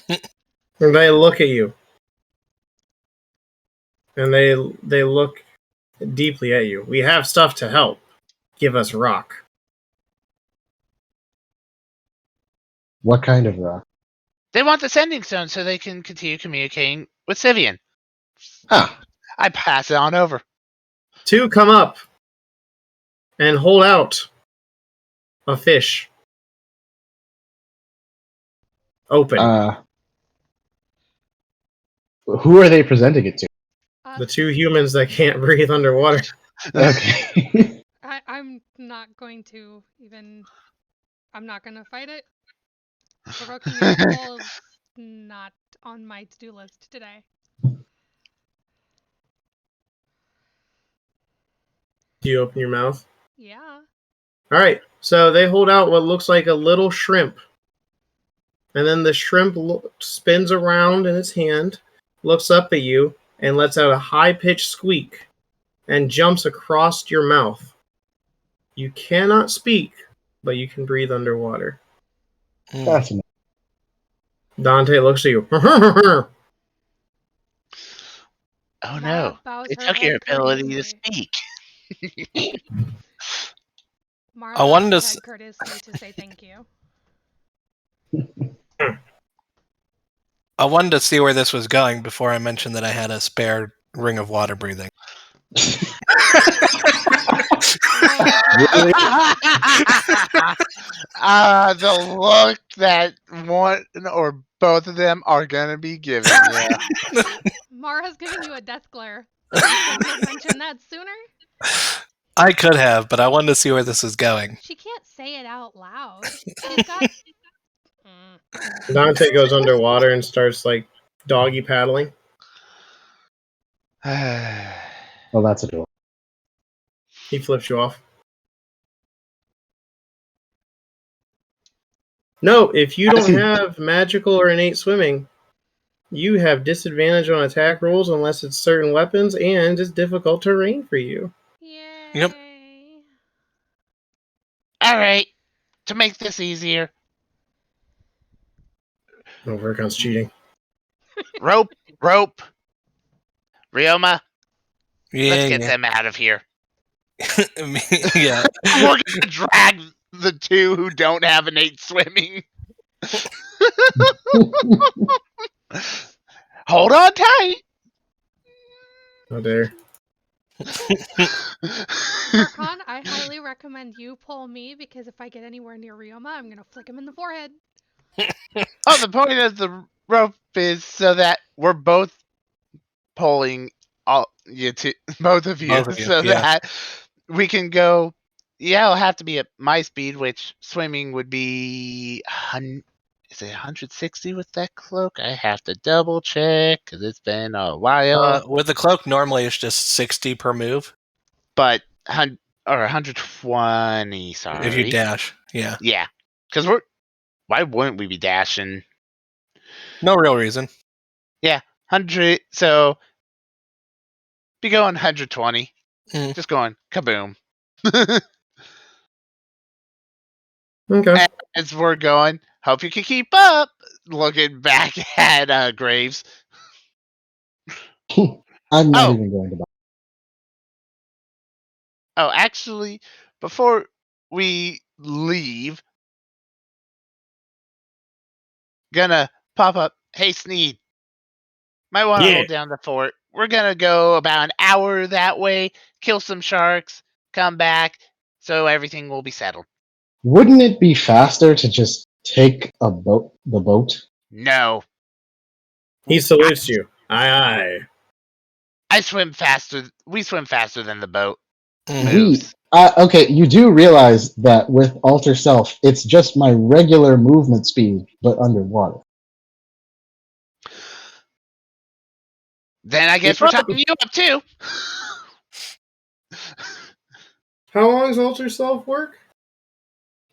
And they look at you. And they look deeply at you. We have stuff to help. Give us rock. What kind of rock? They want the sending stone so they can continue communicating with Sivian. Ah, I pass it on over. 2 come up and hold out a fish. Open. who are they presenting it to? The 2 humans that can't breathe underwater. Okay. I'm not going to even. I'm not going to fight it. Provoking the animal is not on my to-do list today. Do you open your mouth? Yeah. Alright, so they hold out what looks like a little shrimp. And then the shrimp spins around in its hand, looks up at you, and lets out a high-pitched squeak, and jumps across your mouth. You cannot speak, but you can breathe underwater. Fascinating. Dante looks at you. Oh Mara no, bows it her took your head ability to courteously. speak. Mara I bows wanted her to head courteously to say thank you. I wanted to see where this was going before I mentioned that I had a spare ring of water breathing. Really? The look that one or both of them are gonna be giving you. Mara's giving you a death glare. Couldn't have mentioned that sooner. I could have, but I wanted to see where this was going. She can't say it out loud. She's got. Dante goes underwater and starts like doggy paddling. Well, that's adorable. He flips you off. No, if you don't have magical or innate swimming, You have disadvantage on attack rolls unless it's certain weapons, and it's difficult terrain for you. Yay. Yep. All right. To make this easier, Oh, Verkon's cheating. rope. Ryoma, let's get Yeah. them out of here. Yeah. We're going to drag the two who don't have innate swimming. Hold on tight. Oh, there. Verkon, I highly recommend you pull me because if I get anywhere near Ryoma, I'm gonna flick him in the forehead. Oh, the point of the rope is so that we're both pulling both of you, Both of you, so yeah. that we can go. Yeah, it'll have to be at my speed, which swimming would be. Is it 160 with that cloak? I have to double check because it's been a while. With the cloak, normally it's just 60 per move. But 120. Sorry. If you dash, yeah. Yeah, because we're. Why wouldn't we be dashing? No real reason. Yeah, 100. So be going 120. Mm. Just going kaboom. Okay. As we're going, hope you can keep up. Looking back at Graves. I'm not Oh. even going to buy. Oh, actually, before we leave, gonna pop up. Hey, Sneed, might want to Yeah. hold down the fort. We're gonna go about an hour that way, kill some sharks, come back, so everything will be settled. Wouldn't it be faster to just take the boat? No, He salutes you. Aye, aye. I swim faster. We swim faster than the boat Mhm. moves. Okay, you do realize that with Alter Self, it's just my regular movement speed, but underwater. Then I guess we're tying you up too. How long does Alter Self work?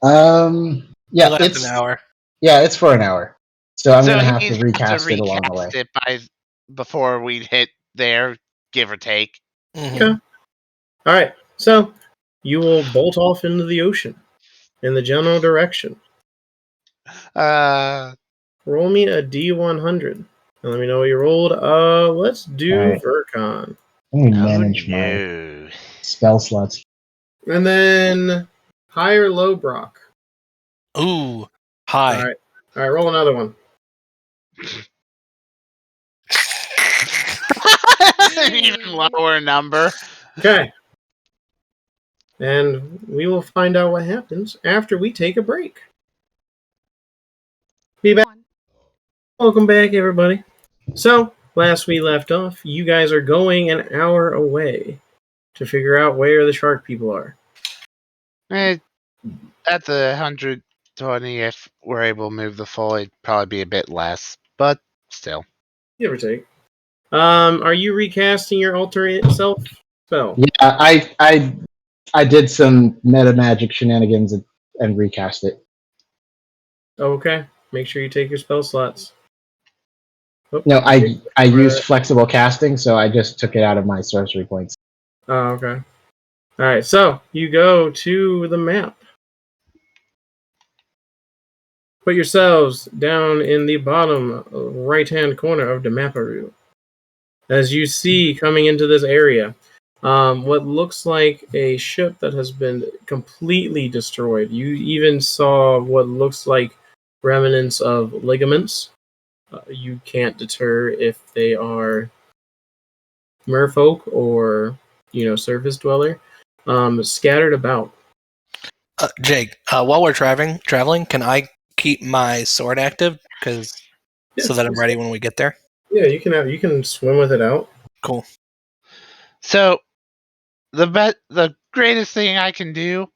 Yeah, Less it's an hour. Yeah, it's for an hour. So I'm gonna have he'd to recast it along the way. it before we hit there, give or take. Mhm. Okay. All right. So you will bolt off into the ocean in the general direction. Roll me a D100. And let me know what you rolled. Let's do All right. Verkon. Let me manage my spell slots. And then high or low Brock. Ooh, high. All right, roll another one. An even lower number. Okay. And we will find out what happens after we take a break. Be back. Welcome back, everybody. So, last we left off, you guys are going an hour away to figure out where the shark people are. At the 120, if we're able to move the full, it'd probably be a bit less, but still. Give or take. Are you recasting your alter self spell? Yeah, I did some meta magic shenanigans and recast it. Okay. Make sure you take your spell slots. Oh, No, I used flexible casting, so I just took it out of my sorcery points. Oh, okay. All right, so you go to the map. Put yourselves down in the bottom right-hand corner of the Maparu. As you see coming into this area, what looks like a ship that has been completely destroyed. You even saw what looks like remnants of ligaments. You can't deter if they are merfolk or, surface dweller, scattered about. Jake, while we're traveling, can I keep my sword active so that I'm ready when we get there? Yeah, you can swim with it out. Cool. So the greatest thing I can do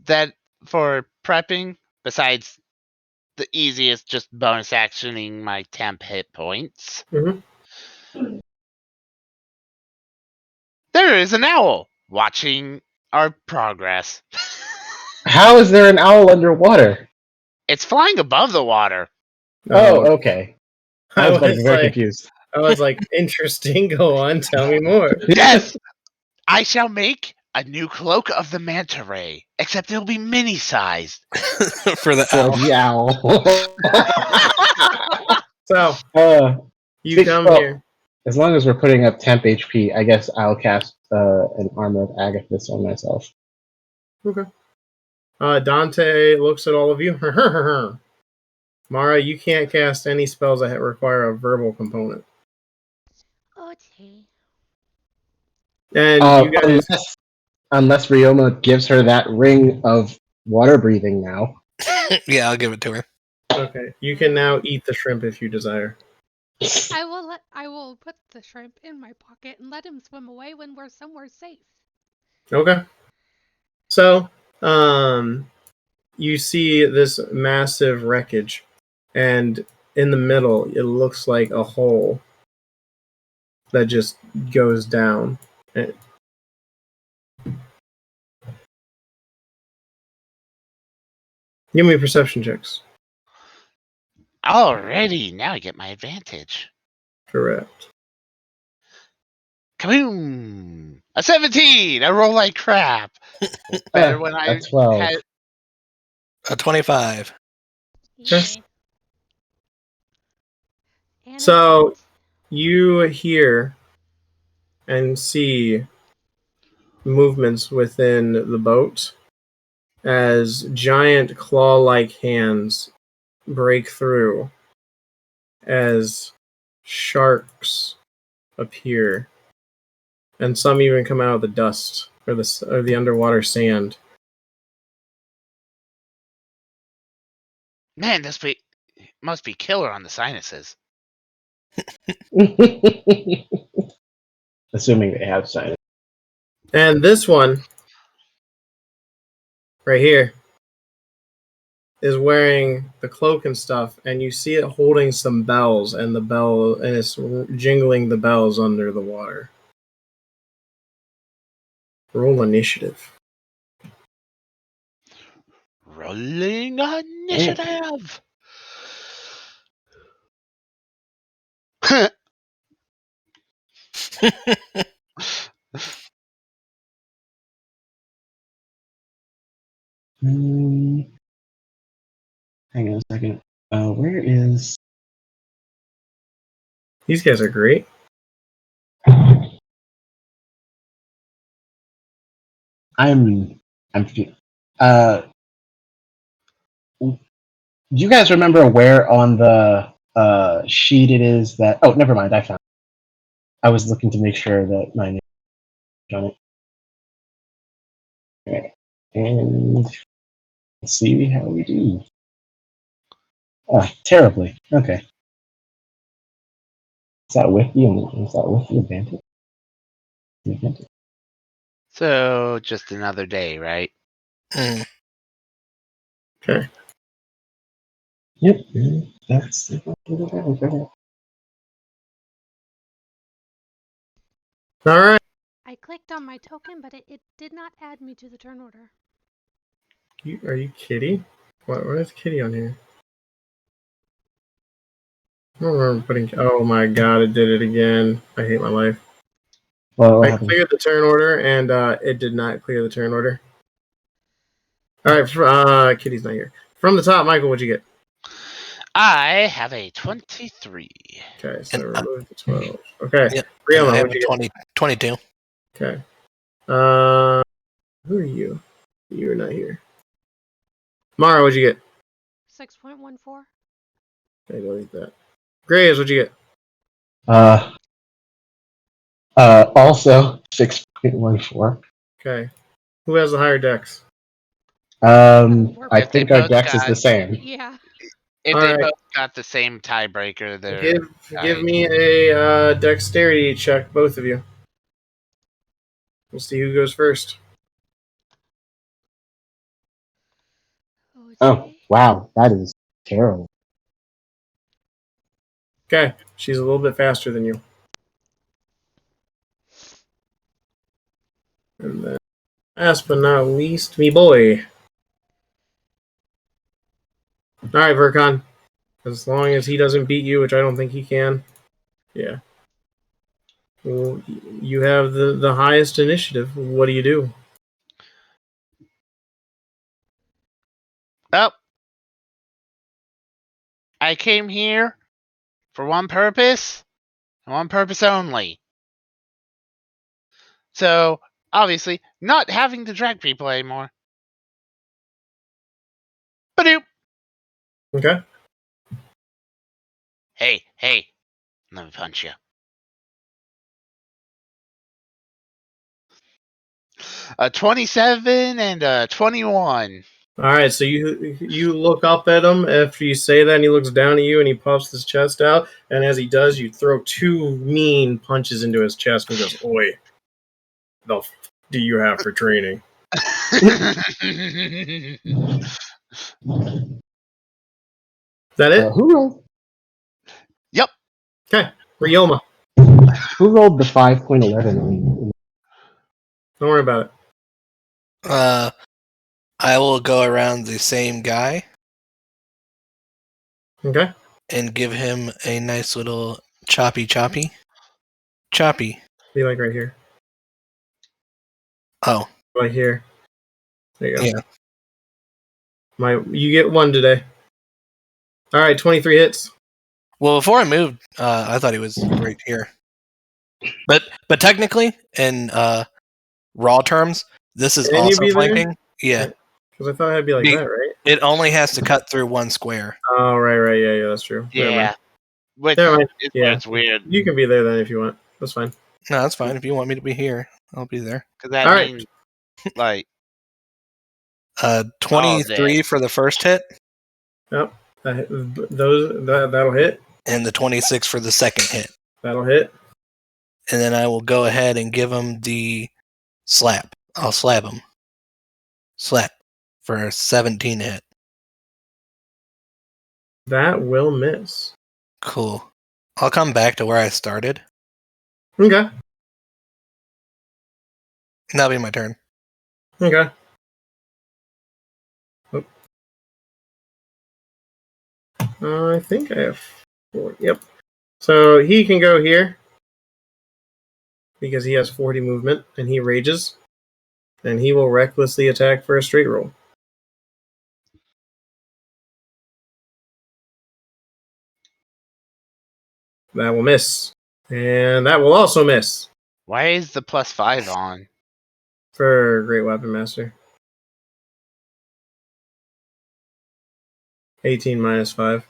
that for prepping, besides the easiest, just bonus actioning my temp hit points. Mm-hmm. There is an owl watching our progress. How is there an owl underwater? It's flying above the water. Oh, okay. I was like very confused. I was like, interesting. Go on, tell me more. Yes! I shall make a new cloak of the manta ray, except it'll be mini-sized. For the For owl. the owl. So you come well, here. As long as we're putting up temp HP, I guess I'll cast an Armor of Agathis on myself. Okay. Dante looks at all of you. Mara, you can't cast any spells that require a verbal component. Okay. And you guys, Unless Ryoma gives her that ring of water breathing now. Yeah, I'll give it to her. okay, you can now eat the shrimp if you desire. I will put the shrimp in my pocket and let him swim away when we're somewhere safe. Okay. So, you see this massive wreckage, and in the middle, it looks like a hole that just goes down. Give me perception checks. Alrighty, now I get my advantage. Correct. Kaboom! A 17! I roll like crap. Better when I a 12. had... A 25. Yes. And So, you hear and see movements within the boat as giant claw-like hands break through as sharks appear, and some even come out of the dust or the underwater sand. Man, this must be killer on the sinuses. Assuming they have sinus. And this one right here is wearing the cloak and stuff, and you see it holding some bells, and it's jingling the bells under the water. Roll initiative. Rolling initiative! Hang on a second. Where is... These guys are great. I'm do you guys remember where on the sheet it is that... Oh, never mind, I found it. I was looking to make sure that my name was on it. Okay. And let's see how we do. Terribly. Okay. Is that with the advantage? The advantage? So, just another day, right? Mm. Okay. Yep. That's okay. All right. I clicked on my token, but it did not add me to the turn order. Are you Kitty? Why is Kitty on here? I don't remember putting. Oh my god! It did it again. I hate my life. Well, I cleared the turn order, and it did not clear the turn order. All right. Kitty's not here. From the top, Michael, what'd you get? I have a 23. Okay, so And, remove the 12. Okay. Yep. Rihanna, I have what'd a you 22. get? Okay. Who are you? You're not here. Mara, what'd you get? 6.14. Okay, delete that. Graves, what'd you get? Also 6.14. Okay. Who has the higher dex? I think our both dex is got- the same. Yeah. If All they right. both got the same tiebreaker, they're Give me a dexterity check, both of you. We'll see who goes first. Oh, wow. That is terrible. Okay, she's a little bit faster than you. And then, last but not least, me boy. All right, Vercon. As long as he doesn't beat you, which I don't think he can. Yeah. Well, you have the highest initiative. What do you do? Well, I came here for one purpose, and one purpose only. So, obviously, not having to drag people anymore. Badoop! Okay. Hey, let me punch you. A 27 and a 21. All right. So you look up at him after you say that, and he looks down at you, and he puffs his chest out. And as he does, you throw 2 mean punches into his chest, and he goes, "Oi, the f- do you have for training?" Is that it? Who rolled? Yep. Okay. Ryoma. Who rolled the 5.11? Don't worry about it. I will go around the same guy Okay. and give him a nice little choppy. Be like right here. Oh, Right here. There you go. yeah. You get 1 today. All right. 23 hits. Well, before I moved, I thought he was right here. But technically, in raw terms, this is Can you also be there? flanking. Yeah, Because I thought it'd be like that, right? it only has to cut through one square. Oh, right. Yeah, that's true. Never Yeah. mind. Which Never mind. is Yeah. it's weird. You can be there then if you want. That's fine. No, that's fine. If you want me to be here, I'll be there. Because that All right. means, like, 23 day. for the first hit, Yep. That'll hit. and the 26 for the second hit. That'll hit. And then I will go ahead and give him the slap. I'll slap him. Slap for a 17 hit. That will miss. Cool. I'll come back to where I started. Okay. And that'll be my turn. Okay. Oh. I think I have 4. Yep. So he can go here because he has 40 movement and he rages. And he will recklessly attack for a straight roll. That will miss. And that will also miss Why is the +5 on? for Great Weapon Master. 18 minus 5.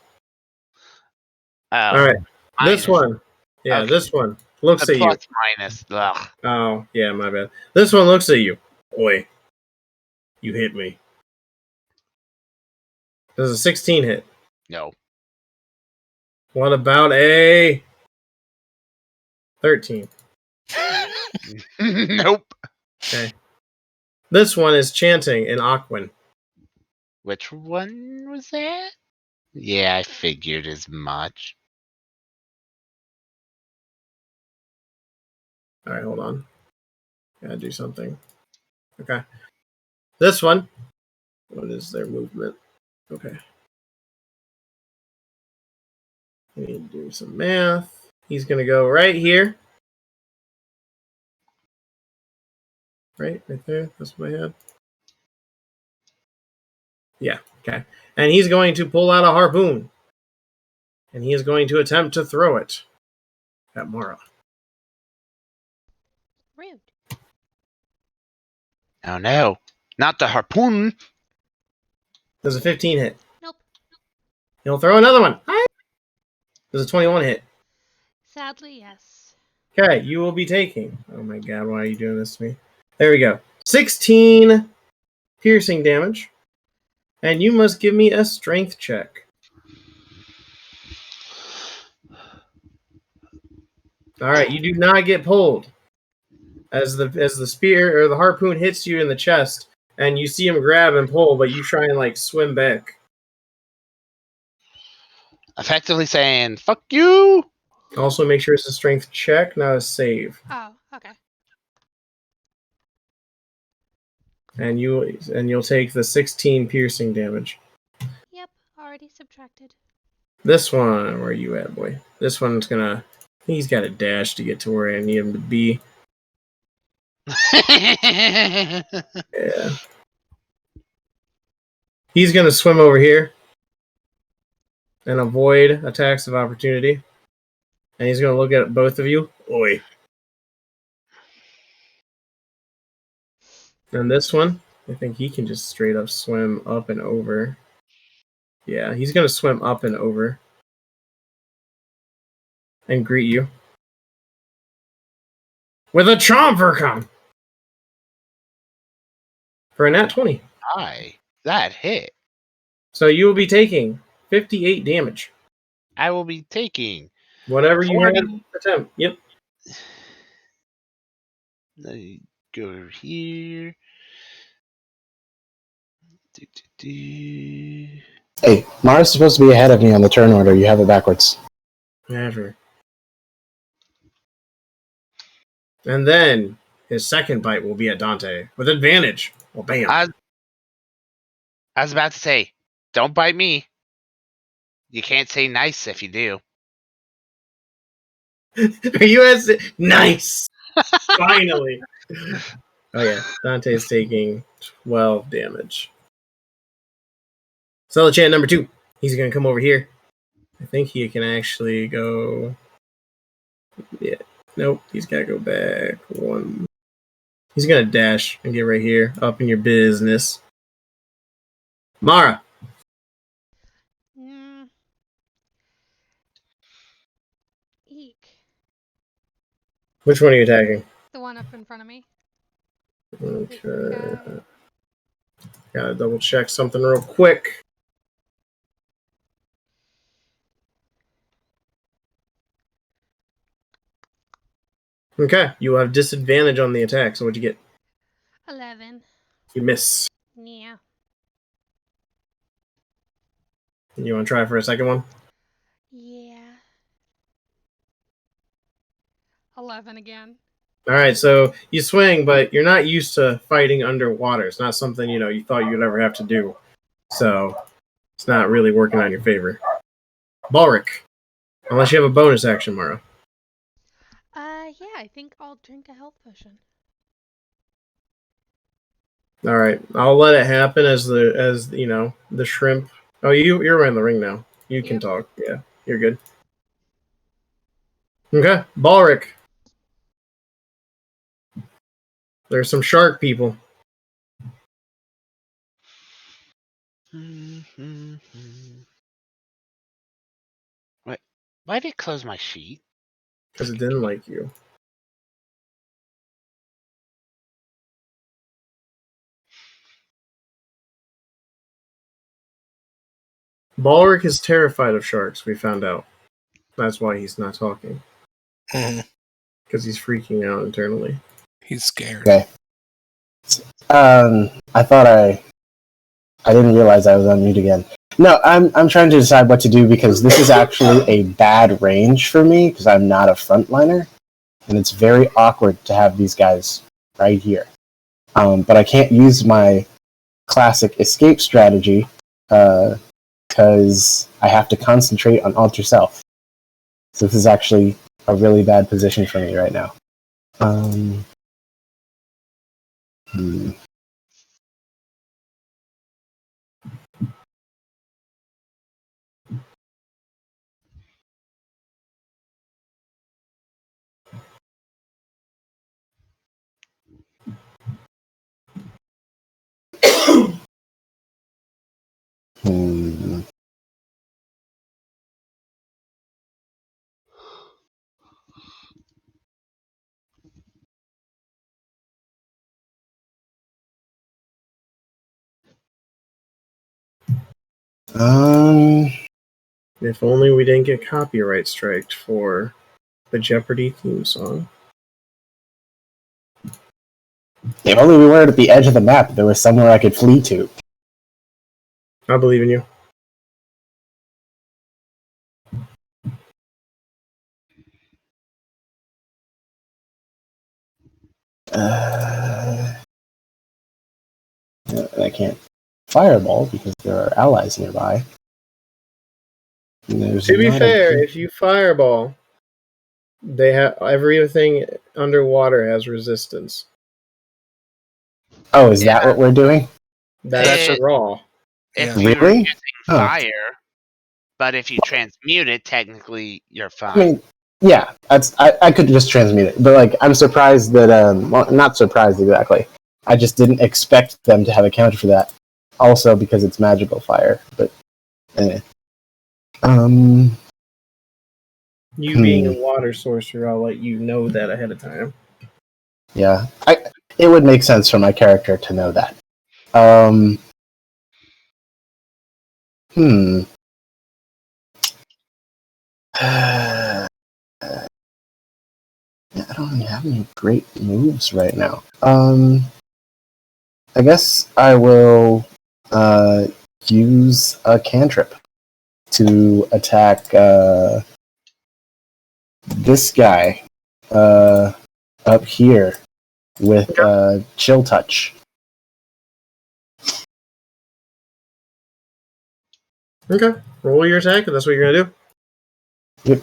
Oh, All right. This minus. one. Yeah, Okay. This one looks The at you. plus minus. Ugh. Oh, yeah, my bad. This one looks at you. Oi, you hit me. This is a 16 hit. No. What about a 13? Nope. Okay. This one is chanting in Aquan. Which one was that? Yeah, I figured as much. All right, hold on. Gotta do something. Okay. This one. What is their movement? Okay. I need to do some math. He's gonna go right here. Right there. That's what I had. Yeah, okay. And he's going to pull out a harpoon. And he is going to attempt to throw it at Mara. Rude. Oh no. Not the harpoon. Does a 15 hit? Nope. He'll throw another one. Does a 21 hit? Sadly, yes. Okay, you will be taking. Oh my god, why are you doing this to me? There we go. 16 piercing damage. And you must give me a strength check. Alright, you do not get pulled. As the spear or the harpoon hits you in the chest, and you see him grab and pull, but you try and like swim back. Effectively saying, fuck you! Also make sure it's a strength check, not a save. Oh, okay. And you'll take the 16 piercing damage. Yep, already subtracted. This one, where are you at, boy? This one's gonna. He's got a dash to get to where I need him to be. Yeah. He's gonna swim over here and avoid attacks of opportunity. And he's gonna look at both of you. Oi. And this one, I think he can just straight up swim up and over. Yeah, he's gonna swim up and over. And greet you. With a Chompercon! For a nat 20. Hi, that hit. So you will be taking 58 damage. I will be taking. Whatever you 40. had attempt. Yep. Let me go over here. Hey, Mara's supposed to be ahead of me on the turn order. You have it backwards. Never. And then his second bite will be at Dante with advantage. Well, bam. I was about to say, don't bite me. You can't say nice if you do. Are you as nice? Finally. Oh yeah, Dante's taking 12 damage. Celichan number 2. He's gonna come over here. I think he can actually go. Yeah. Nope. He's gotta go back one. He's gonna dash and get right here, up in your business. Mara. Eek. Which one are you attacking? The one up in front of me. Okay. Gotta double check something real quick. Okay, you have disadvantage on the attack, so what'd you get? 11. You miss. Yeah. You want to try for a second one? Yeah. 11 again. Alright, so you swing, but you're not used to fighting underwater. It's not something, you thought you'd ever have to do. So, it's not really working on your favor. Balric. Unless you have a bonus action, Mara. Yeah, I think I'll drink a health potion. Alright, I'll let it happen as the shrimp. Oh, you're in the ring now. You can talk. Yeah, you're good. Okay, Balric. There's some shark people. Wait, why did it close my sheet? Because it didn't like you. Balric is terrified of sharks, we found out. That's why he's not talking. Because he's freaking out internally. He's scared. Okay. I thought I didn't realize I was on mute again. No, I'm trying to decide what to do because this is actually a bad range for me because I'm not a frontliner, and it's very awkward to have these guys right here. But I can't use my classic escape strategy because I have to concentrate on alter self. So this is actually a really bad position for me right now. If only we didn't get copyright striked for the Jeopardy theme song. If only we weren't at the edge of the map, there was somewhere I could flee to. I believe in you. I can't fireball because there are allies nearby. There's To be not a fair, good- if you fireball, they have everything underwater has resistance. Oh, is that what we're doing? That's It- raw. If Yeah. you're Really? using Oh. fire, but if you transmute it, technically you're fine. I mean, yeah, I could just transmute it, but like I'm surprised that well, not surprised exactly. I just didn't expect them to have a counter for that. Also because it's magical fire, but anyway. You being a water sorcerer, I'll let you know that ahead of time. Yeah, it would make sense for my character to know that. I don't really have any great moves right now. I guess I will use a cantrip to attack this guy up here with Chill Touch. Okay, roll your attack if that's what you're gonna do. Yep.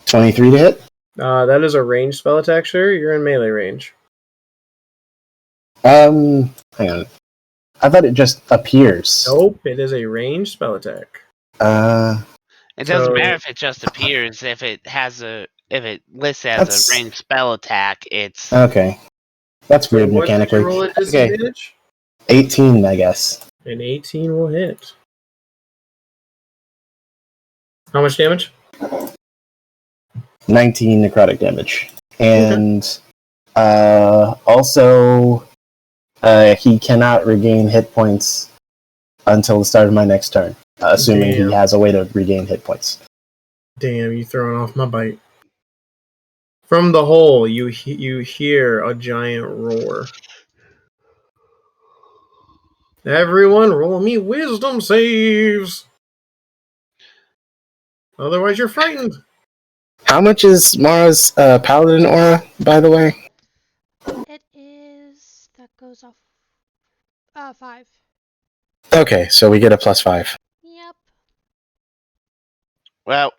23 to hit. That is a ranged spell attack, sure. You're in melee range. Hang on. I thought it just appears. Nope, it is a ranged spell attack. It doesn't So- matter if it just appears. If it lists as That's- a ranged spell attack, it's Okay. That's So weird what did mechanically. you roll at Okay, disadvantage? 18, I guess. An 18 will hit. How much damage? 19 necrotic damage. And also, he cannot regain hit points until the start of my next turn, assuming Damn. he has a way to regain hit points. Damn, you throwing off my bite. From the hole, you hear a giant roar. Everyone, roll me wisdom saves. Otherwise, you're frightened. How much is Mara's paladin aura, by the way? It is that goes off 5. Okay, so we get a +5. Yep. well.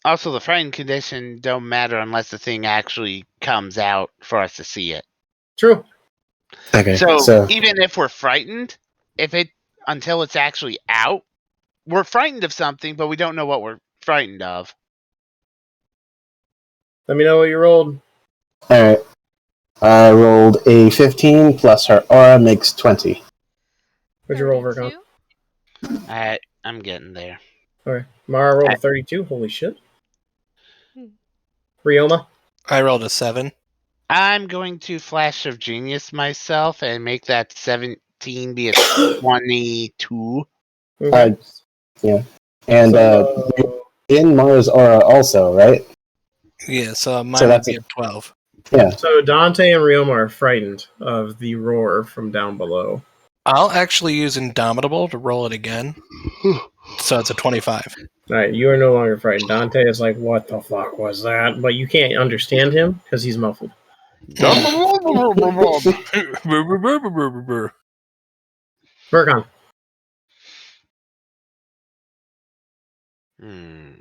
Also, the frightened condition don't matter unless the thing actually comes out for us to see it. True. Okay, So even if we're frightened, until it's actually out, we're frightened of something, but we don't know what we're frightened of. Let me know what you rolled. Alright. I rolled a 15 plus her aura makes 20. What'd you roll, Virgon? 32. I'm getting there. Okay. Mara rolled a 32. Holy shit. Hmm. Rioma? I rolled a 7. I'm going to Flash of Genius myself and make that 17 be a 22. Okay. Yeah. And So- in Mara's aura also, right? Yeah, so mine So would that's be a 12. Yeah. So Dante and Rioma are frightened of the roar from down below. I'll actually use Indomitable to roll it again. So it's a 25. Alright, you are no longer frightened. Dante is like, what the fuck was that? But you can't understand him because he's muffled. Virgon. Hmm.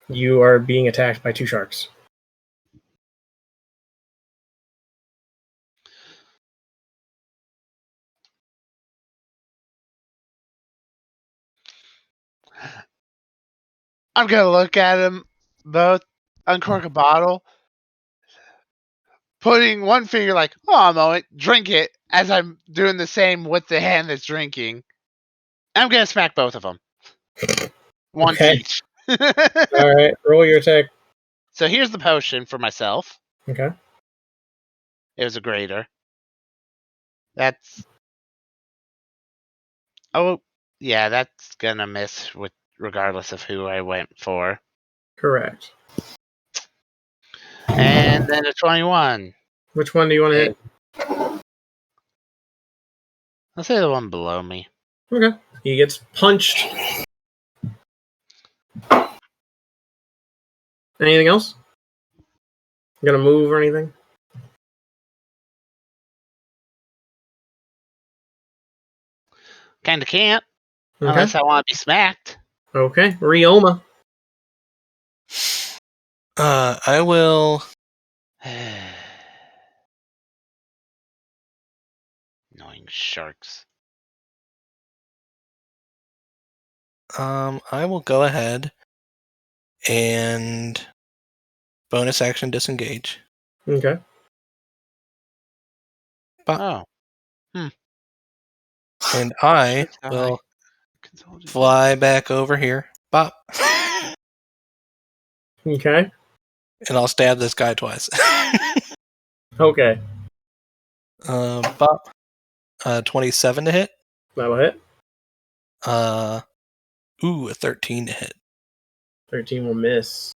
You are being attacked by 2 sharks. I'm going to look at them both, uncork a bottle, putting one finger like, oh, a moment, drink it, as I'm doing the same with the hand that's drinking. I'm going to smack both of them. Once Okay. each. Alright, roll your attack. So here's the potion for myself. Okay. It was a greater. That's... Oh, yeah, that's going to miss with regardless of who I went for. Correct. And then a 21. Which one do you want to hit? I'll say the one below me. Okay. He gets punched. Anything else? You gonna move or anything? Kinda can't. Okay. Unless I want to be smacked. Okay. Rioma. I will. Annoying sharks. I will go ahead and bonus action disengage. Okay. Oh. And I That's how will consolidate. fly back over here. Bop. Okay. And I'll stab this guy twice. Okay. Bop. 27 to hit. That'll hit. A 13 to hit. 13 will miss.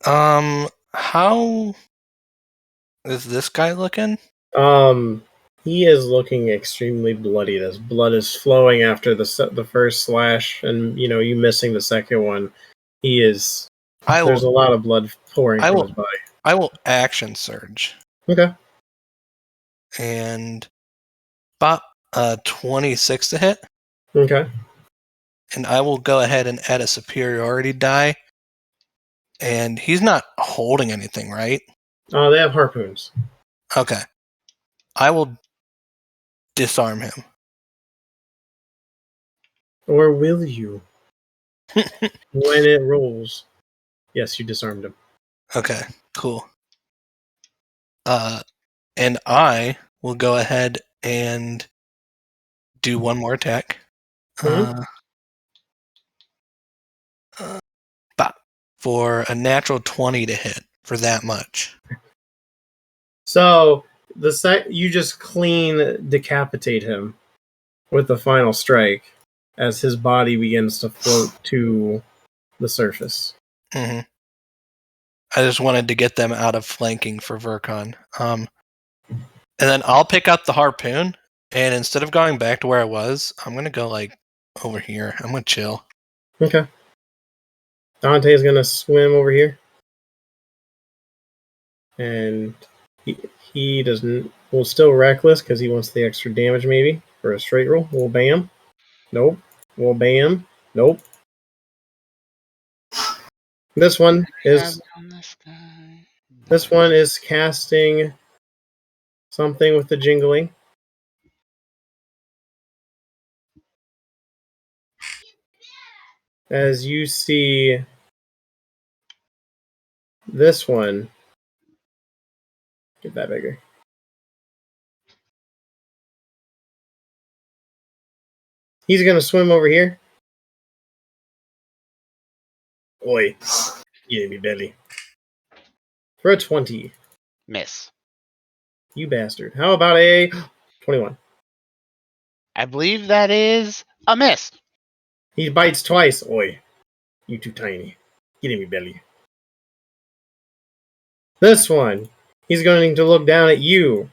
How is this guy looking? He is looking extremely bloody. This blood is flowing after the first slash, and you missing the second one. He is. There's a lot of blood pouring from his body. I will action surge. Okay. And bop. 26 to hit. Okay. And I will go ahead and add a superiority die. And he's not holding anything, right? They have harpoons. Okay. I will disarm him. Or will you? When it rolls. Yes, you disarmed him. Okay, cool. And I will go ahead and do one more attack. Bop. For a natural 20 to hit for that much. So you just clean decapitate him with the final strike as his body begins to float to the surface. Mm-hmm. I just wanted to get them out of flanking for Vercon. And then I'll pick up the harpoon, and instead of going back to where I was, I'm gonna go over here. I'm gonna chill. Okay. Dante's gonna swim over here. And he doesn't. Well, still reckless because he wants the extra damage maybe for a straight roll. Well, bam. Nope. Well, bam. Nope. This one is casting something with the jingling. As you see this one, get that bigger. He's gonna swim over here. Oi, give me belly. For a 20. Miss. You bastard. How about a 21? I believe that is a miss. He bites twice. Oi, you too tiny. Get in me belly. This one, he's going to look down at you.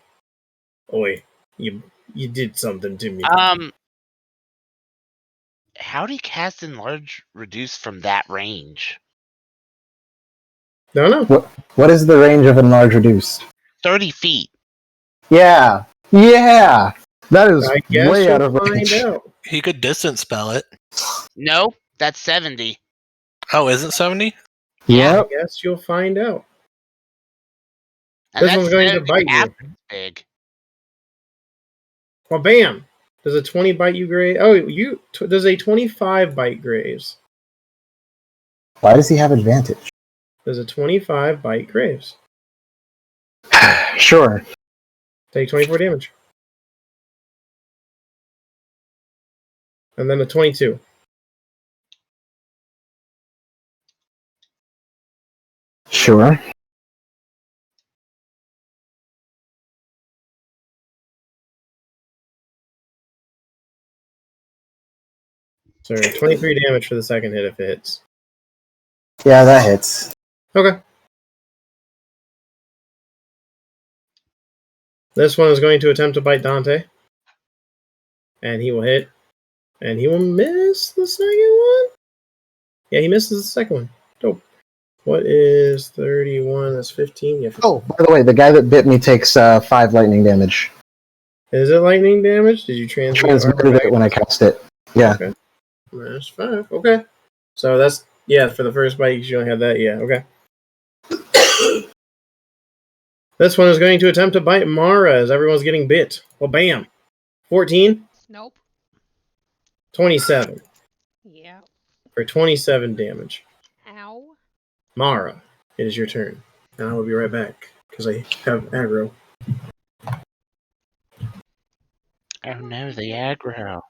Oi, you did something to me. How do you cast enlarge reduce from that range? Don't know. What is the range of enlarge reduce? 30 feet. Yeah. That is I guess way out you'll of range. find out. He could distance spell it. No, that's 70. Oh, is it 70? Yep. I guess you'll find out. And This one's going to bite you. Big. Well, bam. Does a 20 bite you, Graves? Oh, does a 25 bite Graves? Why does he have advantage? Does a 25 bite Graves? Sure. Take 24 damage. And then a 22. Sure. So 23 damage for the second hit if it hits. Yeah, that hits. Okay. This one is going to attempt to bite Dante. And he will hit. And he will miss the second one? Yeah, he misses the second one. Dope. What is 31? That's 15. Yeah, 15. Oh, by the way, the guy that bit me takes 5 lightning damage. Is it lightning damage? Did you transmute Transmitted it when I cast it. Yeah. Okay. -5. Okay. So that's for the first bite you only have that. Yeah. Okay. This one is going to attempt to bite Mara as everyone's getting bit. Well, bam. 14, Nope. 27 Yeah. for 27 damage. Ow. Mara, it is your turn. And I will be right back because I have aggro. Oh no, the aggro.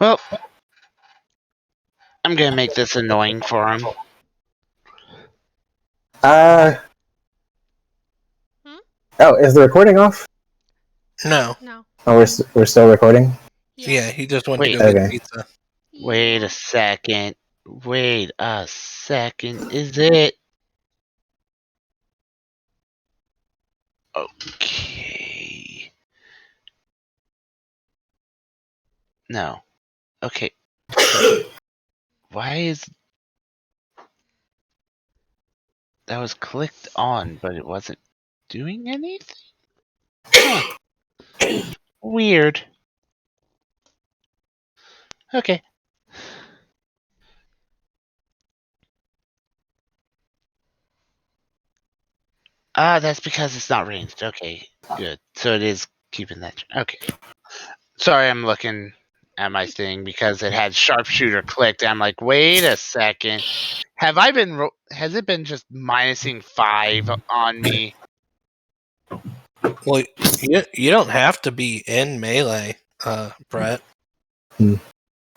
Well, I'm gonna make this annoying for him. Oh, is the recording off? No. No. Oh, we're still recording. Yeah, he just went Wait. to go get Okay. pizza. Wait a second. Wait a second. Is it? Okay. No. Okay. Why is that was clicked on, but it wasn't doing anything? Huh. Weird. Okay. That's because it's not ranged. Okay, good. So it is keeping that. Okay. Sorry, I'm looking at my thing because it had sharpshooter clicked. I'm like, wait a second. Have I been? Has it been just minusing 5 on me? Well, you don't have to be in melee, Brett.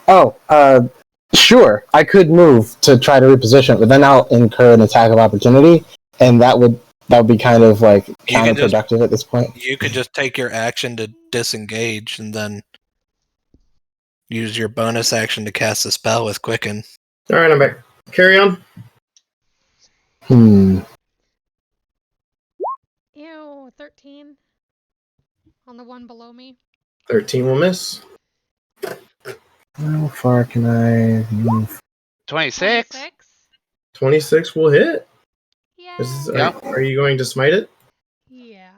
Oh, sure. I could move to try to reposition, but then I'll incur an attack of opportunity, and that would be kind of like can just- counterproductive at this point. You could just take your action to disengage and then use your bonus action to cast a spell with Quicken. All right, I'm back. Carry on. Ew. 13. On the one below me. 13 will miss. How far can I move? 26. 26 will hit. Yeah. Yep. Are you going to smite it? Yeah.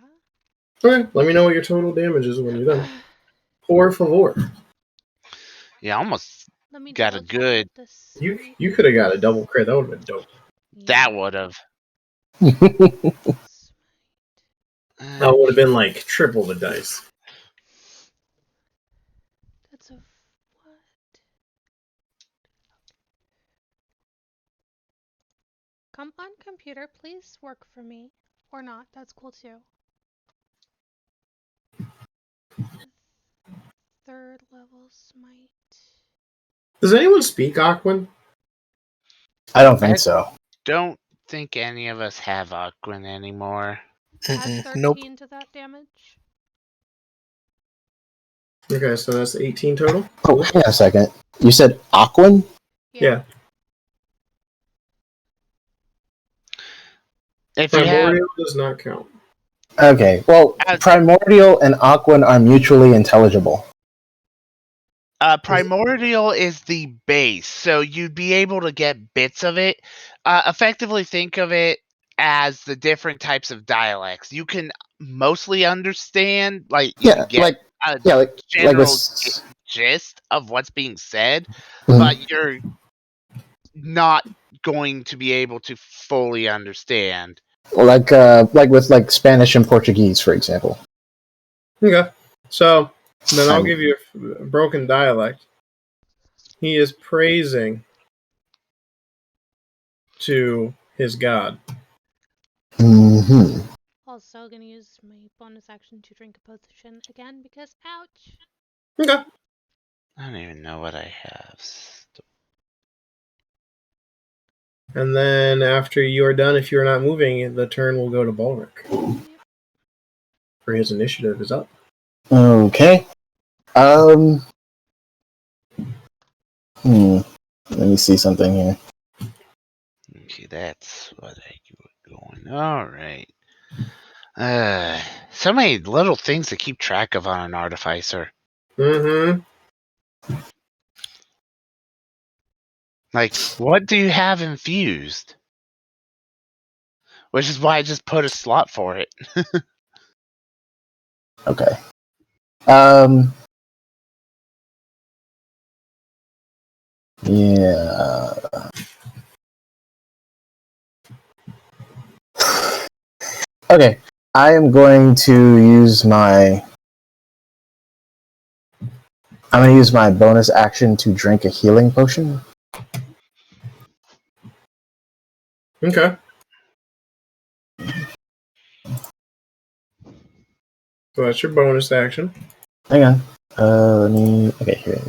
Okay, let me know what your total damage is when you're done. Por favor. Yeah, almost Let me got a double check good. what this You could have got a double crit. That would have been dope. That would have. That would have been like triple the dice. That's a what? Come on, computer, please work for me. Or not, that's cool too. 3rd level smite. Does anyone speak Aquan? I don't think so. Don't think any of us have Aquan anymore. Add 13 Nope. to that damage. Okay, so that's 18 total. Oh, hang on a second. You said Aquan? Yeah. If you have Primordial does not count. Okay. Well, Primordial and Aquan are mutually intelligible. Primordial is the base, so you'd be able to get bits of it. Effectively, think of it as the different types of dialects. You can mostly understand, like you can get a general gist of what's being said, but you're not going to be able to fully understand. Like with Spanish and Portuguese, for example. Okay. So then I'll give you a broken dialect. He is praising to his god. Mm-hmm. Also gonna use my bonus action to drink a potion again because ouch. Okay. I don't even know what I have. And then after you are done, if you're not moving, the turn will go to Balric. Yep. For his initiative is up. Okay. Let me see something here. Okay, that's what I going. All right. So many little things to keep track of on an artificer. Mm-hmm. Like, what do you have infused? Which is why I just put a slot for it. Okay. Yeah. Okay. I am going to use my. I'm going to use my bonus action to drink a healing potion. Okay. So that's your bonus action. Hang on. Let me. Okay, here.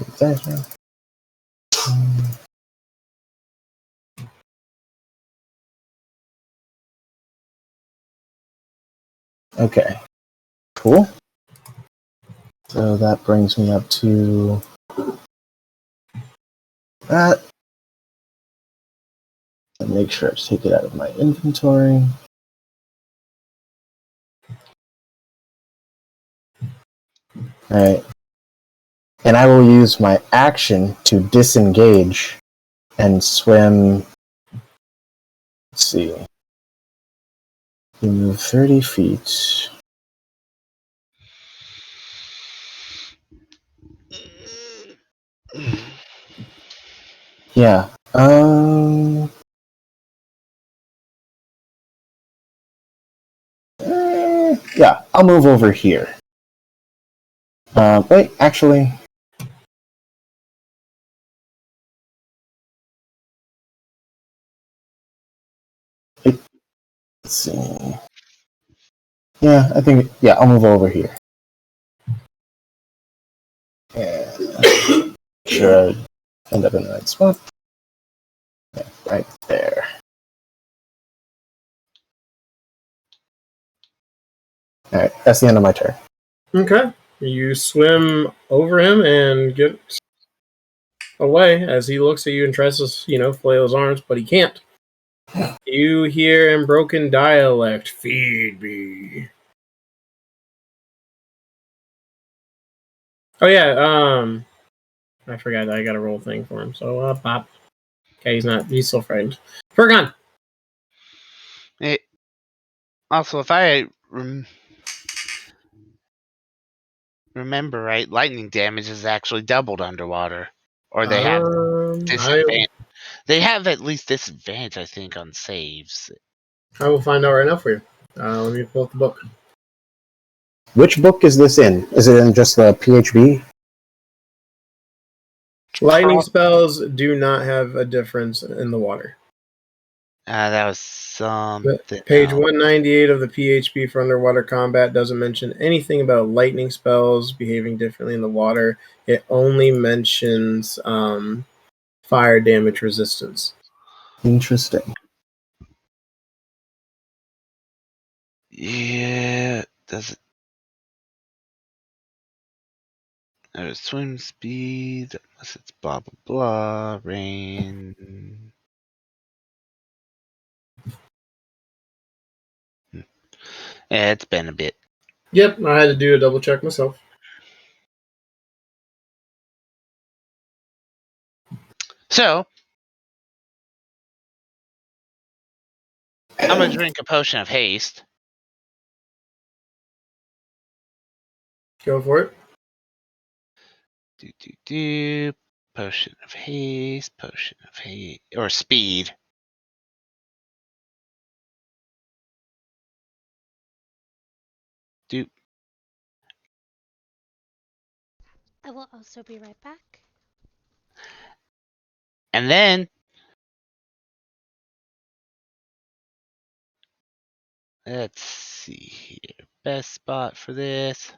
Okay. Cool. So that brings me up to that. And make sure I take it out of my inventory. Alright. And I will use my action to disengage and swim. Let's see. You move 30 feet. Yeah. Yeah, I'll move over here. Wait, actually. Let's see. Yeah, I think. Yeah, I'll move over here. And sure I end up in the right spot. Yeah, right there. Alright, that's the end of my turn. Okay. You swim over him and get away as he looks at you and tries to, flail his arms, but he can't. You hear in broken dialect, "Feed me." Oh yeah, I forgot I got a roll thing for him. So pop. Okay, he's still frightened. Furgon! Also, if I remember right, lightning damage is actually doubled underwater. Or they have disadvantage. They have at least disadvantage, I think, on saves. I will find out right now for you. Let me pull up the book. Which book is this in? Is it in just the PHB? Lightning spells do not have a difference in the water. That was something. Page 198 of the PHP for underwater combat doesn't mention anything about lightning spells behaving differently in the water. It only mentions fire damage resistance. Interesting. Yeah, does it? Swim speed, unless it's blah blah blah, rain. Yeah, it's been a bit. Yep, I had to do a double check myself. So, I'm gonna drink a potion of haste. Go for it. Potion of haste, or speed. I will also be right back. And then let's see here. Best spot for this.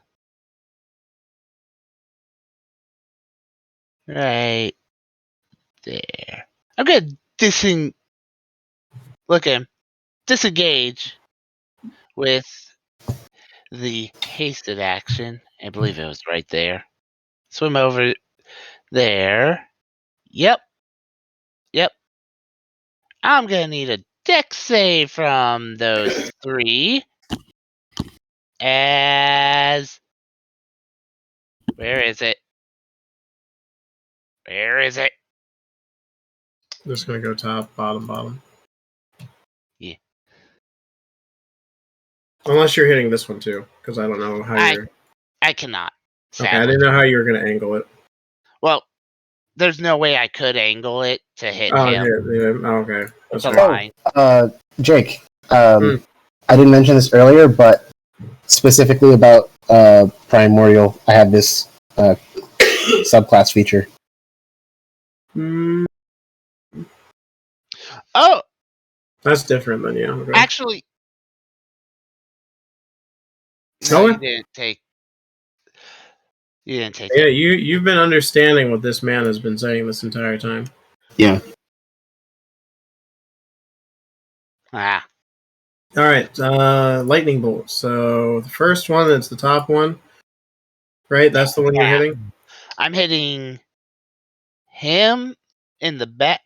Right there. I'm gonna disengage with the hasted action. I believe it was right there. Swim over there. Yep. I'm gonna need a dex save from those three. As where is it? Just gonna go top, bottom. Yeah. Unless you're hitting this one too, because I don't know how you're. I cannot. Okay, I Sadly. didn't know how you were going to angle it. Well, there's no way I could angle it to hit him. Oh, okay. It's That's a right. line. Jake, Hmm. I didn't mention this earlier, but specifically about Primordial, I have this subclass feature. Mm, Oh, that's different than yeah. Okay. actually, no, Okay. you didn't take. You didn't take Yeah, it. you've been understanding what this man has been saying this entire time. Yeah. Ah, All right, lightning bolt. So the first one, that's the top one, right? That's the one you're Yeah. hitting. I'm hitting him in the back.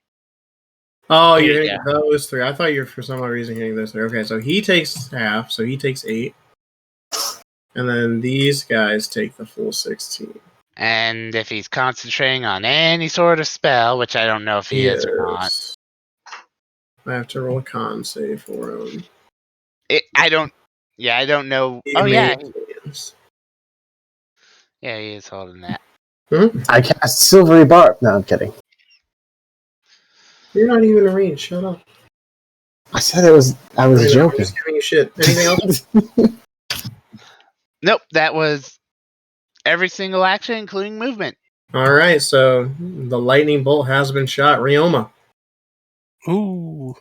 Oh, Here you're you hitting those three. I thought you were for some odd reason hitting those three. Okay, so he takes half, so he takes 8, and then these guys take the full 16. And if he's concentrating on any sort of spell, which I don't know if he is or not, Yes. I have to roll a con save for him. I don't. Yeah, I don't know. He Oh yeah, maintains. yeah, he is holding that. I cast Silvery Barb. No, I'm kidding. You're not even in range. Shut up. I said it was. I was I'm joking. just giving you shit. Anything else? Nope, that was every single action, including movement. All right, so the lightning bolt has been shot. Ryoma. Ooh.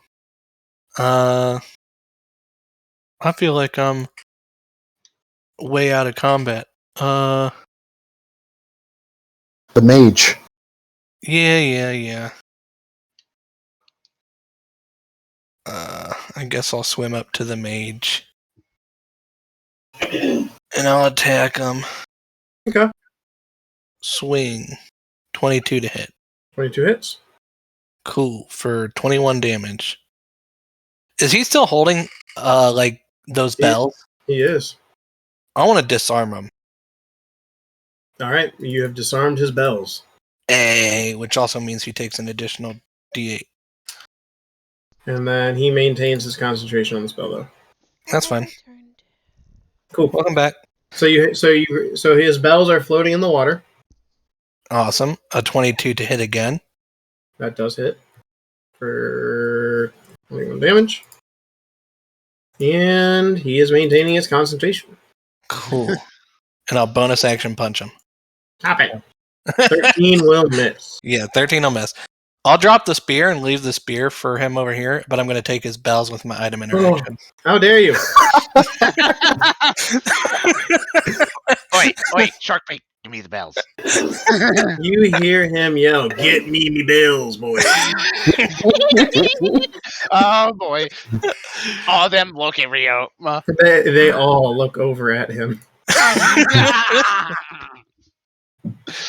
I feel like I'm way out of combat. The mage. Yeah. I guess I'll swim up to the mage. And I'll attack him. Okay. Swing. 22 to hit. 22 hits. Cool. For 21 damage. Is he still holding, like, those bells? He is. I want to disarm him. All right, you have disarmed his bells. Which also means he takes an additional D8. And then he maintains his concentration on the spell, though. That's fine. Cool. Welcome back. So his bells are floating in the water. Awesome. A 22 to hit again. That does hit for 21 damage. And he is maintaining his concentration. Cool. And I'll bonus action punch him. Stop it. 13 will miss. Yeah, 13 will miss. I'll drop the spear and leave the spear for him over here, but I'm going to take his bells with my item interaction. How dare you? Wait, shark bait, give me the bells. You hear him yell, "Get me bells, boy." Oh boy. All them look at Rio. They all look over at him.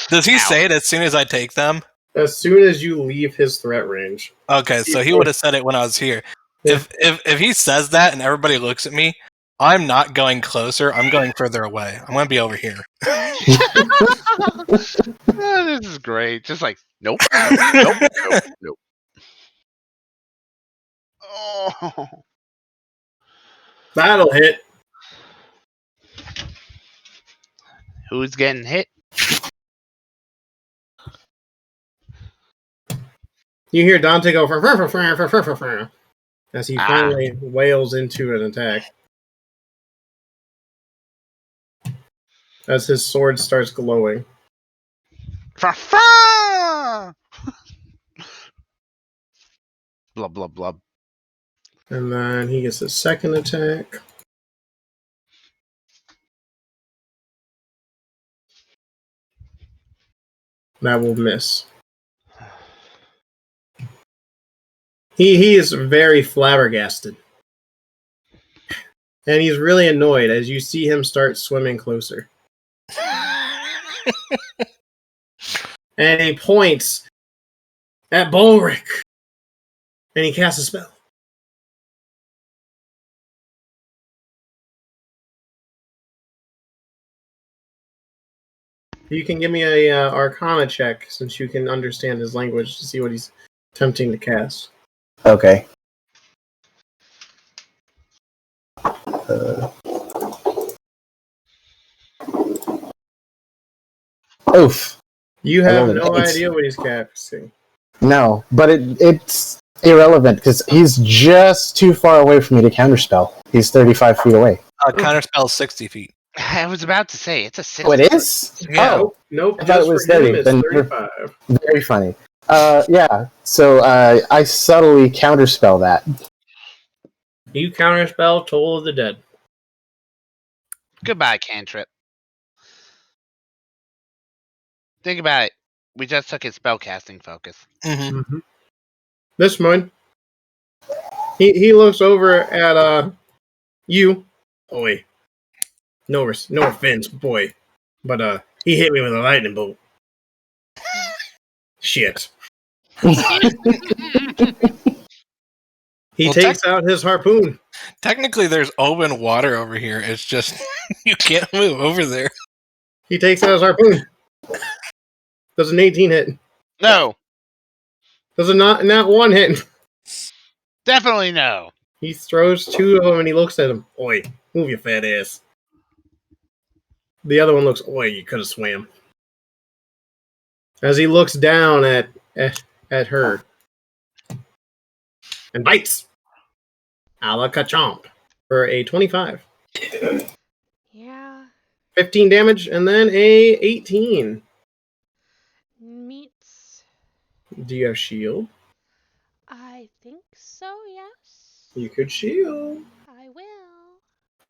Does he say it as soon as I take them? As soon as you leave his threat range. Okay, so he would have said it when I was here. If he says that and everybody looks at me, I'm not going closer. I'm going further away. I'm going to be over here. Oh, this is great. Just like, nope. Nope. Oh. That'll hit. Who's getting hit? You hear Dante go as he finally wails into an attack. As his sword starts glowing. Blub, blub, blub. And then he gets his second attack. That will miss. He is very flabbergasted. And he's really annoyed as you see him start swimming closer. And he points at Bulric. And he casts a spell. You can give me a Arcana check since you can understand his language to see what he's attempting to cast. Okay. Oof. You I have rolled an no 8. idea what he's casting. No, but it's irrelevant because he's just too far away for me to counterspell. He's 35 feet away. Counterspell 60 feet. I was about to say it's a 6. Oh, it is? Yeah. Oh, Nope, I thought just it was for him 30, it's then 35. very funny. Yeah, so I subtly counterspell that. You counterspell Toll of the Dead. Goodbye, cantrip. Think about it. We just took his spellcasting focus. Mm-hmm. Mm-hmm. This one, he looks over at you. Oi. No offense, boy. But he hit me with a lightning bolt. Shit. He Well, takes out his harpoon. Technically, there's open water over here. It's just you can't move over there. He takes out his harpoon. Does an 18 hit? No, Does a not one hit? definitely no. He throws 2 of them and he looks at him. Oi, move your fat ass. The other one looks, oi, you could have swam. As he looks down at her. And bites. A la Kachomp. For a 25. Yeah. 15 damage and then a 18. Meets. Do you have shield? I think so, yes. You could shield. I will.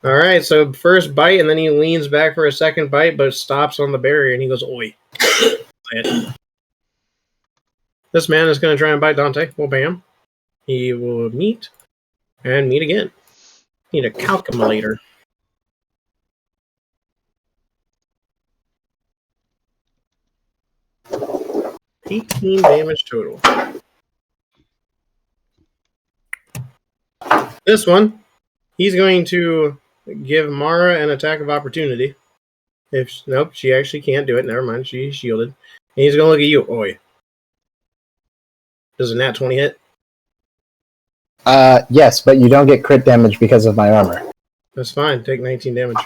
Alright, so first bite, and then he leans back for a second bite, but stops on the barrier, and he goes, oi. This man is going to try and bite Dante. Well, bam. He will meet, and meet again. Need a calculator. $18 damage total. This one, he's going to give Mara an attack of opportunity. Nope, she actually can't do it. Never mind, she's shielded. And he's going to look at you. Oi. Does a nat 20 hit? Yes, but you don't get crit damage because of my armor. That's fine. Take 19 damage.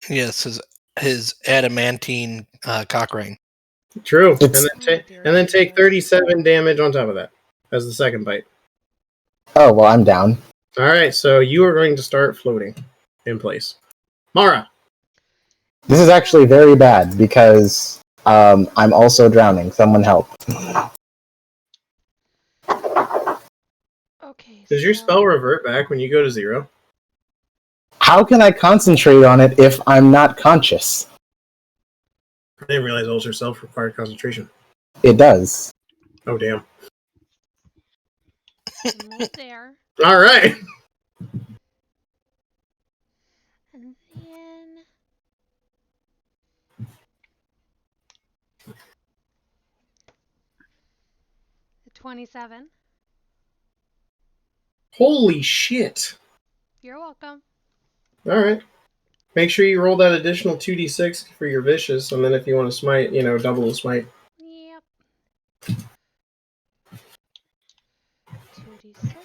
Yes, his adamantine cock ring. True. It's- And then take 37 damage on top of that as the second bite. Oh, well, I'm down. Alright, so you are going to start floating in place. Mara! This is actually very bad because I'm also drowning. Someone help. Okay. Does your so- spell revert back when you go to 0? How can I concentrate on it if I'm not conscious? I didn't realize Ulcer Self required concentration. It does. Oh, damn. Almost there. Alright! And then. The 27. Holy shit! You're welcome. Alright. Make sure you roll that additional 2d6 for your vicious, and then if you want to smite, double the smite. Yep. 2d6.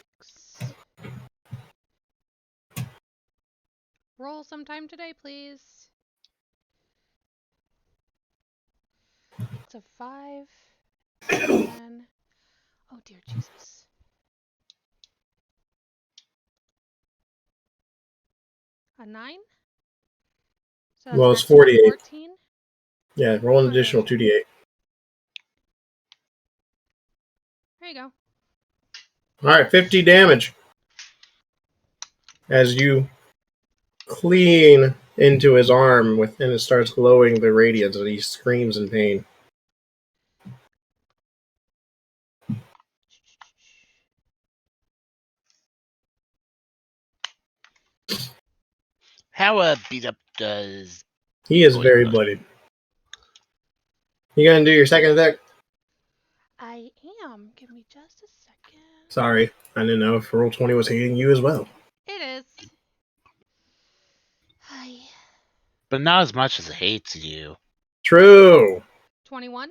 Roll sometime today, please. It's a 5. And. Oh, dear Jesus. A 9? So Well, it's maximum 48. 14? Yeah, roll an additional 2d8. There you go. Alright, 50 damage. As you clean into his arm and it starts glowing the radiance and he screams in pain. How beat up does? He is Boy, very boy. bloodied. You gonna do your second attack? I am. Give me just a second. Sorry, I didn't know if roll 20 was hitting you as well. It is. Hi. But not as much as it hates you. True. 21.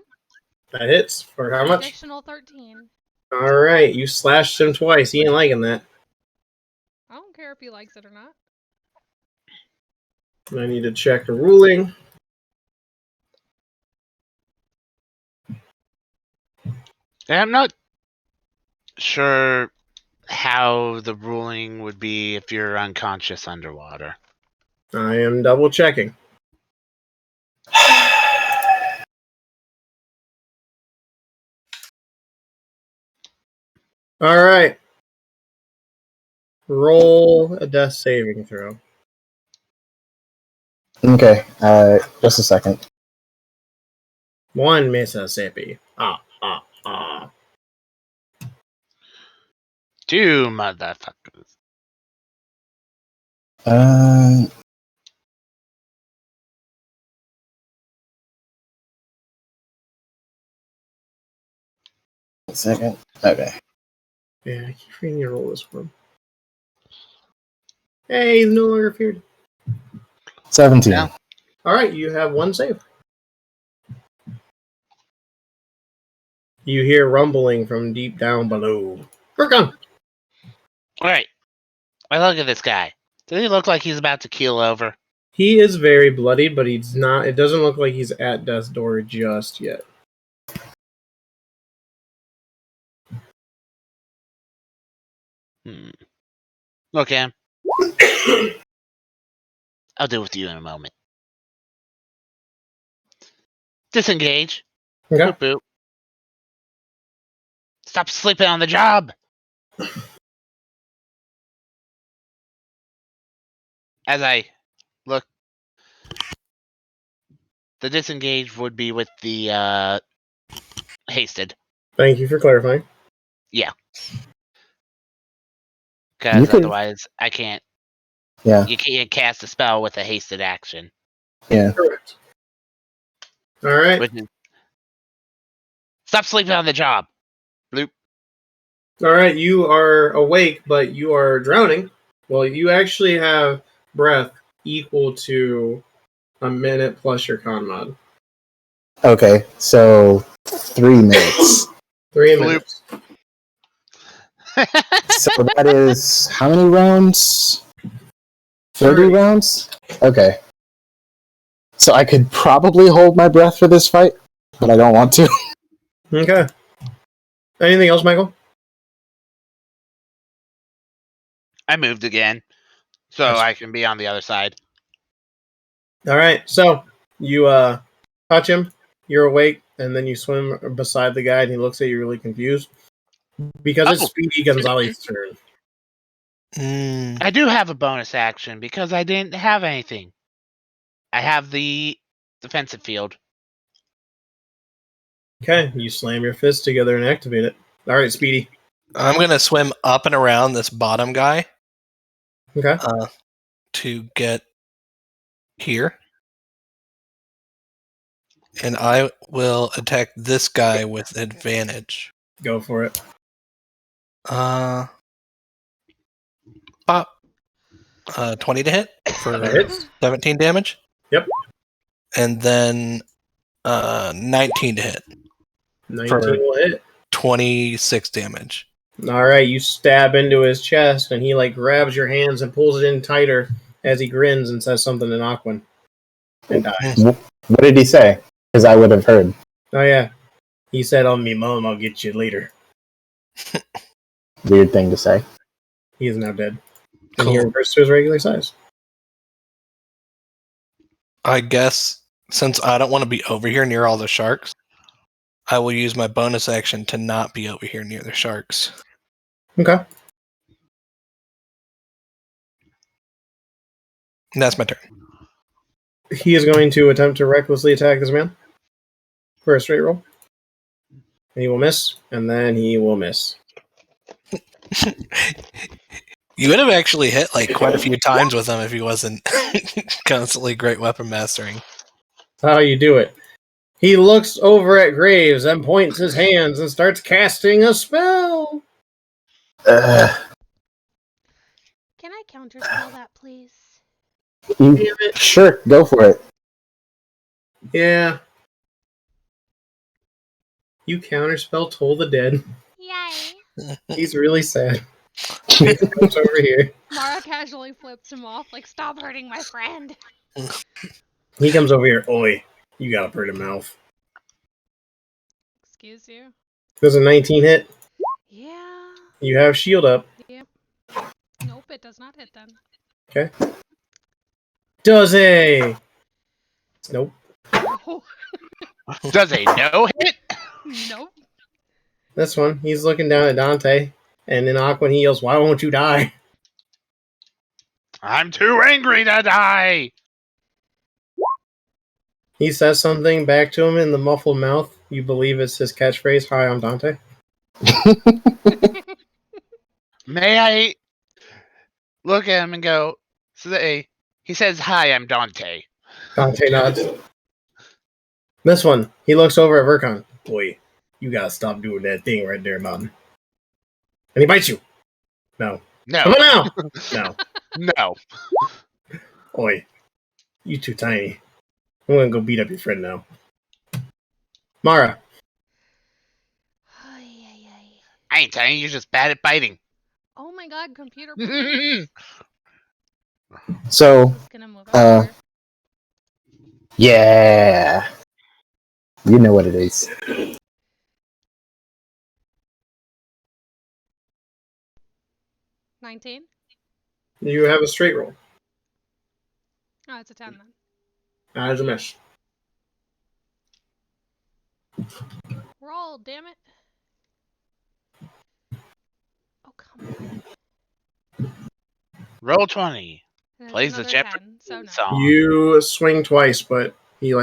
That hits. For how much? Additional 13. Alright, you slashed him twice. He ain't liking that. I don't care if he likes it or not. I need to check the ruling. And I'm not sure how the ruling would be if you're unconscious underwater. I am double checking. All right. Roll a death saving throw. Okay, just a second. 1 Mississippi. Ah. 2 motherfuckers. A second. Okay. Yeah, I keep forgetting to roll this one. Hey, he's no longer feared. 17. Yeah. All right, you have 1 save. You hear rumbling from deep down below. Burkon! Alright. I look at this guy. Does he look like he's about to keel over? He is very bloodied, but he's not. It doesn't look like he's at death's door just yet. Look, Em. I'll deal with you in a moment. Disengage. Okay. Boop boop. Stop sleeping on the job. As I look, the disengage would be with the hasted. Thank you for clarifying. Yeah. You Because could- otherwise I can't. Yeah. You can't cast a spell with a hasted action. Yeah. Correct. All right. Which is, stop sleeping on the job. Bloop. All right. You are awake, but you are drowning. Well, you actually have breath equal to a minute plus your con mod. Okay, so 3 minutes. 3 Bloop. minutes. So that is how many rounds? 30 rounds? Okay. So I could probably hold my breath for this fight, but I don't want to. Okay. Anything else, Michael? I moved again, so That's- I can be on the other side. All right. So you touch him. You're awake, and then you swim beside the guy, and he looks at you really confused because it's Oh. Speedy Gonzalez's turn. I do have a bonus action because I didn't have anything. I have the defensive field. Okay. You slam your fists together and activate it. All right, Speedy. I'm going to swim up and around this bottom guy Okay. to get here. And I will attack this guy with advantage. Go for it. Pop. 20 to hit for That hits. 17 damage. Yep. And then 19 to hit 19 For- will hit. 26 damage. All right, you stab into his chest, and he like grabs your hands and pulls it in tighter as he grins and says something in Aquan, and dies. What did he say? Because I would have heard. Oh yeah, he said, "On me, mom, I'll get you later." Weird thing to say. He is now dead, and he Cool. reverts to his regular size. I guess since I don't want to be over here near all the sharks, I will use my bonus action to not be over here near the sharks. Okay. And that's my turn. He is going to attempt to recklessly attack this man for a straight roll, and he will miss, and then he will miss. You would have actually hit like quite a few times with him if he wasn't constantly great weapon mastering. That's how you do it. He looks over at Graves and points his hands and starts casting a spell. Uh, Can I counterspell that, please? Damn it. Sure, go for it. Yeah. You counterspell Toll the Dead. Yay! He's really sad. He comes over here. Mara casually flips him off, like, stop hurting my friend. He comes over here. Oi, you got a pretty mouth. Excuse you? Does a 19 hit? Yeah. You have shield up. Yep. Nope, it does not hit then. Okay. Does a... Nope. No. Does a no hit? Nope. This one, he's looking down at Dante, and in Aqua he yells, "Why won't you die?" I'm too angry to die. He says something back to him in the muffled mouth. You believe it's his catchphrase, "Hi, I'm Dante." May I look at him and go, he says, "Hi, I'm Dante." Dante nods. This one, he looks over at Vercon. "Boy, you gotta stop doing that thing right there, Mountain." And he bites you. No. No. Come on now. No. No. Oi, you too tiny. I'm gonna go beat up your friend now. Mara. Ay, ay, ay. I ain't tiny, you're just bad at biting. Oh my god, computer. So, Just gonna move over. yeah. You know what it is. 19. You have a straight roll. Oh, it's a 10 then. That is a miss. Roll, damn it. Oh, come on. Roll 20. And Plays the another Jeopardy 10, so no. song. You swing twice, but he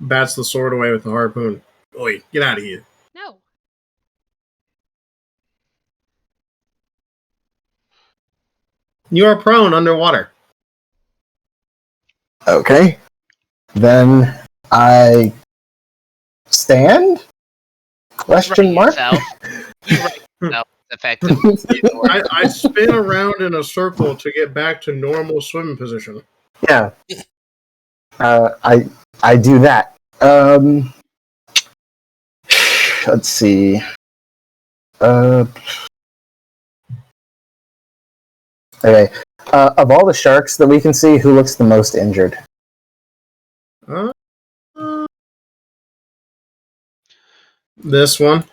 bats the sword away with the harpoon. Oi, get out of here. No. You are prone underwater. Okay. Then I stand? Question mark? You right yourself effectively. I spin around in a circle to get back to normal swimming position. Yeah. I do that. Let's see. Okay. Of all the sharks that we can see, who looks the most injured? This one.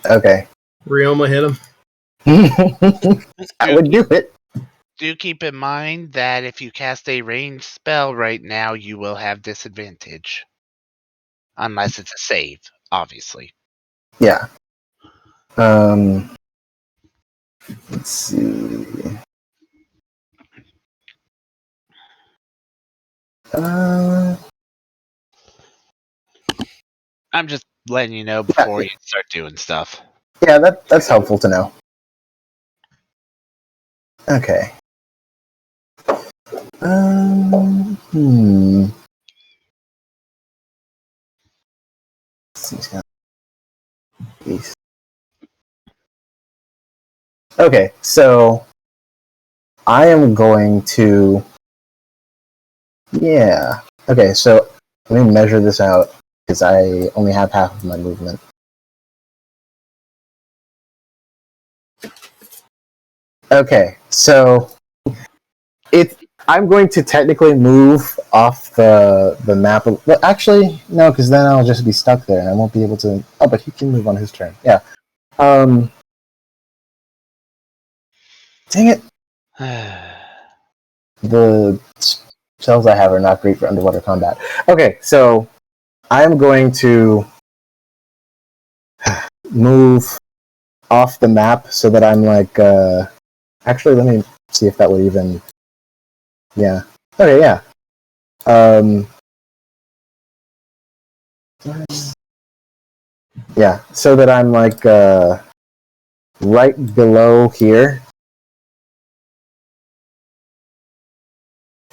Okay. Ryoma hit him. I would do it. Do keep in mind that if you cast a ranged spell right now, you will have disadvantage. Unless it's a save, obviously. Yeah. Let's see. I'm just letting you know before you start doing stuff. Yeah, that's helpful to know. Okay. Okay, so I am going to. Yeah. Okay, so let me measure this out because I only have half of my movement. Okay, so I'm going to technically move off the map. Well, actually, no, because then I'll just be stuck there and I won't be able to. Oh, but he can move on his turn. Yeah. Dang it. The spells I have are not great for underwater combat. Okay, so I'm going to move off the map so that I'm like. Actually, let me see if that would even. Yeah. Okay. Yeah. Yeah. So that I'm like right below here.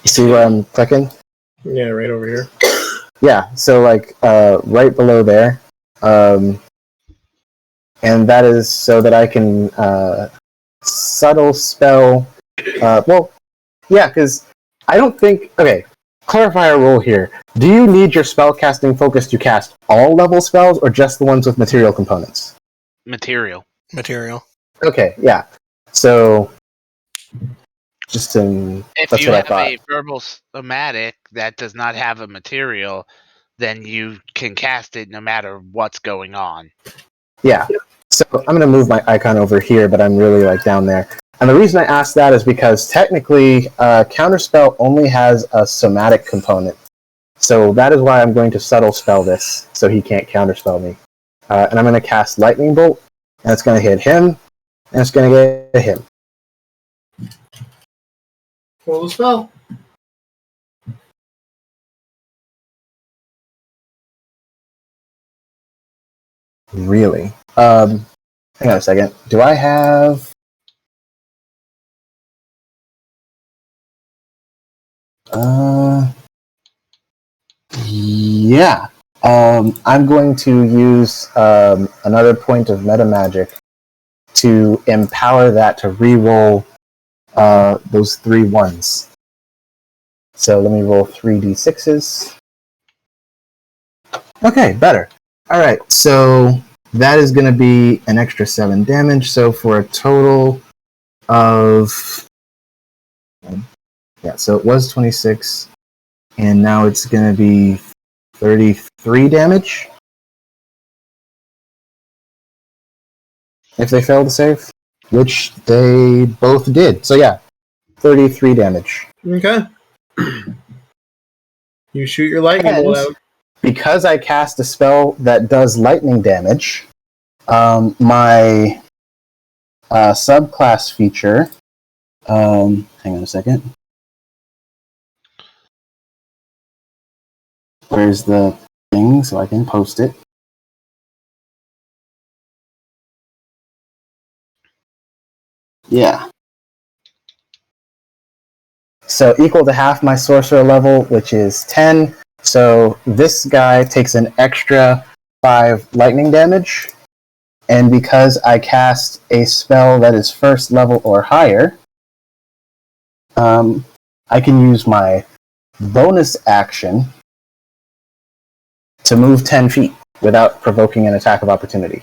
You see where I'm clicking? Yeah, right over here. Yeah. So like right below there. And that is so that I can subtle spell. Well, yeah, because I don't think. Okay, clarify our rule here. Do you need your spellcasting focus to cast all level spells, or just the ones with material components? Material. Okay, yeah. So, just to. If That's you what I have thought. a verbal somatic that does not have a material, then you can cast it no matter what's going on. Yeah. So I'm going to move my icon over here, but I'm really like down there. And the reason I asked that is because technically Counterspell only has a somatic component. So that is why I'm going to subtle spell this, so he can't counterspell me. And I'm going to cast Lightning Bolt, and it's going to hit him, and it's going to get him. Roll the spell. Really? Hang on a second. Do I have... Yeah. I'm going to use another point of meta magic to empower that to re-roll those 3 1s. So let me roll 3d6s. Okay, better. Alright, so that is going to be an extra 7 damage, so for a total of... Yeah, so it was 26, and now it's going to be 33 damage. If they fail to save, which they both did. So yeah, 33 damage. Okay. You shoot your lightning bolt out. Because I cast a spell that does lightning damage, my subclass feature... hang on a second. Where's the thing so I can post it? Yeah. So equal to half my sorcerer level, which is 10. So this guy takes an extra 5 lightning damage. And because I cast a spell that is first level or higher, I can use my bonus action to move 10 feet without provoking an attack of opportunity.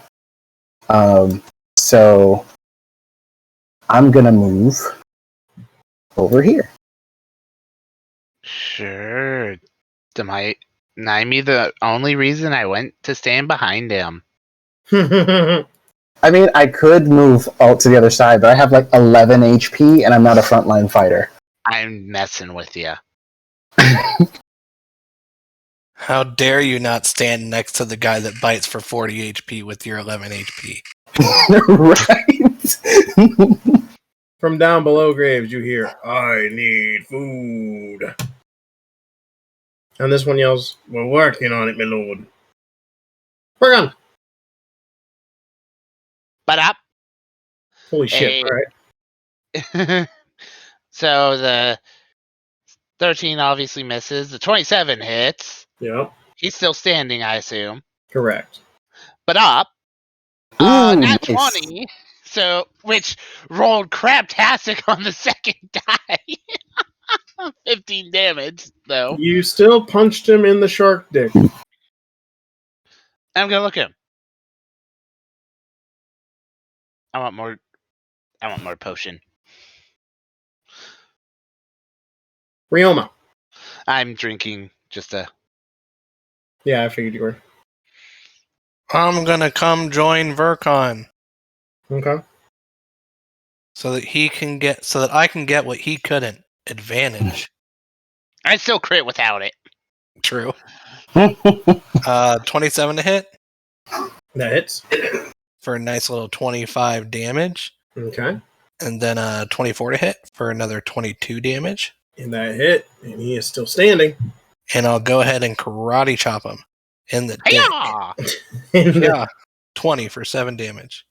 So I'm going to move over here. Sure. Am I the only reason I went to stand behind him? I mean, I could move out to the other side, but I have like 11 HP and I'm not a frontline fighter. I'm messing with you. How dare you not stand next to the guy that bites for 40 HP with your 11 HP? Right? From down below, Graves, you hear, "I need food." And this one yells, "We're working on it, my lord." Work on. But up. Holy shit! All right. So the 13 obviously misses. The 27 hits. Yep. He's still standing, I assume. Correct. But up. Ooh, Nat nice. 20. So, which rolled craptastic on the second die. 15 damage, though. You still punched him in the shark dick. I'm gonna look at him. I want more potion. Rioma. I'm drinking just a... Yeah, I figured you were. I'm gonna come join Vercon Okay. so that I can get what he couldn't. Advantage. I still crit without it. True. 27 to hit That hits. for a nice little 25 damage. Okay. And then 24 to hit for another 22 damage. And that hit, and he is still standing. And I'll go ahead and karate chop him in the dick. Hiya! Yeah. 20 for 7 damage.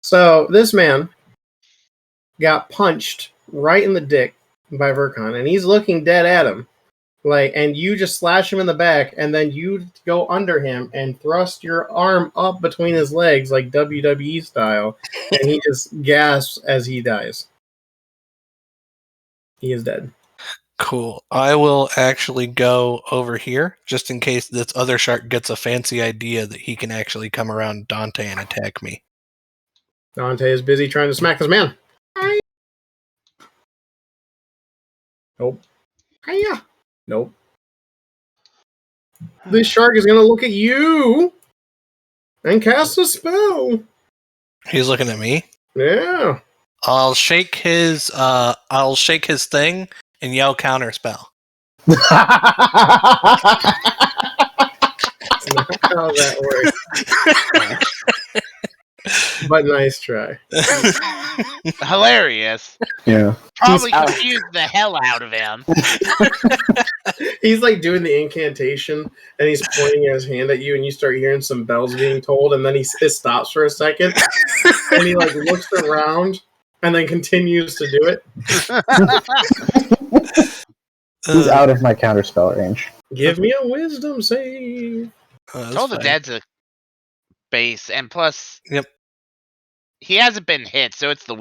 So this man got punched right in the dick by Vercon, and he's looking dead at him. And you just slash him in the back, and then you go under him and thrust your arm up between his legs like WWE style, and he just gasps as he dies. He is dead. Cool. I will actually go over here just in case this other shark gets a fancy idea that he can actually come around Dante and attack me. Dante is busy trying to smack this man. Nope. Hiya. Nope. This shark is going to look at you and cast a spell. He's looking at me. Yeah. I'll shake his thing and yell counter spell. That's not how that works. But nice try. Hilarious. Yeah. Probably He's out. confused the hell out of him. He's like doing the incantation and he's pointing his hand at you and you start hearing some bells being tolled and then it stops for a second and he like looks around and then continues to do it. He's out of my counterspell range. Give me a wisdom save. Told the dad's a base, and plus, Yep. he hasn't been hit, so it's the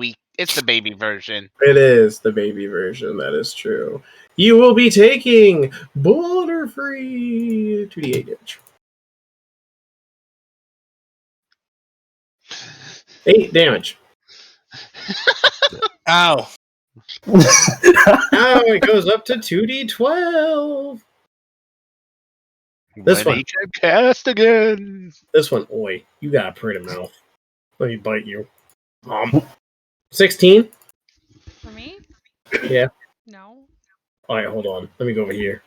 baby version. It is the baby version, that is true. You will be taking border-free 2d8 damage. 8 damage. Ow. Now it goes up to 2d12. This When one. he can cast again. This one, oi, you got a pretty mouth. Let me bite you. 16? For me? Yeah. No. Alright, hold on. Let me go over here.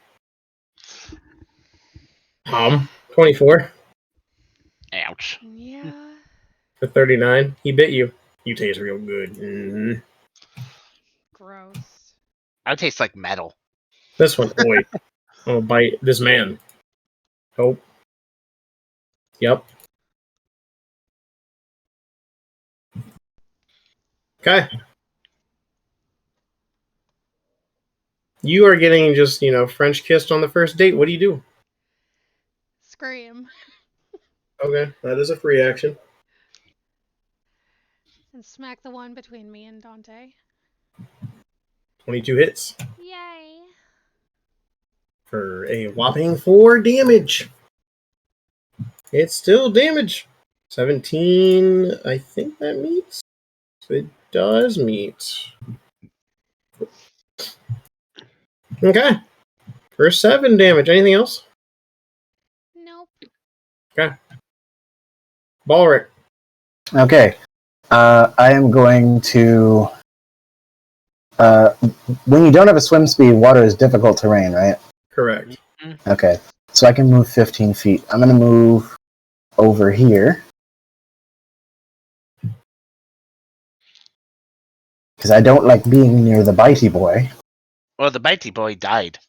24 Ouch. Yeah. for 39. He bit you. You taste real good. Mm-hmm. Gross. I taste like metal. This one, oi. I'll bite this man. Oh. Yep. Okay. You are getting just, French kissed on the first date. What do you do? Scream. Okay, that is a free action. And smack the one between me and Dante. 22 hits Yay. for a whopping 4 damage. It's still damage. 17, I think that meets. It does meet. Okay. For 7 damage. Anything else? Nope. Okay. Balric. Okay. I am going to. When you don't have a swim speed, water is difficult terrain, right? Correct. Okay. So I can move 15 feet. I'm going to move over here. Because I don't like being near the bitey boy. Well, the bitey boy died.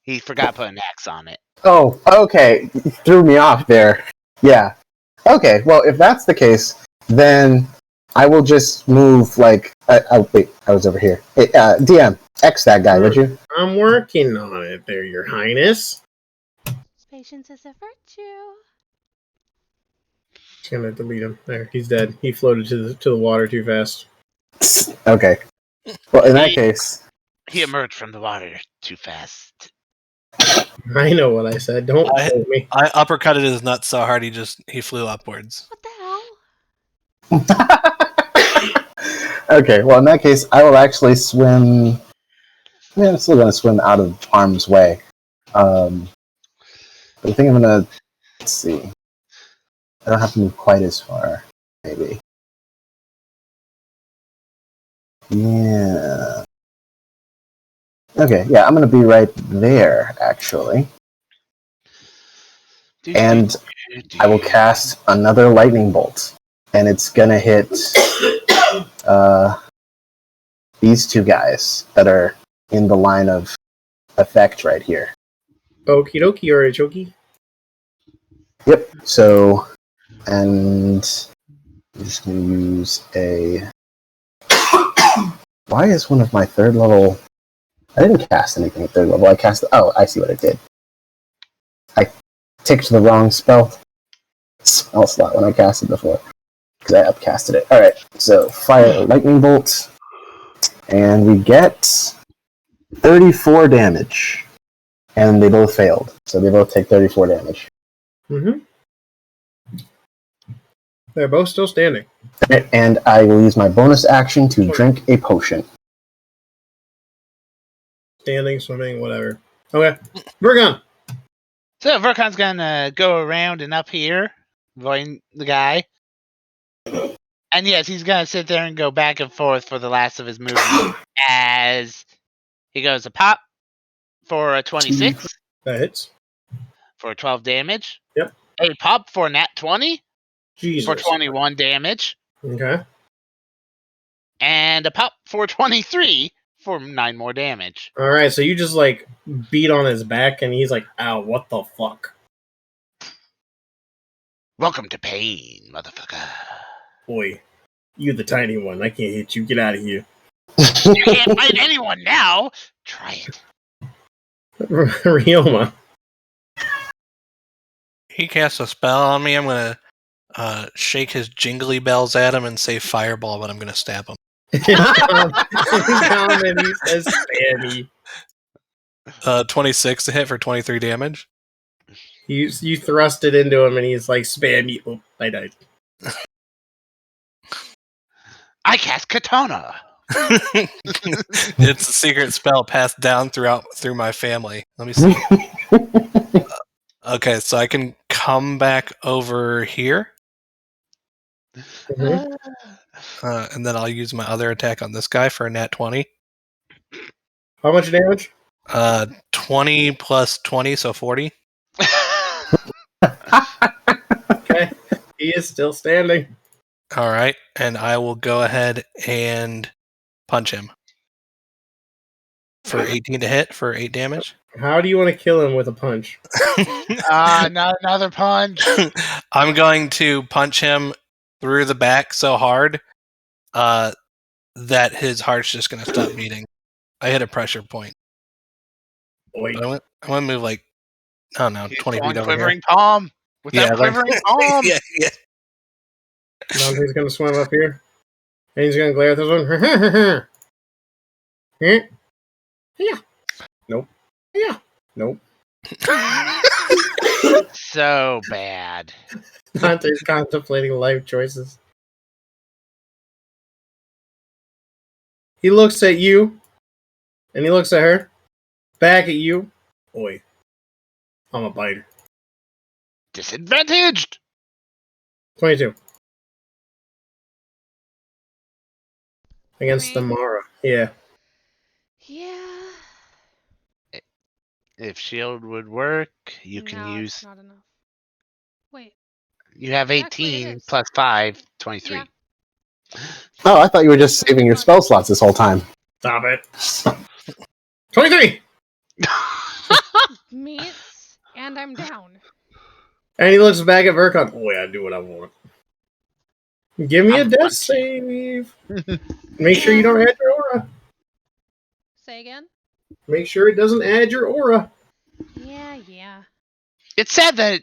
He forgot to put an X on it. Oh, okay. You threw me off there. Yeah. Okay, well, if that's the case, then I will just move, wait, I was over here. Hey, DM, X that guy, would you? I'm working on it there, Your Highness. Patience is a virtue. Just gonna delete him. There, he's dead. He floated to the water too fast. Okay. Well, in that case... He emerged from the water too fast. I know what I said. Don't quote me. I uppercutted his nuts so hard he flew upwards. What the hell? Okay, well, in that case, I will actually swim... Yeah, I'm still going to swim out of harm's way. But I think I'm going to... Let's see. I don't have to move quite as far, maybe. Yeah. Okay, yeah, I'm going to be right there, actually. And I will cast another lightning bolt. And it's going to hit these two guys that are in the line of effect right here. Okie dokie, or a chokey. Yep, so... And I'm just going to use a... Why is one of my third level... I didn't cast anything at third level. I cast... Oh, I see what I did. I ticked the wrong spell slot when I cast it before. Because I upcasted it. Alright, so fire a lightning bolt. And we get 34 damage. And they both failed. So they both take 34 damage. Mm-hmm. They're both still standing. And I will use my bonus action to drink a potion. Standing, swimming, whatever. Okay. Vergon. So Verkon's gonna go around and up here, avoiding the guy. And yes, he's gonna sit there and go back and forth for the last of his movement as he goes a pop for a 26 That hits. for 12 damage. Yep. A pop for nat 20 Jesus. for 21 damage. Okay. And a pop for 23 for 9 more damage. All right. So you just like beat on his back, and he's like, "Ow! What the fuck?" Welcome to pain, motherfucker. Boy, you the tiny one. I can't hit you. Get out of here. You can't fight anyone now. Try it. Ryoma. He casts a spell on me. I'm gonna shake his jingly bells at him and say fireball, but I'm gonna stab him. Common, he says spammy. 26 to hit for 23 damage. You thrust it into him, and he's like spammy. Oh, I died. I cast Katana. It's a secret spell passed down through my family. Let me see. Okay, so I can come back over here, Mhm. and then I'll use my other attack on this guy for a nat 20. How much damage? 20 plus 20, so 40. Okay, he is still standing. All right, and I will go ahead and punch him for 18 to hit for 8 damage. How do you want to kill him with a punch? Not another punch. I'm going to punch him through the back so hard that his heart's just going to stop beating. I hit a pressure point. Wait. But I want to move like, I don't know, 20 feet over quivering here. palm. With that like- quivering palm. yeah. Dante's gonna swim up here, and he's gonna glare at this one. Yeah. Nope. Yeah. Nope. So bad. Dante's contemplating life choices. He looks at you, and he looks at her, back at you. Boy, I'm a biter. Disadvantaged. 22. Against the Me? Mara. Yeah. Yeah. If shield would work, you can No, use. it's not enough. Wait. You have Actually, it 18 is. plus 5, 23. Yeah. Oh, I thought you were just saving your spell slots this whole time. Stop it. 23! Meets, and I'm down. And he looks back at Verkon. Boy, I do what I want. Give me a I'm death punching. save. Make sure you don't add your aura. Say again? Make sure it doesn't add your aura. Yeah. It's sad that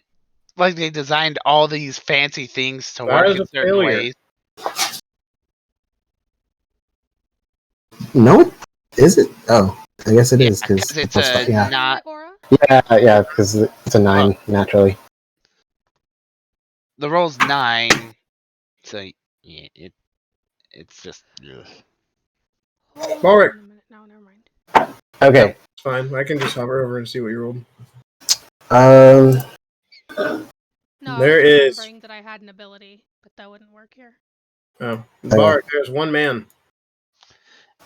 like they designed all these fancy things to That work is in a certain failure. ways. No, is it? Oh, I guess it Yeah, is because 'cause it's yeah, a- yeah, Not- My aura? yeah, because it's a 9 naturally. The roll's 9, so yeah, it's just. Ugh. Hold Alright. on a minute. No, never mind. Okay. It's fine. I can just hover over and see what you rolled. Um. No, There I was is- remembering that I had an ability, but that wouldn't work here. Oh. Bart, there's one man.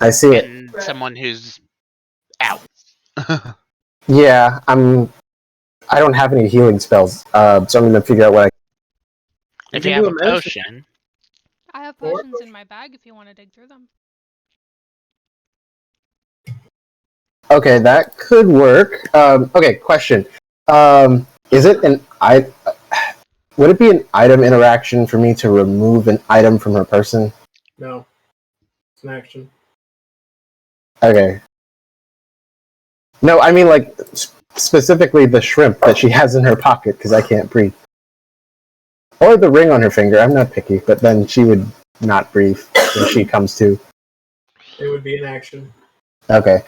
I see it. And someone who's out. Yeah, I don't have any healing spells, so I'm gonna figure out what I. If can you have do a a medicine. potion, I have Or- potions in my bag if you want to dig through them. Okay, that could work. Okay, question. Is it would it be an item interaction for me to remove an item from her person? No. It's an action. Okay. No, I mean like specifically the shrimp that she has in her pocket because I can't breathe. Or the ring on her finger. I'm not picky, but then she would not breathe when she comes to. It would be an action. Okay.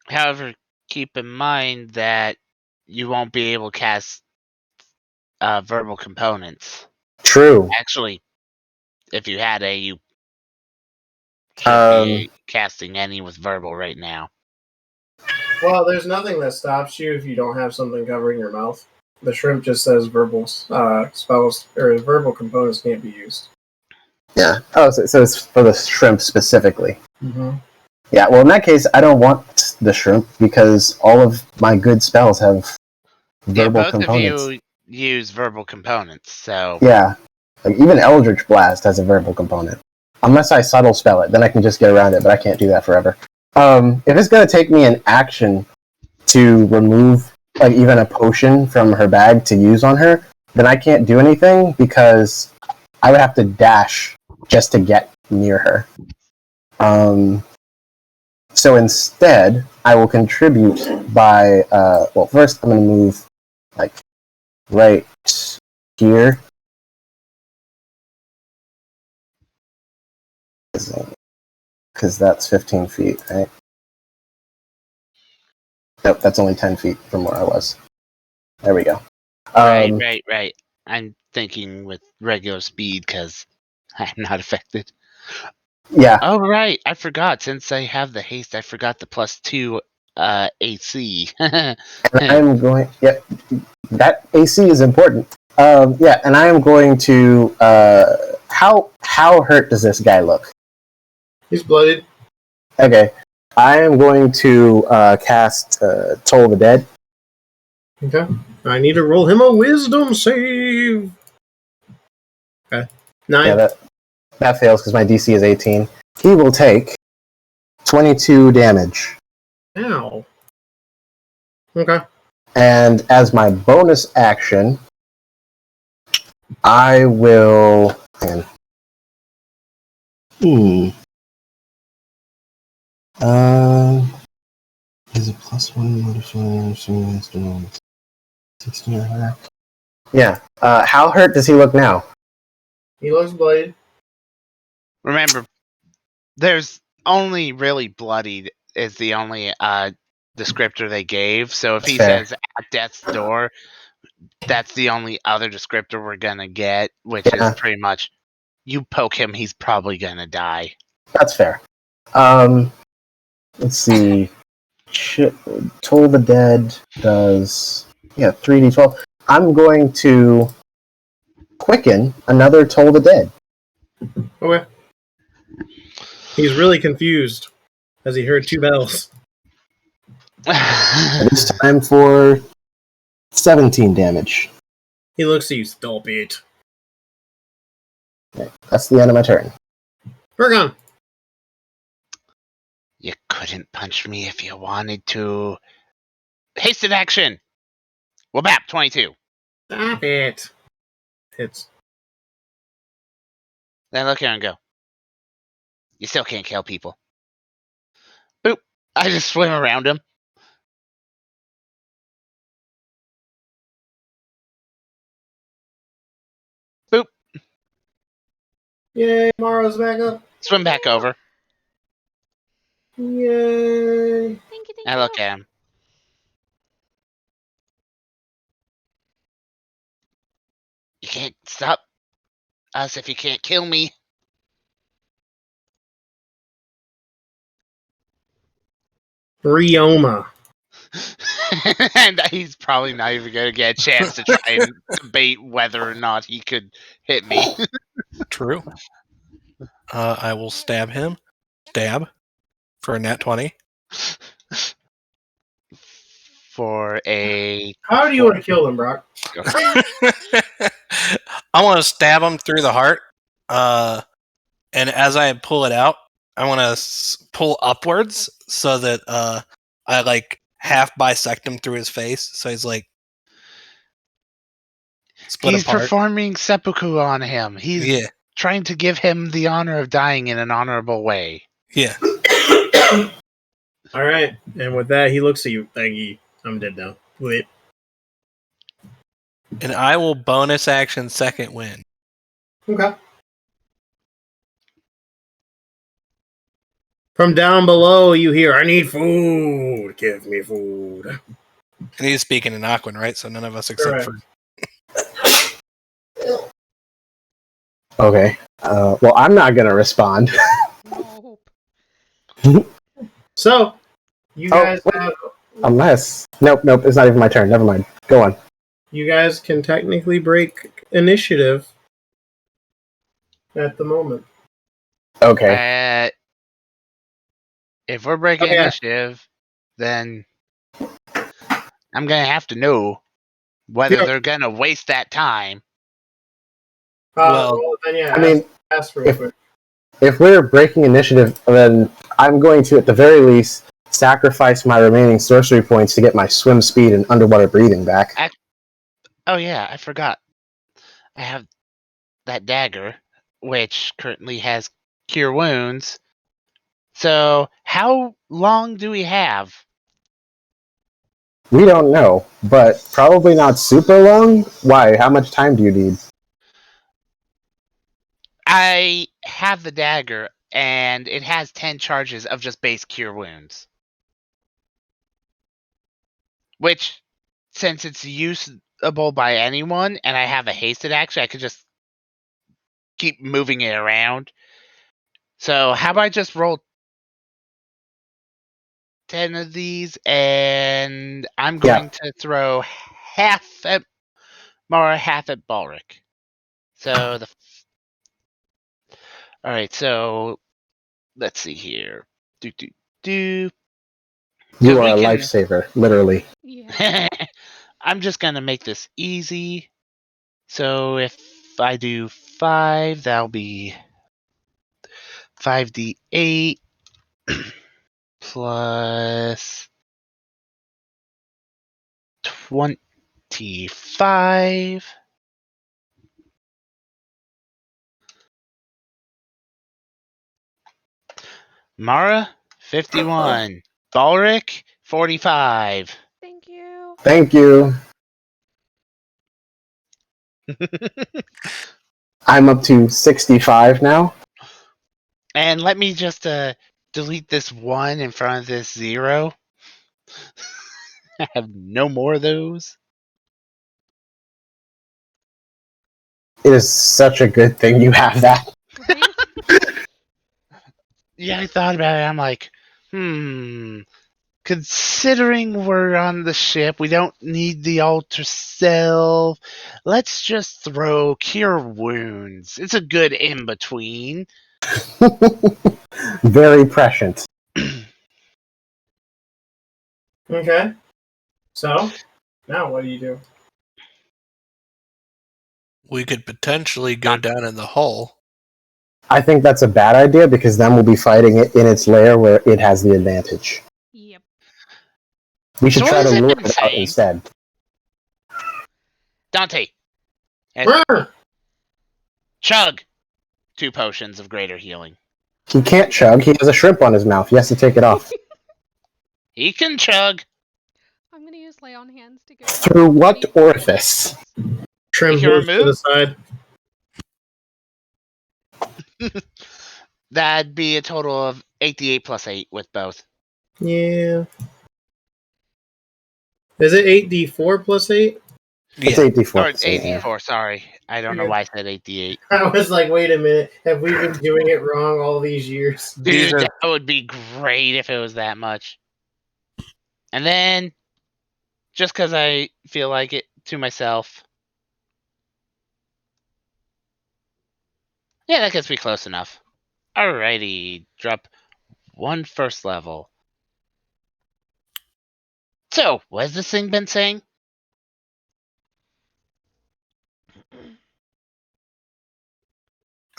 however, keep in mind that you won't be able to cast verbal components. True. Actually, if you had you Um, can't be casting any with verbal right now. Well, there's nothing that stops you if you don't have something covering your mouth. The shrimp just says verbal spells or verbal components can't be used. Yeah. Oh, so it's for the shrimp specifically. Mm-hmm. Yeah. Well, in that case, I don't want the shrimp because all of my good spells have verbal both components. of you use verbal components, so Yeah. Like even Eldritch Blast has a verbal component. Unless I subtle spell it, then I can just get around it, but I can't do that forever. If it's going to take me an action to remove like even a potion from her bag to use on her, then I can't do anything because I would have to dash just to get near her. So instead, I will contribute by well, first I'm going to move like right here. Because that's 15 feet, right? Nope, that's only 10 feet from where I was. There we go. right. I'm thinking with regular speed because I'm not affected. Yeah. Oh right, I forgot. Since I have the haste, I forgot the +2 AC. And I'm going. Yep, that AC is important. Yeah, and I am going to. How hurt does this guy look? He's blooded. Okay, I am going to cast Toll the Dead. Okay. I need to roll him a wisdom save. Okay. 9. Yeah, that fails because my DC is 18. He will take 22 damage. Ow. Okay. And as my bonus action, I will. Man. Is it +1 modifier? 16 or higher? Yeah. How hurt does he look now? He looks blooded. Remember, there's only really bloodied is the only descriptor they gave. So if That's he fair. says at death's door, that's the only other descriptor we're gonna get, which is pretty much you poke him, he's probably gonna die. That's fair. Let's see. Toll the Dead does 3d12. I'm going to quicken another Toll the Dead. Okay. He's really confused as he heard 2 bells. This time for 17 damage. He looks at you, stupid. Okay, that's the end of my turn. We're gone. You couldn't punch me if you wanted to. Hasted action. Wabap 22. Stop it. Hits. Then look here and go. You still can't kill people. Boop. I just swim around him. Boop. Yay, Morrow's back up. Swim back over. Yay. Thank you. I look at him. You can't stop us if you can't kill me. Ryoma. And he's probably not even going to get a chance to try and debate whether or not he could hit me. True. I will stab him. Stab. For a nat 20. For a... How do you want to kill him, Brock? I want to stab him through the heart. And as I pull it out, I want to pull upwards so that I like half bisect him through his face. So he's like split He's apart. performing seppuku on him. He's trying to give him the honor of dying in an honorable way. Yeah. All right. And with that, he looks at you. Thank you. I'm dead now. Wait. And I will bonus action second win. Okay. From down below, you hear, I need food. Give me food. And he's speaking in Aquan, right? So none of us except for... Okay. Well, I'm not going to respond. Nope. So, you guys have Unless... Nope, it's not even my turn. Never mind. Go on. You guys can technically break initiative at the moment. Okay. If we're breaking Oh, yeah. initiative, then I'm gonna have to know whether Yeah. they're gonna waste that time. Well, Then yeah, I mean, ask real quick. if we're breaking initiative, then I'm going to, at the very least, sacrifice my remaining sorcery points to get my swim speed and underwater breathing back. Oh yeah, I forgot. I have that dagger, which currently has cure wounds. So how long do we have? We don't know, but probably not super long. Why? How much time do you need? I have the dagger, and it has 10 charges of just base cure wounds. Which, since it's usable by anyone, and I have a hasted action, I could just keep moving it around. So how about I just roll 10 of these, and I'm going to throw half at Mara, half at Balric. So all right, so let's see here. Do. You 'Cause are a we can. lifesaver, literally. Yeah. I'm just gonna make this easy. So if I do 5, that'll be 5d8 plus 25. Mara, 51. Balric, 45. Thank you. Thank you. I'm up to 65 now. And let me just delete this 1 in front of this 0. I have no more of those. It is such a good thing you have that. Right? Yeah, I thought about it. I'm like, considering we're on the ship, we don't need the altar self. Let's just throw cure wounds. It's a good in between. Very prescient. Okay. So, now what do you do? we could potentially go down in the hull. I think that's a bad idea because then we'll be fighting it in its lair where it has the advantage. Yep. We should So try what to has it lure been it out saying? instead. Dante, Brr! chug 2 potions of greater healing. He can't chug. He has a shrimp on his mouth. He has to take it off. He can chug. I'm gonna use lay on hands to give Through what orifice? Trim You can hooves to the remove- side. That'd be a total of 8d8 plus 8 with both. Yeah. Is it 8d4 plus 8? It's Yeah. 8d4. Or plus eight, 8d4, sorry. I don't know why I said 8d8. I was like, wait a minute. Have we been doing it wrong all these years? These Dude, are that would be great if it was that much. And then, just because I feel like it to myself. Yeah, that gets me close enough. Alrighty, drop 1 first level. So, what has this thing been saying?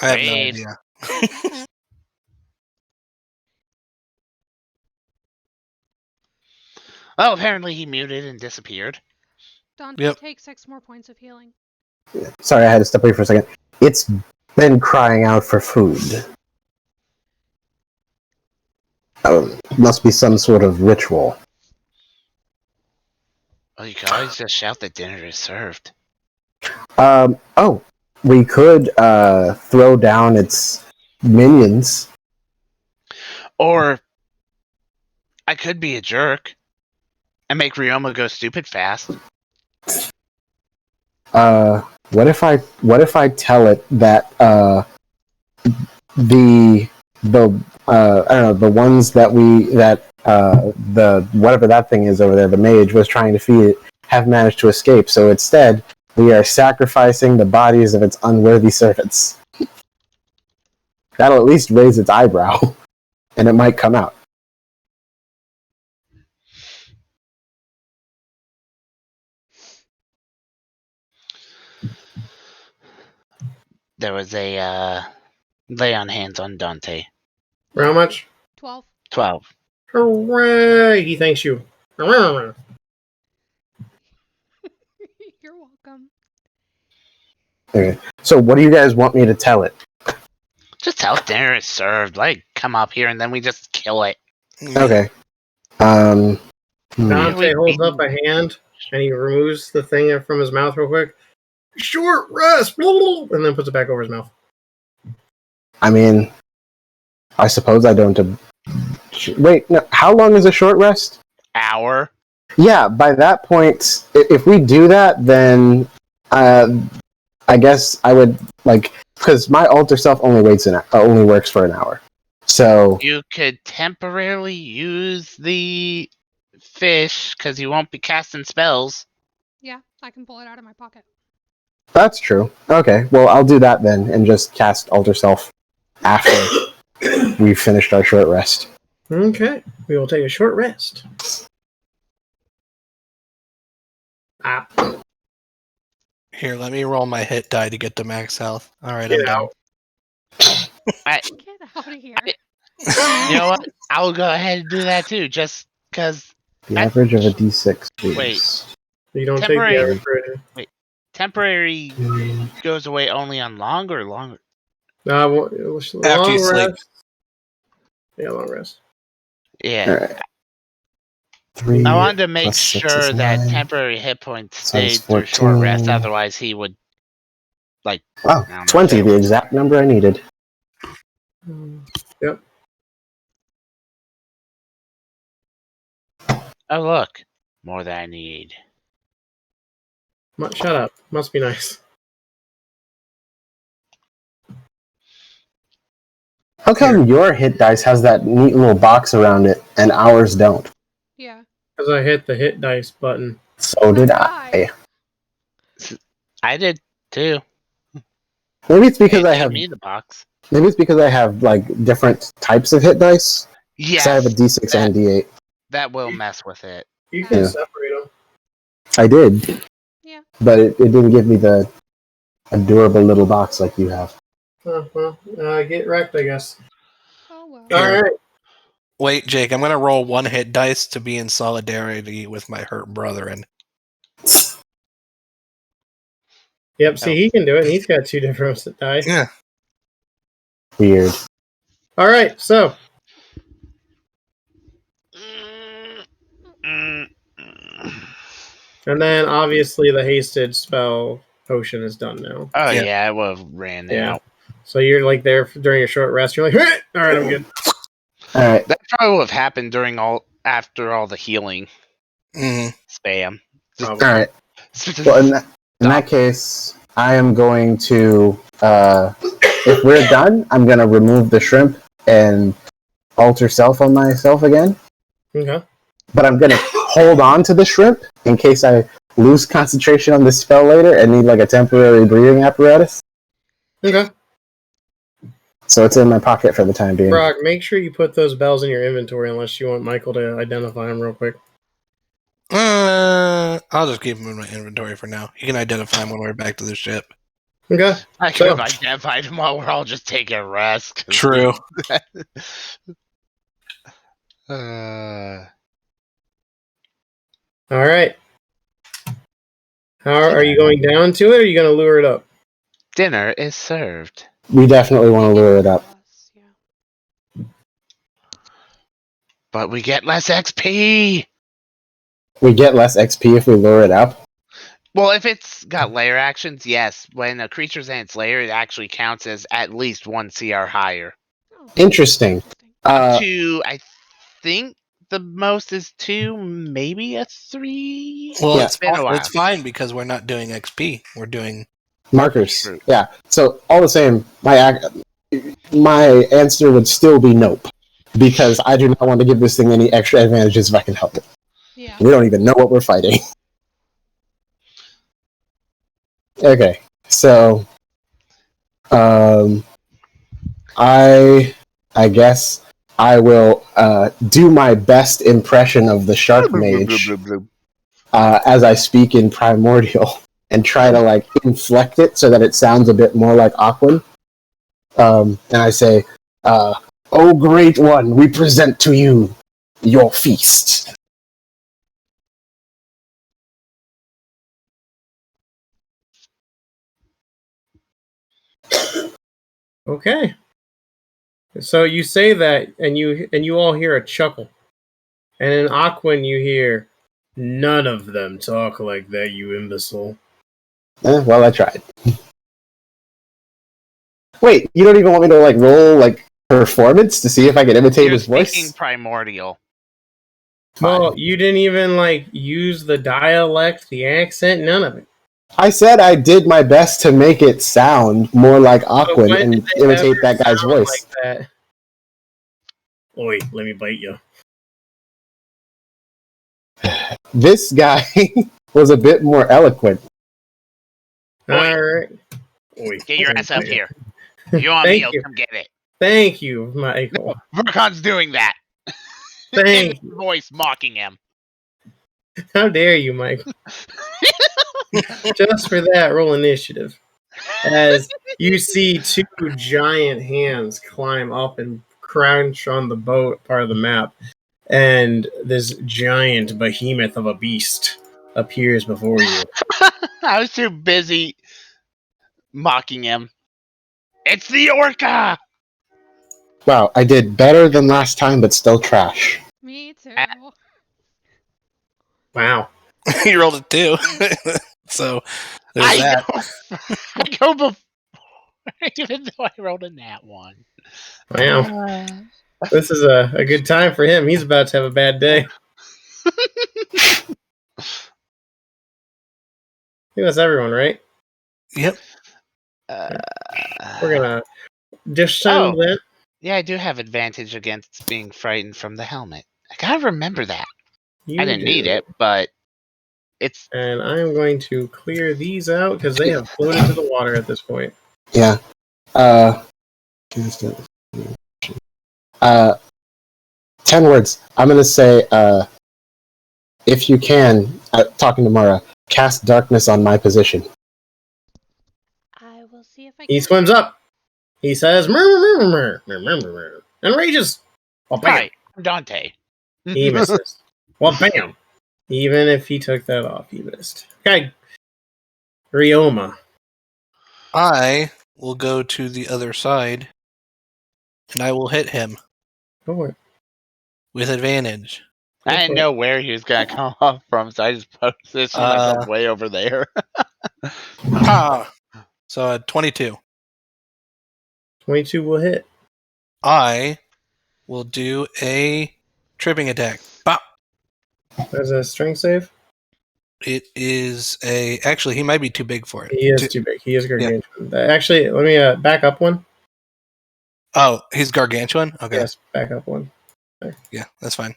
I have no Braves. idea. Oh, apparently he muted and disappeared. Dante Yep. take 6 more points of healing. Sorry, I had to step away for a second. It's been crying out for food. Must be some sort of ritual. Well, you can always just shout that dinner is served. We could throw down its minions. Or, I could be a jerk and make Ryoma go stupid fast. What if I tell it that the I don't know, the ones that the whatever that thing is over there, the mage, was trying to feed it, have managed to escape. So instead, we are sacrificing the bodies of its unworthy servants. That'll at least raise its eyebrow, and it might come out. There was a lay on hands on Dante. How much? 12. 12. Hooray! He thanks you. You're welcome. Okay. So what do you guys want me to tell it? Just tell dinner is served. Like, come up here and then we just kill it. Okay. Dante holds up a hand and he removes the thing from his mouth real quick. Short rest, and then puts it back over his mouth. I mean, I suppose I don't. Wait, no. How long is a short rest? Hour. Yeah, by that point, if we do that, then I guess I would because my alter self only works for an hour. So You could temporarily use the fish because you won't be casting spells. Yeah, I can pull it out of my pocket. that's true. Okay, well I'll do that then, and just cast alter self after we've finished our short rest. Okay, we will take a short rest. Here, let me roll my hit die to get to max health. All right, Get I'm done. out. Get out of here. You know what? I'll go ahead and do that too, just because The average of a d6, please. Wait. You don't Temporary- take the average rating. temporary goes away only on longer. Long After you sleep. rest. Yeah, long rest. Yeah. Alright. 3 I wanted to make plus 6 sure is that 9. temporary hit points Sounds stayed through short 14. rest. Otherwise, he would Wow, I don't know. 20, the exact number I needed. Yep. Oh, look. More than I need. Shut up. Must be nice. How come your hit dice has that neat little box around it, and ours don't? Yeah. Because I hit the hit dice button. So did Why? I. I did too. Maybe it's because It I gave have. me the box. Maybe it's because I have different types of hit dice. Yes. So I have a D6 and D8. That will mess with it. You can Yeah. separate them. I did. Yeah. But it didn't give me the adorable little box like you have. Get wrecked, I guess. Oh well. All right. Wait, Jake, I'm gonna roll one hit dice to be in solidarity with my hurt brethren. Yep. See, he can do it. And he's got 2 different dice. Yeah. Weird. All right. So and then obviously the hasted spell potion is done now. Oh Yeah. yeah, I would have ran Yeah. out. So you're there during a short rest. You're like, all right, I'm good. All right. That probably would have happened after all the healing Mm. spam. Probably. All right. Well, in that case, I am going to. If we're done, I'm going to remove the shrimp and alter self on myself again. Okay. But I'm going to hold on to the shrimp in case I lose concentration on the spell later and need a temporary breathing apparatus. Okay. So it's in my pocket for the time being. Brock, make sure you put those bells in your inventory unless you want Michael to identify them real quick. I'll just keep them in my inventory for now. You can identify them when we're back to the ship. Okay. I could have identified them while we're all just taking a rest. True. All right. Are you going down to it, or are you going to lure it up? Dinner is served. We definitely want to lure it up. Yeah. But we get less XP! We get less XP if we lure it up. Well, if it's got layer actions, yes. When a creature's in its layer, it actually counts as at least 1 CR higher. Oh, Interesting. I think the most is 2, maybe a 3? Well, Yeah. it's fine because we're not doing XP. We're doing Markers. True. Yeah. So all the same, my answer would still be nope. because I do not want to give this thing any extra advantages if I can help it. Yeah. We don't even know what we're fighting. Okay, so I guess I will do my best impression of the shark mage as I speak in primordial and try to like inflect it so that it sounds a bit more like Aquan. And I say, "O great one, we present to you your feast." Okay. So you say that, and you all hear a chuckle, and in Aquan you hear, "None of them talk like that, you imbecile." Well, I tried. Wait, you don't even want me to like roll like performance to see if I can imitate You're his speaking voice? primordial. Well, you didn't even like use the dialect, the accent, none of it. I said I did my best to make it sound more like But Aquan when and did they imitate ever that guy's sound voice. like that? Oi, let me bite you. This guy was a bit more eloquent. Oi. Alright. Oi, Get your let me ass up bite you. here. If you want Thank meal, you. come get it. Thank you, Michael. No, Vercon's doing that. Thank In his voice mocking him. How dare you, Michael? Just for that, roll initiative. As you see two giant hands climb up and crouch on the boat part of the map, and this giant behemoth of a beast appears before you. I was too busy mocking him. It's the orca! Wow, I did better than last time, but still trash. Me too. Wow. You rolled a 2. So there's that. I go before, even though I rolled a nat 1. Wow. This is a good time for him. He's about to have a bad day. I think that's everyone, right? Yep. We're gonna descend that. Yeah, I do have advantage against being frightened from the helmet. I gotta remember that. I didn't need it, but it's... And I'm going to clear these out because they have floated to the water at this point. Yeah. 10 words. I'm gonna say, if you can, talking to Mara, cast darkness on my position. I will see if I can. He swims up. He says, "Murr, and rages." Well, bam. Hi, I'm Dante. He misses. Well, bam. Even if he took that off, he missed. Okay. Ryoma. I will go to the other side, and I will hit him Go for it. with advantage. I didn't know where he was gonna come up from, so I just positioned myself way over there. So 22. 22 will hit. I will do a tripping attack. Bop. That's a strength save. It is a... Actually, he might be too big for it. He is too big. He is gargantuan. Actually, let me back up one. Oh, he's gargantuan? Okay. Yes, back up one. Okay. Yeah, that's fine.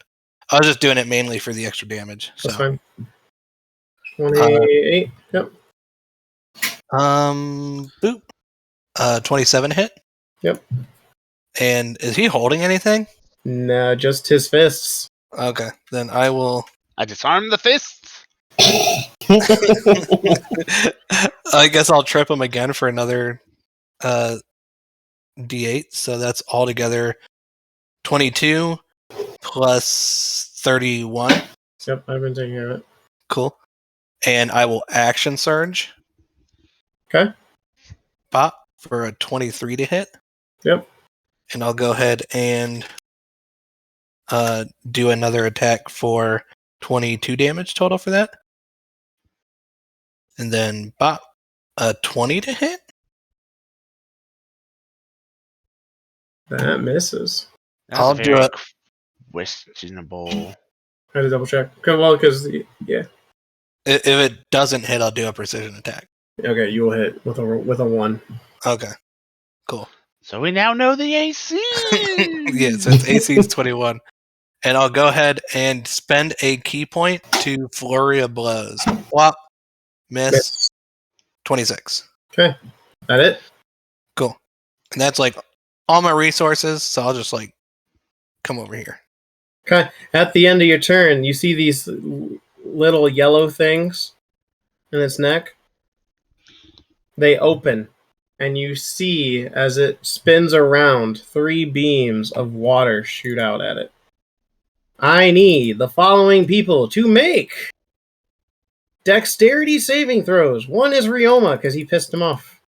I was just doing it mainly for the extra damage. So. That's fine. 28. Yep. Boop. 27 hit. Yep. And is he holding anything? No, just his fists. Okay, then I will... I disarm the fists. I guess I'll trip him again for another D8. So that's altogether 22 plus 31. Yep, I've been taking care of it. Cool. And I will action surge. Okay. Pop for a 23 to hit. Yep. And I'll go ahead and do another attack for 22 damage total for that. And then bop, a 20 to hit. That misses. I'll do it. Questionable. I had to double check. Well, because, yeah. If it doesn't hit, I'll do a precision attack. Okay, you will hit with a 1. Okay, cool. So we now know the AC. Yeah, so its AC is 21. And I'll go ahead and spend a key point to Flurry of Blows. Flop, miss, 26. Okay. That it? Cool. And that's like all my resources, so I'll just like come over here. Okay. At the end of your turn, you see these little yellow things in its neck. They open, and you see as it spins around, 3 beams of water shoot out at it. I need the following people to make dexterity saving throws. One is Ryoma because he pissed him off.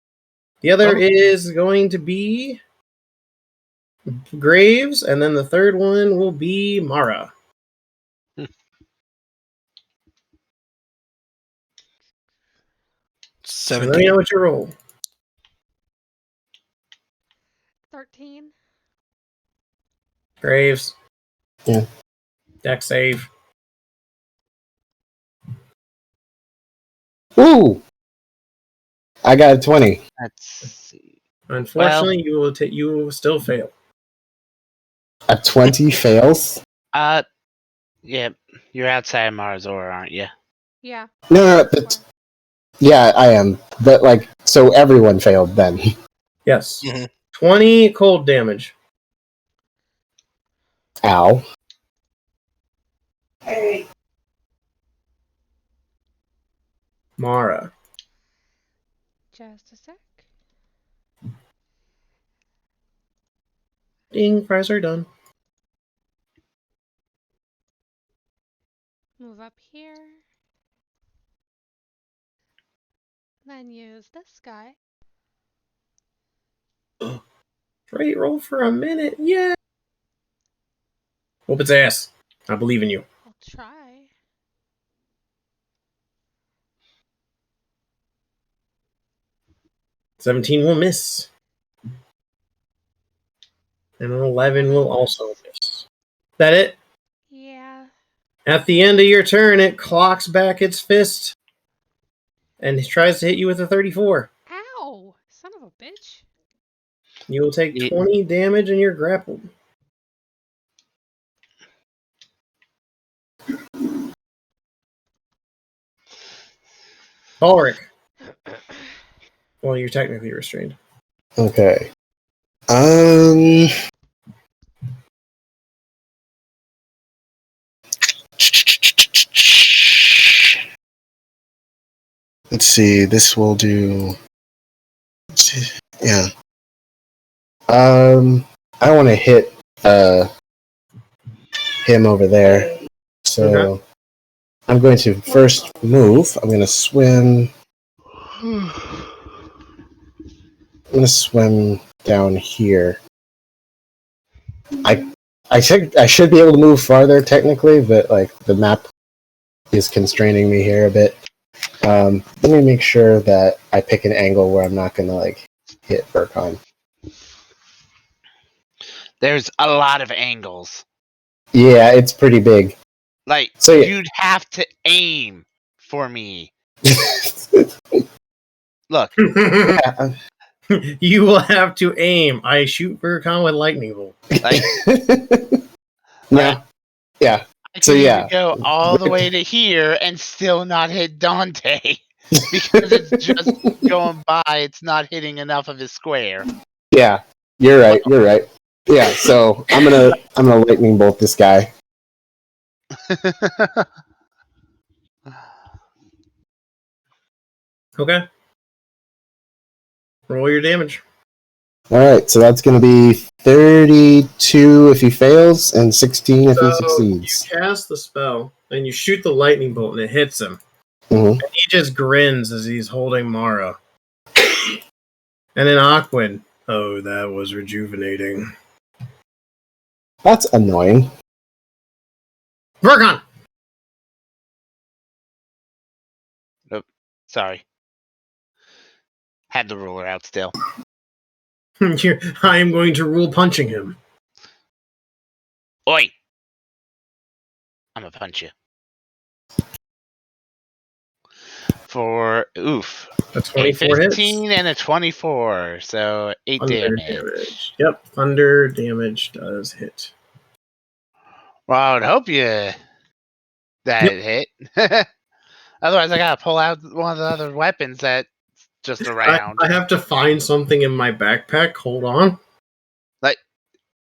The other is going to be Graves, and then the third one will be Mara. So let me know what you roll. 13. Graves. Yeah. Dex save. Ooh! I got a 20. Let's see. Unfortunately, you will still fail. A 20 fails? Yeah, you're outside Mars aura, aren't you? Yeah. No, yeah, I am. But, like, so everyone failed then. Yes. Mhm. 20 cold damage. Ow. Mara. Just a sec. Ding, fries are done. Move up here. Then use this guy. Great roll for a minute. Yeah. Whoop its ass. I believe in you. I'll try. $17 will miss. And an 11 will also miss. That it? Yeah. At the end of your turn, it clocks back its fist and tries to hit you with a 34. Ow! Son of a bitch. You will take 20 damage and you're grappled. Ulrich. Well, you're technically restrained. Okay. Let's see. This will do. Yeah. I want to hit him over there. So I'm going to first move. I'm going to swim. I'm going to swim down here. I should be able to move farther technically, but like the map is constraining me here a bit. Let me make sure that I pick an angle where I'm not going to like hit Burkon. There's a lot of angles. Yeah, it's pretty big. Like, So, yeah. You'd have to aim for me. Look. You will have to aim. I shoot Burkon with lightning bolt. Like, no. Yeah. I So can yeah, even go all the way to here and still not hit Dante because it's just going by. It's not hitting enough of his square. Yeah, you're right. You're right. Yeah. So I'm gonna lightning bolt this guy. Okay. Roll your damage. All right. So that's gonna be 32 if he fails and 16 if he succeeds. You cast the spell and you shoot the lightning bolt and it hits him. Mm-hmm. And he just grins as he's holding Mara. And then Aquin. Oh, that was rejuvenating. That's annoying. Burkon! Nope. Sorry. Had the ruler out still. I am going to rule punching him. Oi! I'm gonna punch you. for oof. A A 24 hits. 15 and a 24, so 8 Thunder damage. Yep, thunder damage does hit. Well, I would hope that it hit. Otherwise, I gotta pull out one of the other weapons that's just around. I have to find something in my backpack. Hold on. Like,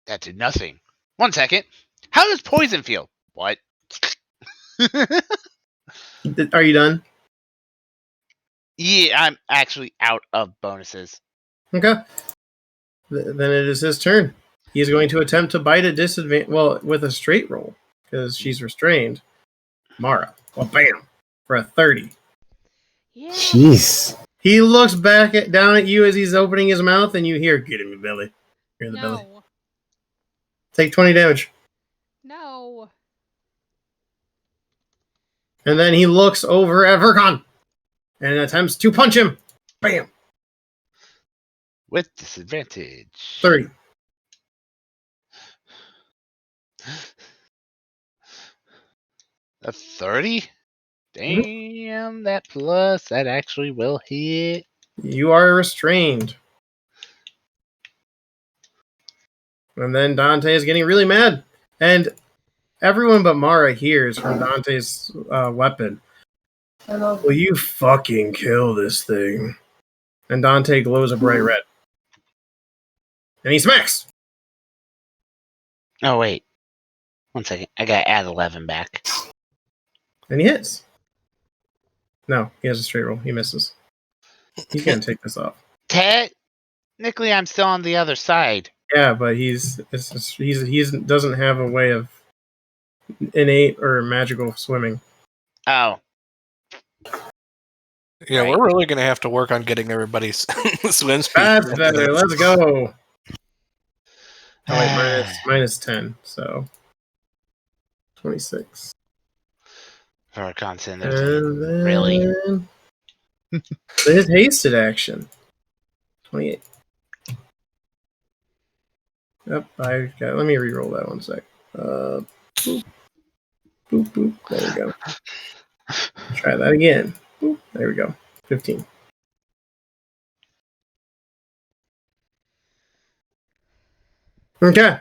that did nothing. 1 second. How does poison feel? What? Are you done? Yeah, I'm actually out of bonuses. Okay. Then it is his turn. He's going to attempt to bite at disadvantage. Well, with a straight roll because she's restrained. Mara. Well, bam, for a 30. Yeah. Jeez. He looks down at you as he's opening his mouth, and you hear, "Get in the belly." You're in the belly. No. Take 20 damage. No. And then he looks over at Vercon and attempts to punch him. Bam. With disadvantage. 30. A 30? Damn, that plus, that actually will hit. You are restrained. And then Dante is getting really mad. And everyone but Mara hears from Dante's weapon. Will you fucking kill this thing? And Dante glows a bright red. And he smacks. Oh, wait. 1 second. I gotta add 11 back. And he hits. No, he has a straight roll. He misses. He's going to take this off. Technically, I'm still on the other side. Yeah, but he doesn't have a way of innate or magical swimming. Oh. Yeah, Right. we're really going to have to work on getting everybody's swim speed. That's better. Let's go. Oh, wait, minus 10, so 26. Vercon in And there. then Really? his hasted action. 28. Yep, let me re-roll that 1 sec. Boop. Boop, boop. There we go. Try that again. Boop. There we go. 15. Okay.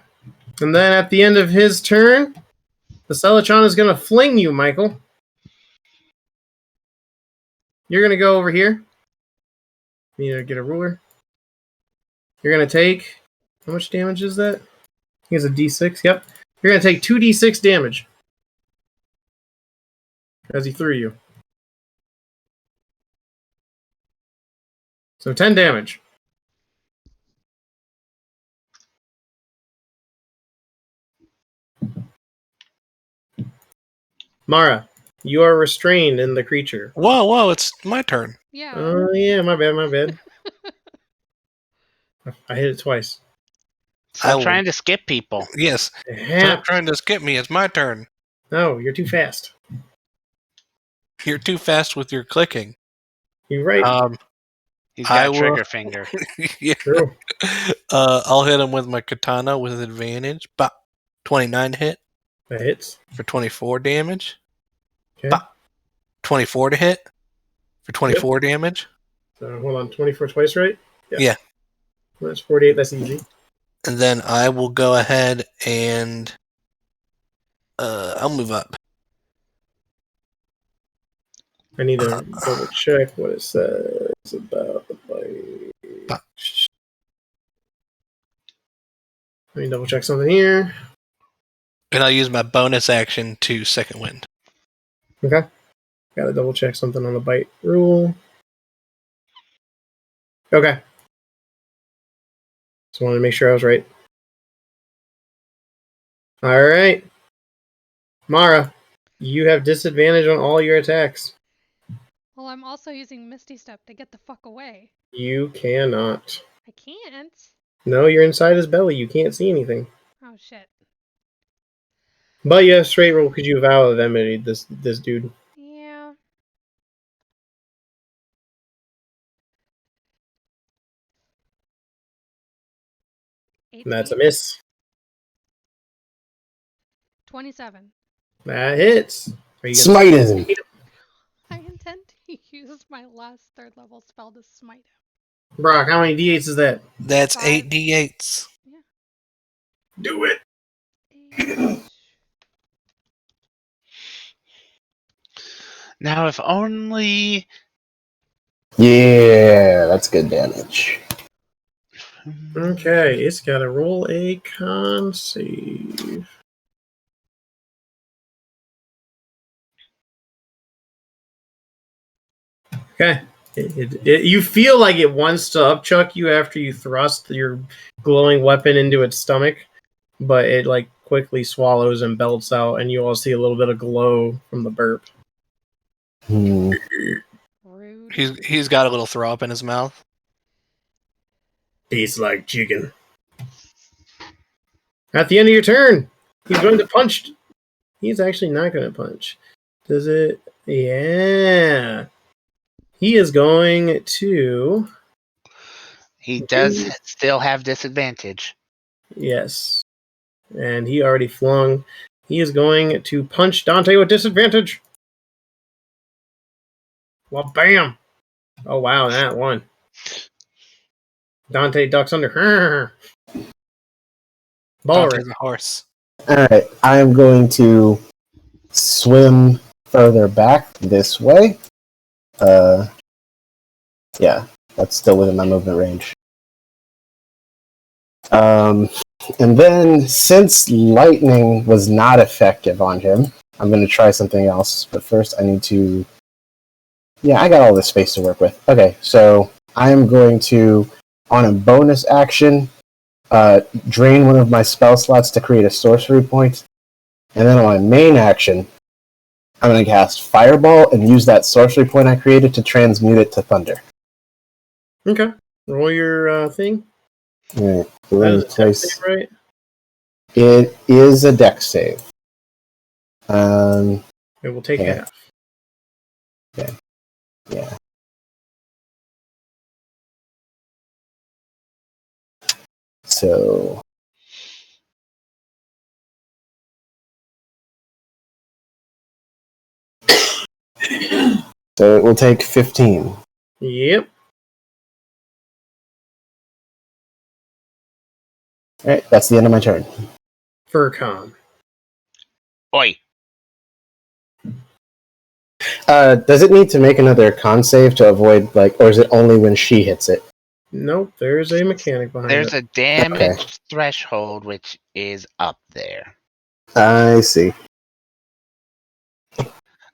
And then at the end of his turn, the Celatron is going to fling you, Michael. You're going to go over here. You need to get a ruler. You're going to take... How much damage is that? I think it's a d6. Yep. You're going to take 2d6 damage. As he threw you. So 10 damage. Mara, you are restrained in the creature. Whoa, it's my turn. Yeah. Oh, yeah, my bad. I hit it twice. Stop trying to skip people. Yes. Yeah. Stop trying to skip me. It's my turn. No, you're too fast. You're too fast with your clicking. You're right. He's got a trigger finger. Yeah. True. I'll hit him with my katana with advantage. Bah. 29 hit That hits. for 24 damage. Okay. Bah. 24 to hit for 24 damage. So hold on, 24 twice, right? Yeah. That's 48. That's easy. And then I will go ahead and I'll move up. I need to double check what it says about the bite. Let me double check something here. And I'll use my bonus action to second wind. Okay. Gotta double check something on the bite rule. Okay. Just wanted to make sure I was right. Alright. Mara, you have disadvantage on all your attacks. Well, I'm also using Misty Step to get the fuck away. You cannot. I can't. No, you're inside his belly. You can't see anything. Oh shit. But you have straight roll because you vow of enmity this dude. Yeah. And that's a miss. 27. That hits. Are you gonna Smite him. I intend to use use my last 3rd level spell to smite him. Brock, how many d8s is that? That's 5. 8 d8s. Yeah. Do it. 8. Now, if only. Yeah, that's good damage. Okay, it's got to roll a con save. Okay. You feel like it wants to upchuck you after you thrust your glowing weapon into its stomach, but it like quickly swallows and belts out, and you all see a little bit of glow from the burp. Hmm. Rude. He's got a little throw up in his mouth. Tastes like chicken. At the end of your turn, he's going to punch. He's actually not going to punch. Does it? Yeah. He is going to. He does still have disadvantage. Yes. And he already flung. He is going to punch Dante with disadvantage. Well, bam. Oh, wow, that one. Dante ducks under. Ballrick. Dante's a horse. Alright, I am going to swim further back this way. Yeah, that's still within my movement range. And then, since lightning was not effective on him, I'm going to try something else. But first, I need to... Yeah, I got all this space to work with. Okay, so I am going to, on a bonus action, drain one of my spell slots to create a sorcery point. And then on my main action, I'm going to cast Fireball and use that sorcery point I created to transmute it to Thunder. Okay. Roll your thing. Alright, That is a dex save, right? It is a dex save. It will take Okay. half. Okay. Yeah. So it will take 15. Yep. Alright, that's the end of my turn. Furcon. Oi. Does it need to make another con save to avoid, or is it only when she hits it? Nope, there's a mechanic behind There's it. a damage threshold which is up there. I see.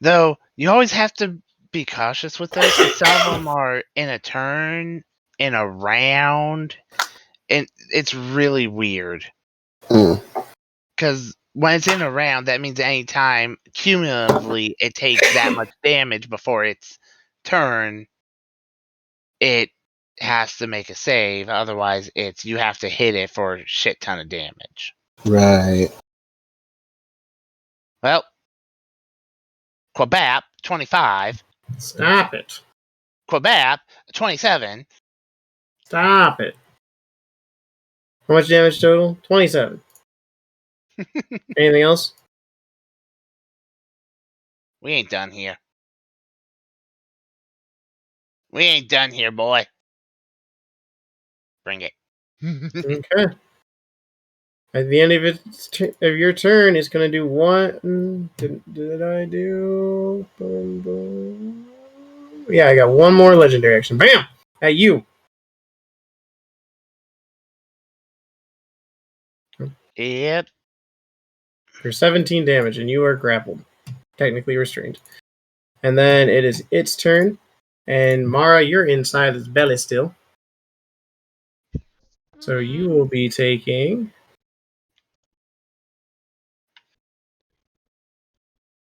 Though, you always have to be cautious with those, because some of them are in a turn, in a round, and it's really weird. Mm. Because when it's in a round, that means any time, cumulatively, it takes that much damage before its turn, it has to make a save. Otherwise, you have to hit it for a shit ton of damage. Right. Well, Quabap, 25. Stop it. Quabap, 27. Stop it. How much damage total? 27. Anything else? We ain't done here. We ain't done here, boy. Bring it. Okay. At the end of of your turn, it's going to do one. Did I do? Boom, boom. Yeah, I got one more legendary action. Bam! At you. Yep. For 17 damage, and you are grappled. Technically restrained. And then it is its turn. And Mara, you're inside its belly still. So you will be taking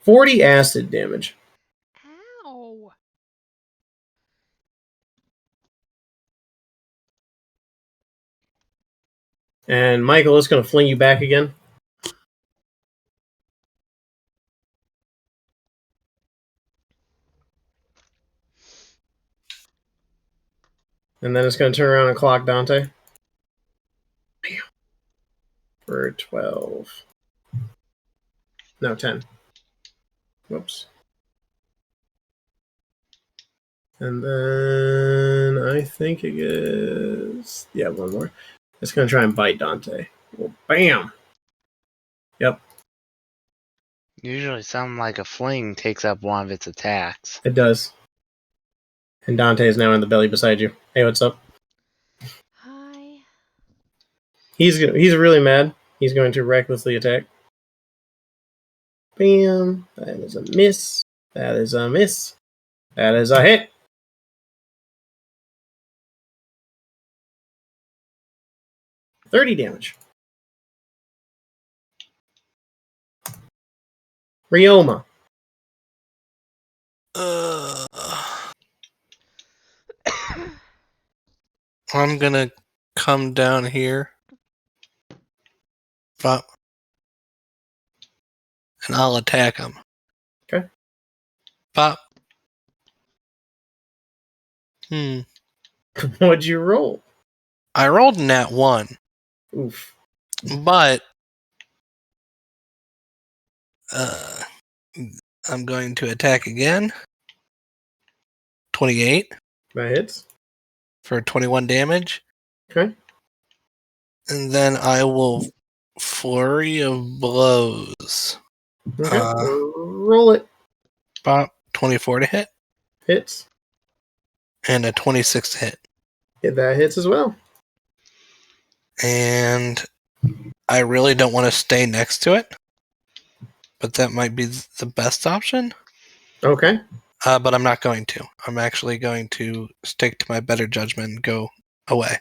40 acid damage. Ow. And Michael is going to fling you back again. And then it's going to turn around and clock Dante. Bam. For 12. No, 10. Whoops. And then I think it is... Yeah, one more. It's going to try and bite Dante. Well, bam! Yep, Usually something like a fling takes up one of its attacks. it does. And Dante is now in the belly beside you. Hey, what's up? Hi. He's really mad. He's going to recklessly attack. Bam! That is a miss. That is a miss. That is a hit. $30 damage. Ryoma. I'm gonna come down here. Pop. And I'll attack him. Okay. Pop. What'd you roll? I rolled a nat 1, Oof. but I'm going to attack again. 28 That hits. for 21 damage. Okay. And then I will flurry of blows. Okay. Roll it. Pop. 24 to hit. Hits. And a 26 to hit. Yeah, that hits as well. And I really don't want to stay next to it, but that might be the best option. Okay. But I'm not going to. I'm actually going to stick to my better judgment and go away.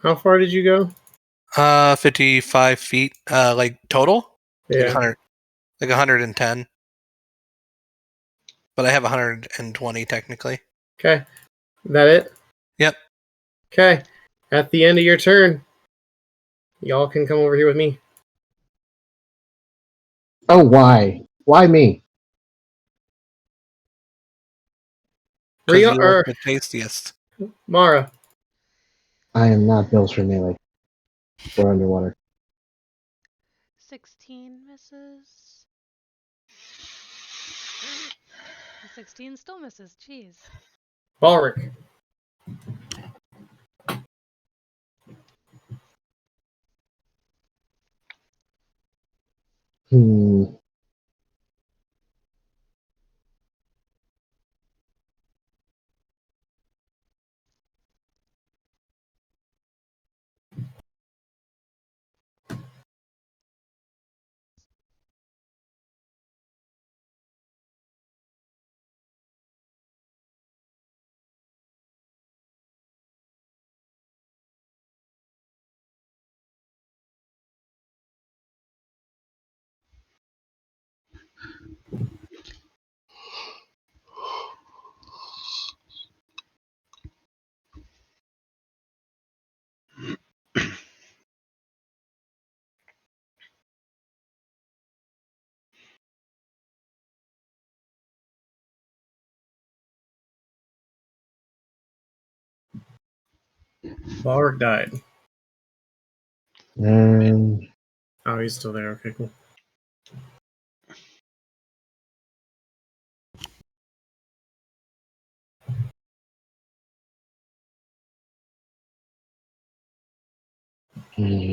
How far did you go? 55 feet, like total? Yeah. 110. But I have 120 technically. Okay. That it? Yep. Okay. At the end of your turn, y'all can come over here with me. Oh, why? Why me? Because Rhea you or look the tastiest. Mara? I am not built for melee or underwater. 16 misses. 16 still misses. Jeez. Balric. Hmm. Balric died. Oh, he's still there. Okay, cool. Hmm.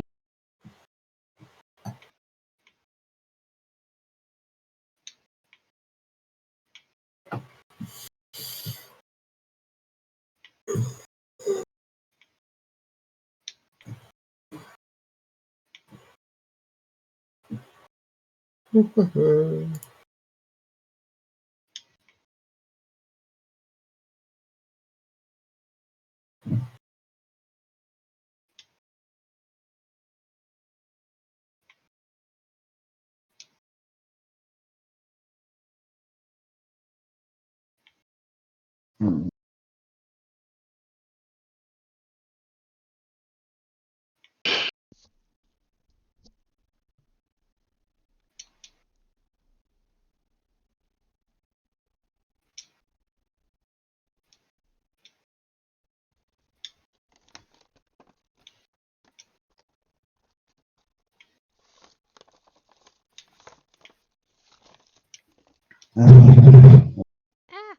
Ah!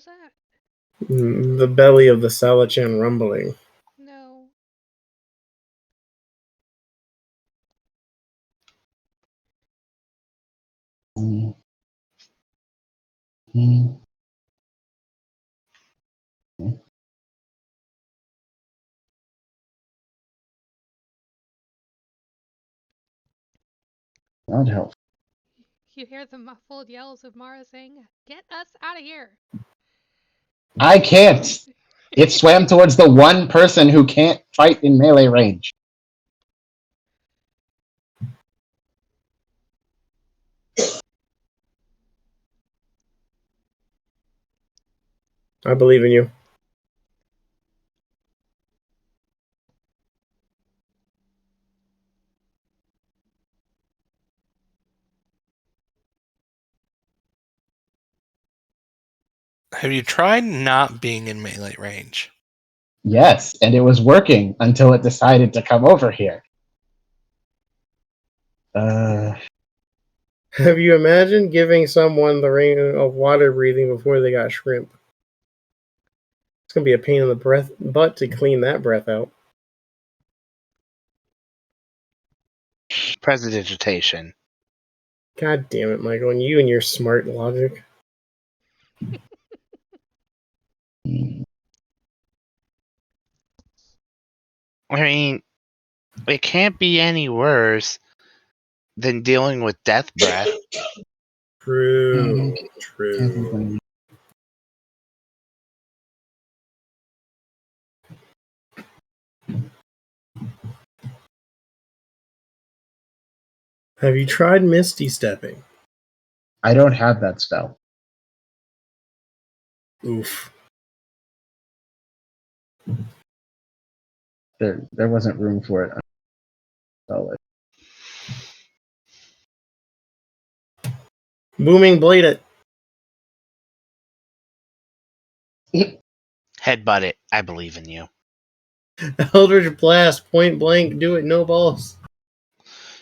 was that? The belly of the Salichan rumbling. No. Mm. Mm. That'd help. You hear the muffled yells of Mara saying, "Get us out of here!" I can't. It swam towards the one person who can't fight in melee range. I believe in you. Have you tried not being in melee range? Yes, and it was working until it decided to come over here. Have you imagined giving someone the ring of water breathing before they got shrimp? It's gonna be a pain in the butt to clean that breath out. Prestidigitation. God damn it, Michael, and you and your smart logic. I mean, it can't be any worse than dealing with death breath. True. Can't True. complain. Have you tried Misty Stepping? I don't have that spell. Oof. There wasn't room for it. So Booming Blade it. Headbutt it. I believe in you. Eldritch Blast, point blank, do it, no balls.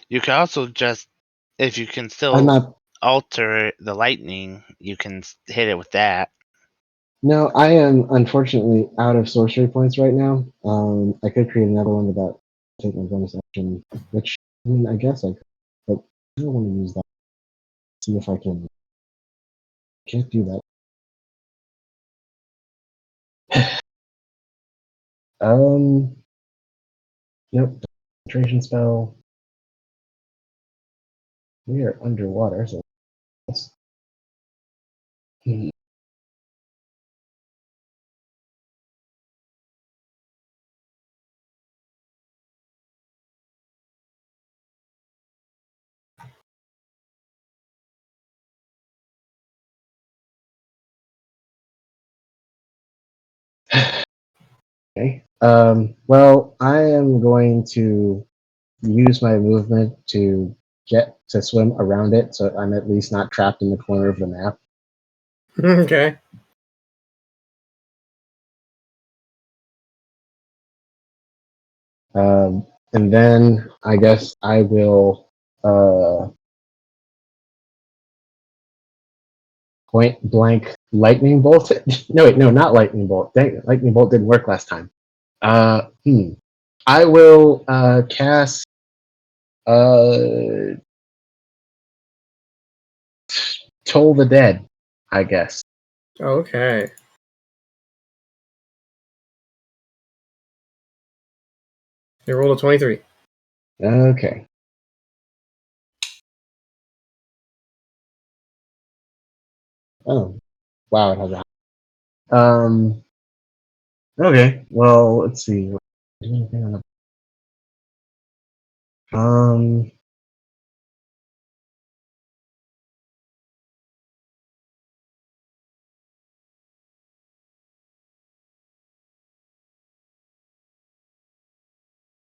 You can also just, if you can I'm still not. alter the lightning, you can hit it with that. No, I am unfortunately out of sorcery points right now. I could create another one without taking a bonus action, which I mean, I guess I could, but I don't want to use that. See if I can. Can't do that. Nope. Concentration spell. We are underwater, so that's. Okay. Well, I am going to use my movement to get to swim around it, so I'm at least not trapped in the corner of the map. Okay. And then I guess I will point blank lightning bolt. No, wait, no, not lightning bolt. Dang it, lightning bolt didn't work last time. I will cast Toll the Dead, I guess. Okay. You rolled a 23. Okay. Oh, wow, it has a. Okay, well, let's see. Do anything on the.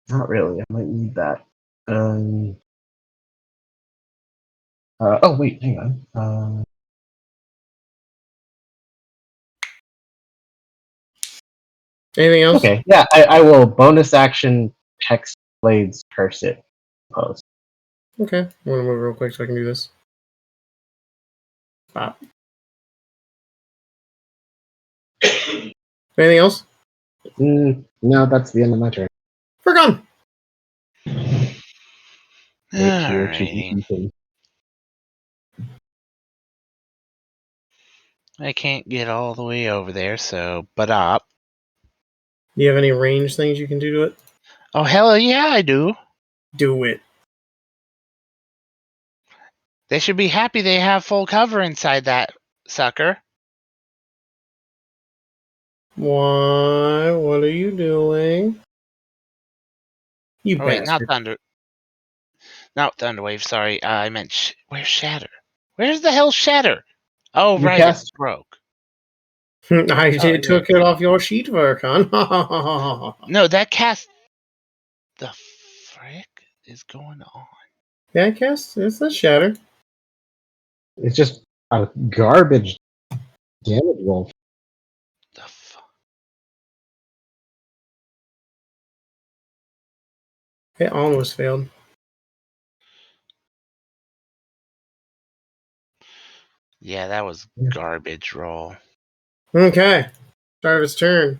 Not really. I might need that. Um. Oh wait, hang on. Anything else? Okay, yeah, I will bonus action Hex Blades curse it. Post. Okay. I'm gonna move real quick so I can do this. Pop. Anything else? No, that's the end of my turn. Vergon. Wait here to Alrighty. eat them. I can't get all the way over there, so but up. Do you have any range things you can do to it? Oh hell yeah, I do. Do it. They should be happy they have full cover inside that sucker. Why? What are you doing? You Oh wait, bastard. not Thunderwave. Sorry, I meant where's Shatter? Where's the hell Shatter? Oh You right, cast- it broke. I Oh, took it off your sheet, Vergon. No, that cast. The frick is going on? Yeah, I cast. It's a shatter. It's just a garbage damage roll. The fuck? It almost failed. Yeah, that was garbage roll. Okay. Start of his turn.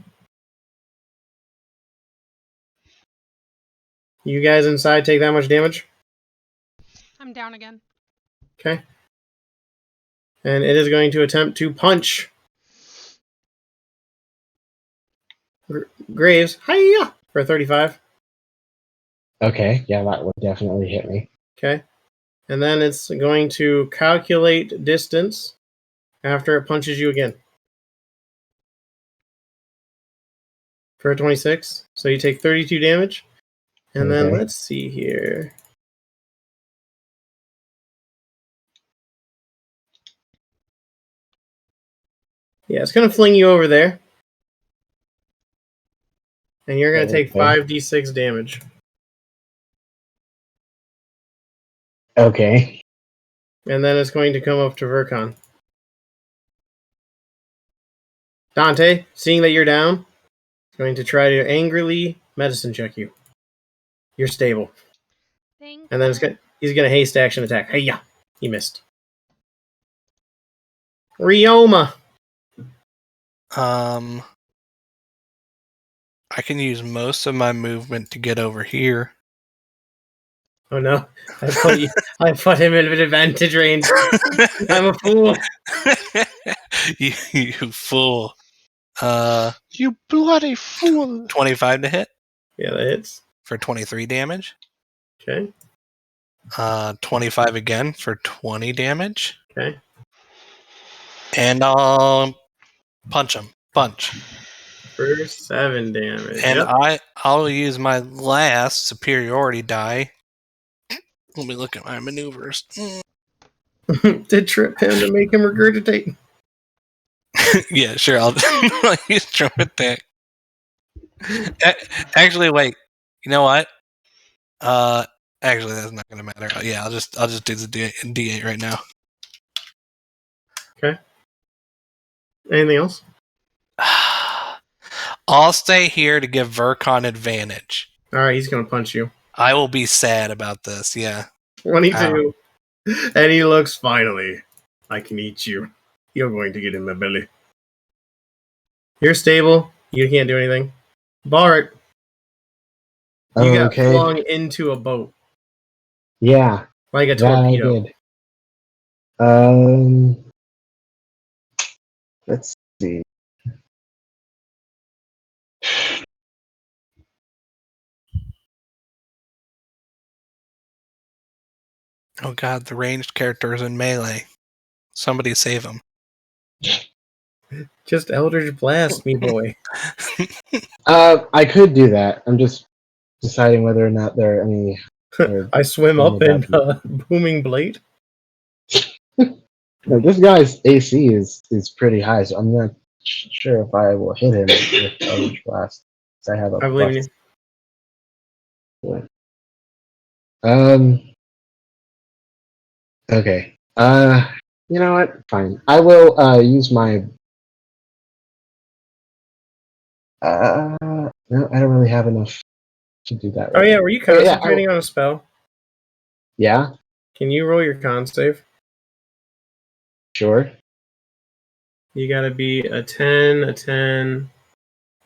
You guys inside take that much damage? I'm down again. Okay. And it is going to attempt to punch Graves. Hiya! For 35. Okay, yeah, that would definitely hit me. Okay. And then it's going to calculate distance after it punches you again. For a 26. So you take 32 damage. And then Okay. let's see here. Yeah, it's going to fling you over there. And you're going to take Okay. 5d6 damage. Okay. And then it's going to come up to Vercon. Dante, seeing that you're down, is going to try to angrily medicine check you. You're stable. Thank And then you. he's going to haste action attack. Hey-ya! He missed. Ryoma! I can use most of my movement to get over here. Oh no. I put him in advantage range. I'm a fool. you fool. You bloody fool! 25 to hit Yeah, that hits. for 23 damage. Okay. 25 again for 20 damage. Okay. And I'll punch him. Punch. For 7 damage. And Yep. I'll use my last superiority die. Let me look at my maneuvers. To trip him to make him regurgitate. Yeah, sure. I'll use drum attack. Actually, wait. You know what? Actually, that's not gonna matter. Yeah, I'll just do the D8 right now. Okay. Anything else? I'll stay here to give Vercon advantage. Alright, he's going to punch you. I will be sad about this. Yeah. 22. And he looks, finally, I can eat you. You're going to get in my belly. You're stable. You can't do anything. Bart, you got Okay. flung into a boat. Yeah, Like a that I torpedo. did. Let's see. Oh god, the ranged character is in melee. Somebody save him. Just Eldritch Blast, me boy. I could do that. I'm just deciding whether or not there are any. I swim up in Booming Blade. No, this guy's AC is pretty high, so I'm not sure if I will hit him with Eldritch Blast. I have a I believe in you. Okay. You know what? Fine. I will use my. No, I don't really have enough to do that. Oh Right yeah, now. were you Okay, concentrating on a spell? Yeah, Can you roll your con save? sure. You gotta be a 10, a 10,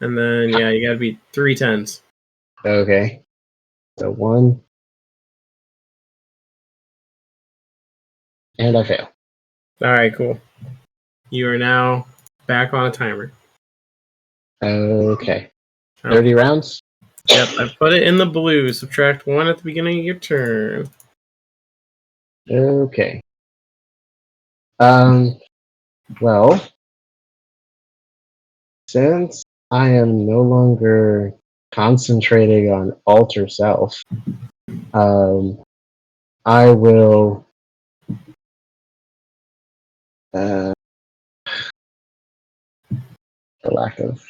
And then, yeah, you gotta beat 3 10s. Okay. So 1. And I fail. Alright, cool. You are now back on a timer. Okay. Oh. 30 rounds? Yep, I put it in the blue. Subtract 1 at the beginning of your turn. Okay. Well, since I am no longer concentrating on alter self, I will for lack of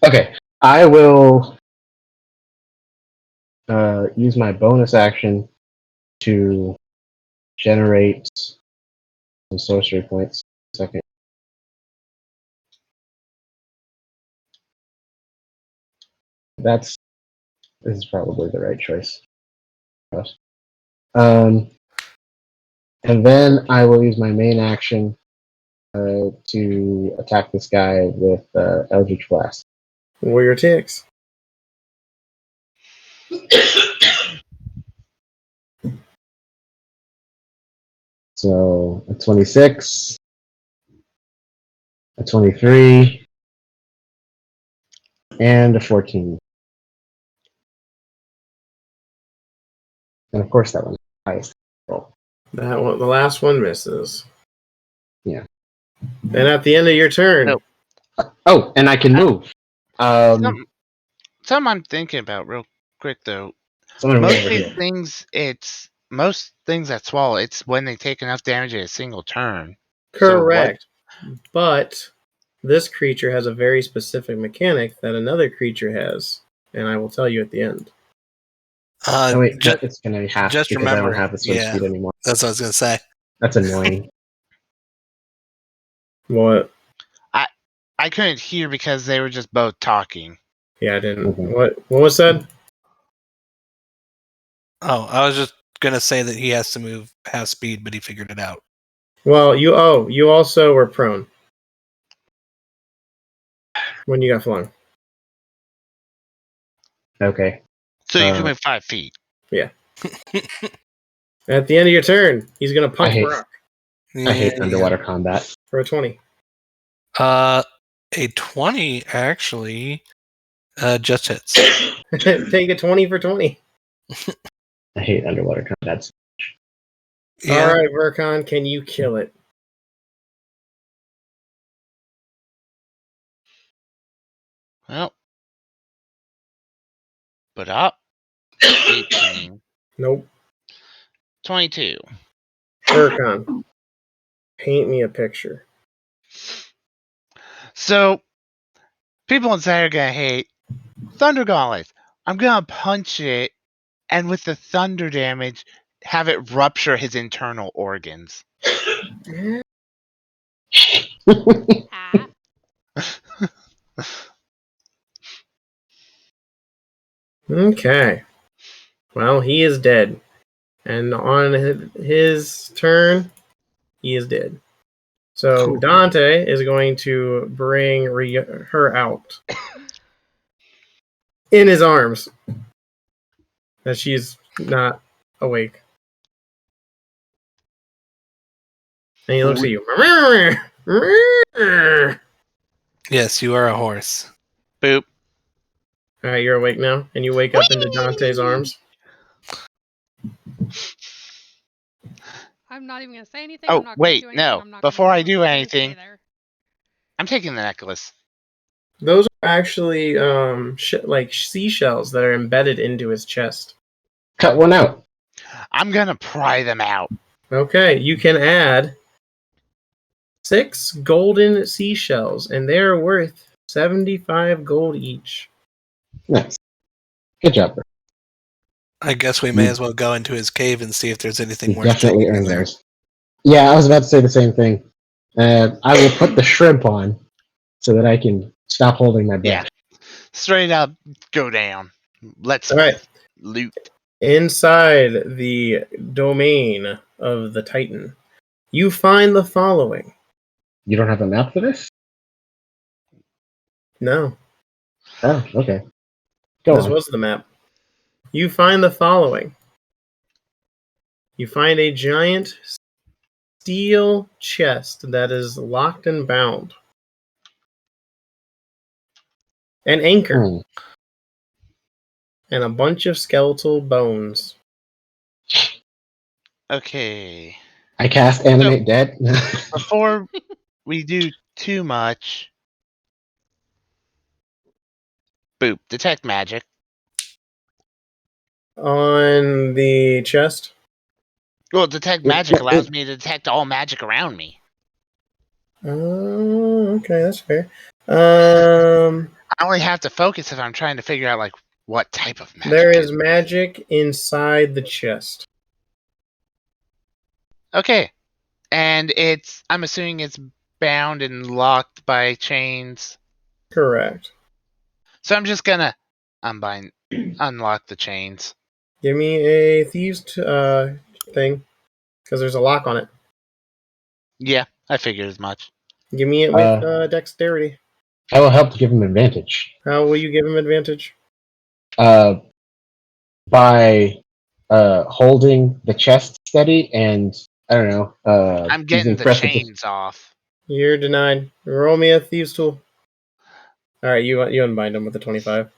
okay, I will use my bonus action to generate some sorcery points. Second. This is probably the right choice. And then I will use my main action to attack this guy with Eldritch Blast. Warrior ticks. So a 26, a 23, and a 14. And of course that one is the highest roll. That one, the last one misses. Yeah. And at the end of your turn, Nope. Oh, and I can move. Something I'm thinking about real quick though. Someone Most over of these here. things, most things that swallow, it's when they take enough damage in a single turn. correct. But this creature has a very specific mechanic that another creature has, and I will tell you at the end. Oh wait, Ju- it's gonna be half just because I remember, don't have the swim yeah. speed anymore. That's what I was gonna say. That's annoying. What? I couldn't hear because they were just both talking. Yeah, I didn't. Mhm. What was said? Oh, I was just gonna say that he has to move half speed, but he figured it out. Well, you also were prone when you got flung. Okay. So you can move 5 feet. At the end of your turn, he's gonna punch hate- Brock I hate underwater combat. for a 20. A 20 actually just hits. Take a 20 for 20. I hate underwater combat. Yeah. All right, Vercon, can you kill it? Well, put up 18, Nope. 22. Vercon, paint me a picture. So people inside are gonna hate Thunder Gauntlets. I'm gonna punch it, and with the thunder damage, have it rupture his internal organs. Ah. Okay. Well, he is dead. And on his turn, he is dead. So Cool. Dante is going to bring her out in his arms as she's not awake. And he looks at you. Yes, you are a horse. Boop. All right, you're awake now, and you wake up into Dante's arms. I'm not even gonna say anything. Oh, I'm not gonna wait, do anything. no. I'm not Before gonna I do I'm gonna stay anything, there. I'm taking the necklace. Those are actually like seashells that are embedded into his chest. Cut one out. I'm gonna pry them out. Okay, you can add 6 golden seashells, and they are worth 75 gold each. Nice. Good job, bro. I guess we may as well go into his cave and see if there's anything You worth definitely taking in earned there. theirs. Yeah, I was about to say the same thing. I will put the shrimp on so that I can stop holding my breath. Yeah. Straight up, go down. Let's All right. loot. Inside the domain of the Titan, you find the following. You don't have a map for this? No. Oh, okay. Go This on. was the map. You find the following. You find a giant steel chest that is locked and bound. An anchor. Hmm. And a bunch of skeletal bones. Okay. I cast animate dead. Before we do too much, boop, detect magic. On the chest. Well, detect magic allows me to detect all magic around me. Oh, okay, that's fair. I only have to focus if I'm trying to figure out like what type of magic. There is magic inside the chest. Okay. And I'm assuming it's bound and locked by chains. Correct. So I'm just gonna unlock the chains. Give me a thieves thing, because there's a lock on it. Yeah, I figured as much. Give me it with dexterity. I will help to give him advantage. How will you give him advantage? By holding the chest steady and I don't know. I'm getting the chains off. You're denied. Roll me a thieves tool. All right, you unbind him with the 25.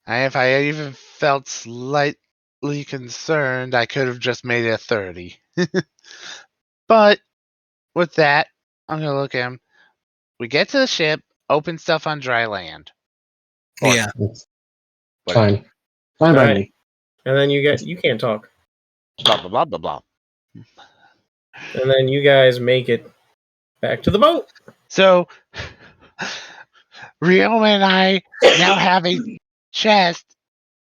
If I even felt slightly concerned, I could have just made it a 30. But with that, I'm gonna look at him. We get to the ship, open stuff on dry land. Or Yeah. It's whatever. fine. Fine by Alright. me. And then you can't talk. Blah blah blah blah blah. And then you guys make it back to the boat. So Rio and I now have a chest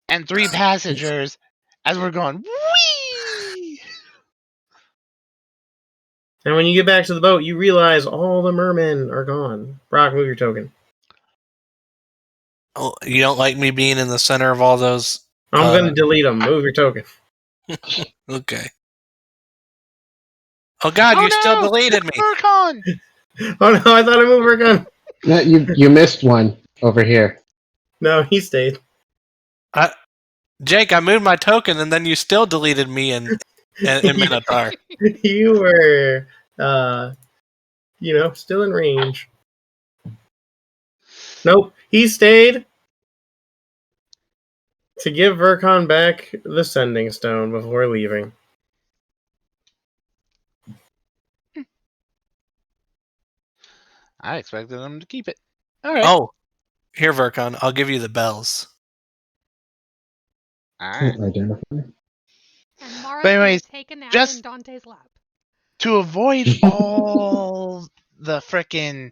and 3 passengers as we're going whee. And when you get back to the boat, you realize all the mermen are gone. Brock, move your token. Oh, you don't like me being in the center of all those? I'm going to delete them. Move your token. Okay. Oh God, you still deleted me. Furcon! Oh no, I thought I moved her gun. No, you missed one over here. No, he stayed. Jake, I moved my token and then you still deleted me in Minotaur. You were, still in range. Nope, he stayed to give Vercon back the sending stone before leaving. I expected them to keep it. All right. Oh, here, Vercon, I'll give you the bells. All right. Identify. And Mara's But anyways, gonna take a nap just- in Dante's lap. To avoid all the frickin'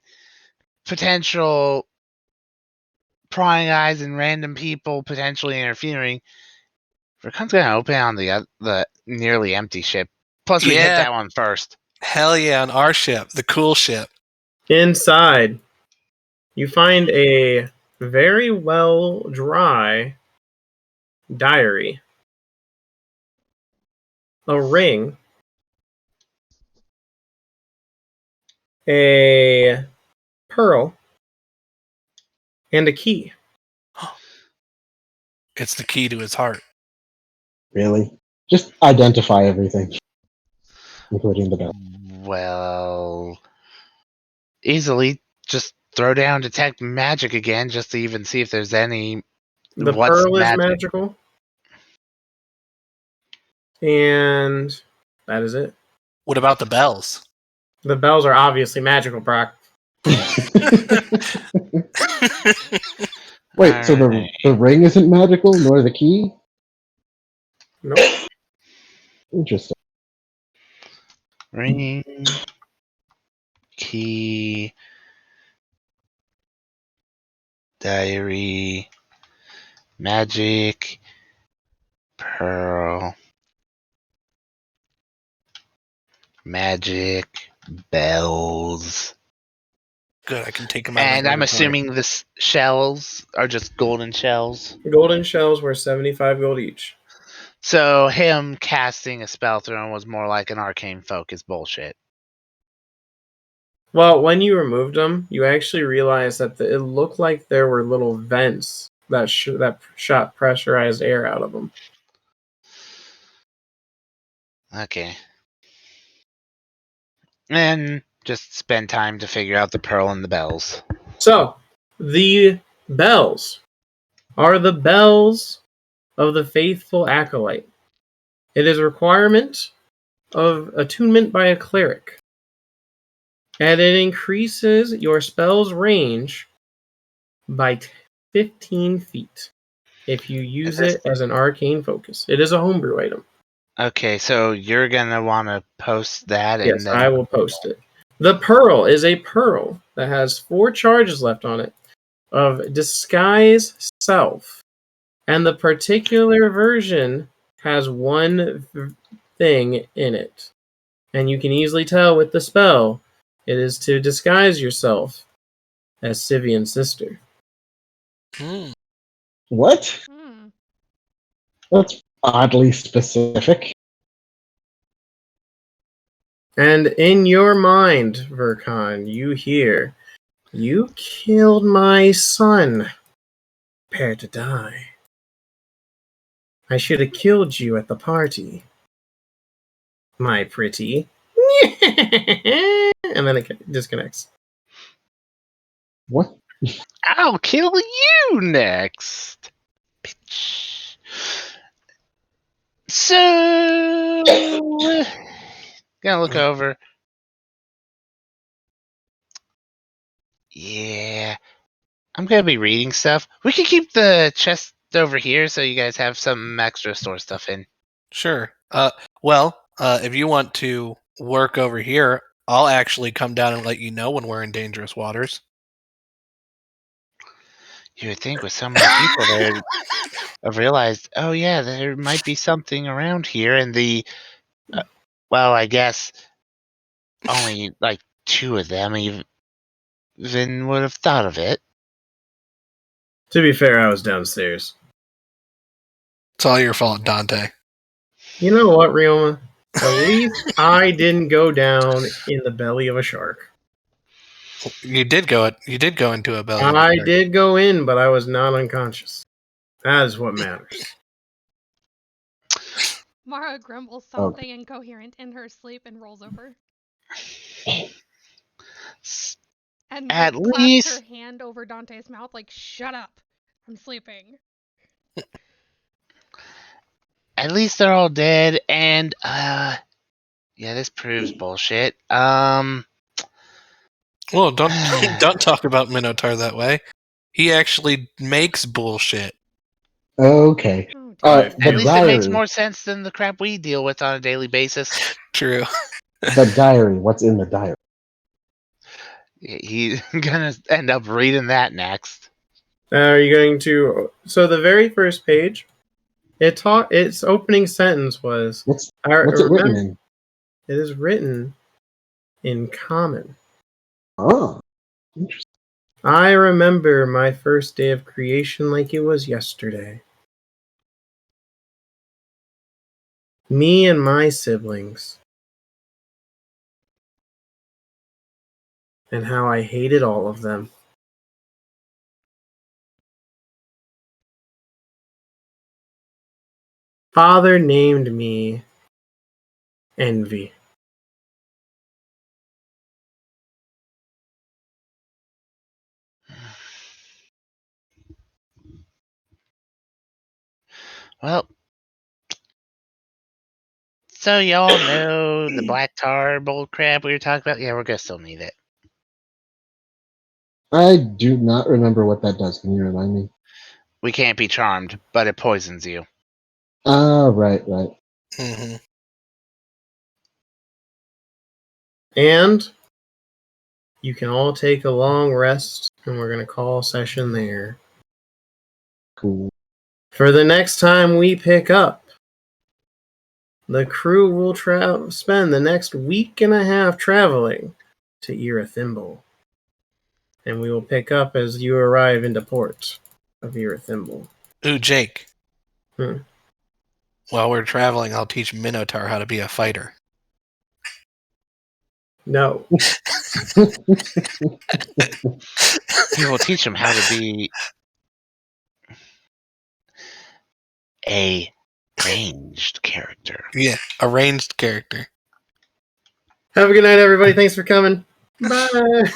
potential prying eyes and random people potentially interfering, Vercon's gonna open on the nearly empty ship. Plus, we hit Yeah. that one first. Hell yeah, on our ship, the cool ship. Inside, you find a very well dry diary, a ring, a pearl, and a key. It's the key to his heart. Really? Just identify everything, including the bell. Well, easily just throw down detect magic again, just to even see if there's any. The What's pearl is magic? magical. And that is it. What about the bells? The bells are obviously magical, Brock. Wait, so Alright. the ring isn't magical, nor the key? Nope. Interesting. Ring, key, diary, magic, pearl, magic, bells. Good, I can take him out. And I'm assuming the shells are just golden shells. Golden shells were 75 gold each. So him casting a spell through him was more like an arcane focus bullshit. Well, when you removed them, you actually realized that it looked like there were little vents that shot pressurized air out of them. Okay. And just spend time to figure out the pearl and the bells. So, the bells are the bells of the faithful acolyte. It is a requirement of attunement by a cleric, and it increases your spell's range by 15 feet if you use it as an arcane focus. It is a homebrew item. Okay, so you're gonna want to post that, and Yes, then I will post it. The pearl is a pearl that has 4 charges left on it of Disguise Self. And the particular version has one thing in it. And you can easily tell with the spell, it is to disguise yourself as Sivian's sister. What? Hmm. That's oddly specific. And in your mind, Verkan, you hear, "You killed my son. Prepare to die. I should have killed you at the party, my pretty." And then it disconnects. What? I'll kill you next, bitch. So, gonna look over. Yeah, I'm gonna be reading stuff. We can keep the chest over here so you guys have some extra to store stuff in. Sure. If you want to work over here, I'll actually come down and let you know when we're in dangerous waters. You would think with so many people there, I've realized, oh yeah, there might be something around here, and well, I guess only like 2 of them even would have thought of it. To be fair, I was downstairs. It's all your fault, Dante. You know what, Rioma? At least I didn't go down in the belly of a shark. You did go into a belly. of a I shark. did go in, but I was not unconscious. That is what matters. Mara grumbles something incoherent in her sleep and rolls over. And At like, claps least- her hand over Dante's mouth like, shut up. I'm sleeping. At least they're all dead, and yeah, this proves bullshit. Well, don't talk about Minotaur that way. He actually makes bullshit. Okay. Oh, Right. dear. At least it makes diary. more sense than the crap we deal with on a daily basis. True. The diary. What's in the diary? He's gonna end up reading that next. Are you going to? So the very first page, its opening sentence was, What's "What's it written in? It is written in common. Oh, interesting. I remember my first day of creation like it was yesterday. Me and my siblings. And how I hated all of them. Father named me Envy. Well, so y'all know the black tar bull crap we were talking about? Yeah, we're gonna still need it. I do not remember what that does. Can you remind me? We can't be charmed, but it poisons you. Ah, right. Mm-hmm. And you can all take a long rest, and we're going to call session there. Cool. For the next time we pick up, the crew will spend the next week and a half traveling to Irithimble. And we will pick up as you arrive into port of Irithimble. Ooh, Jake. Hmm. While we're traveling, I'll teach Minotaur how to be a fighter. No. He will teach him how to be a ranged character. Yeah, a ranged character. Have a good night, everybody. Thanks for coming. Bye.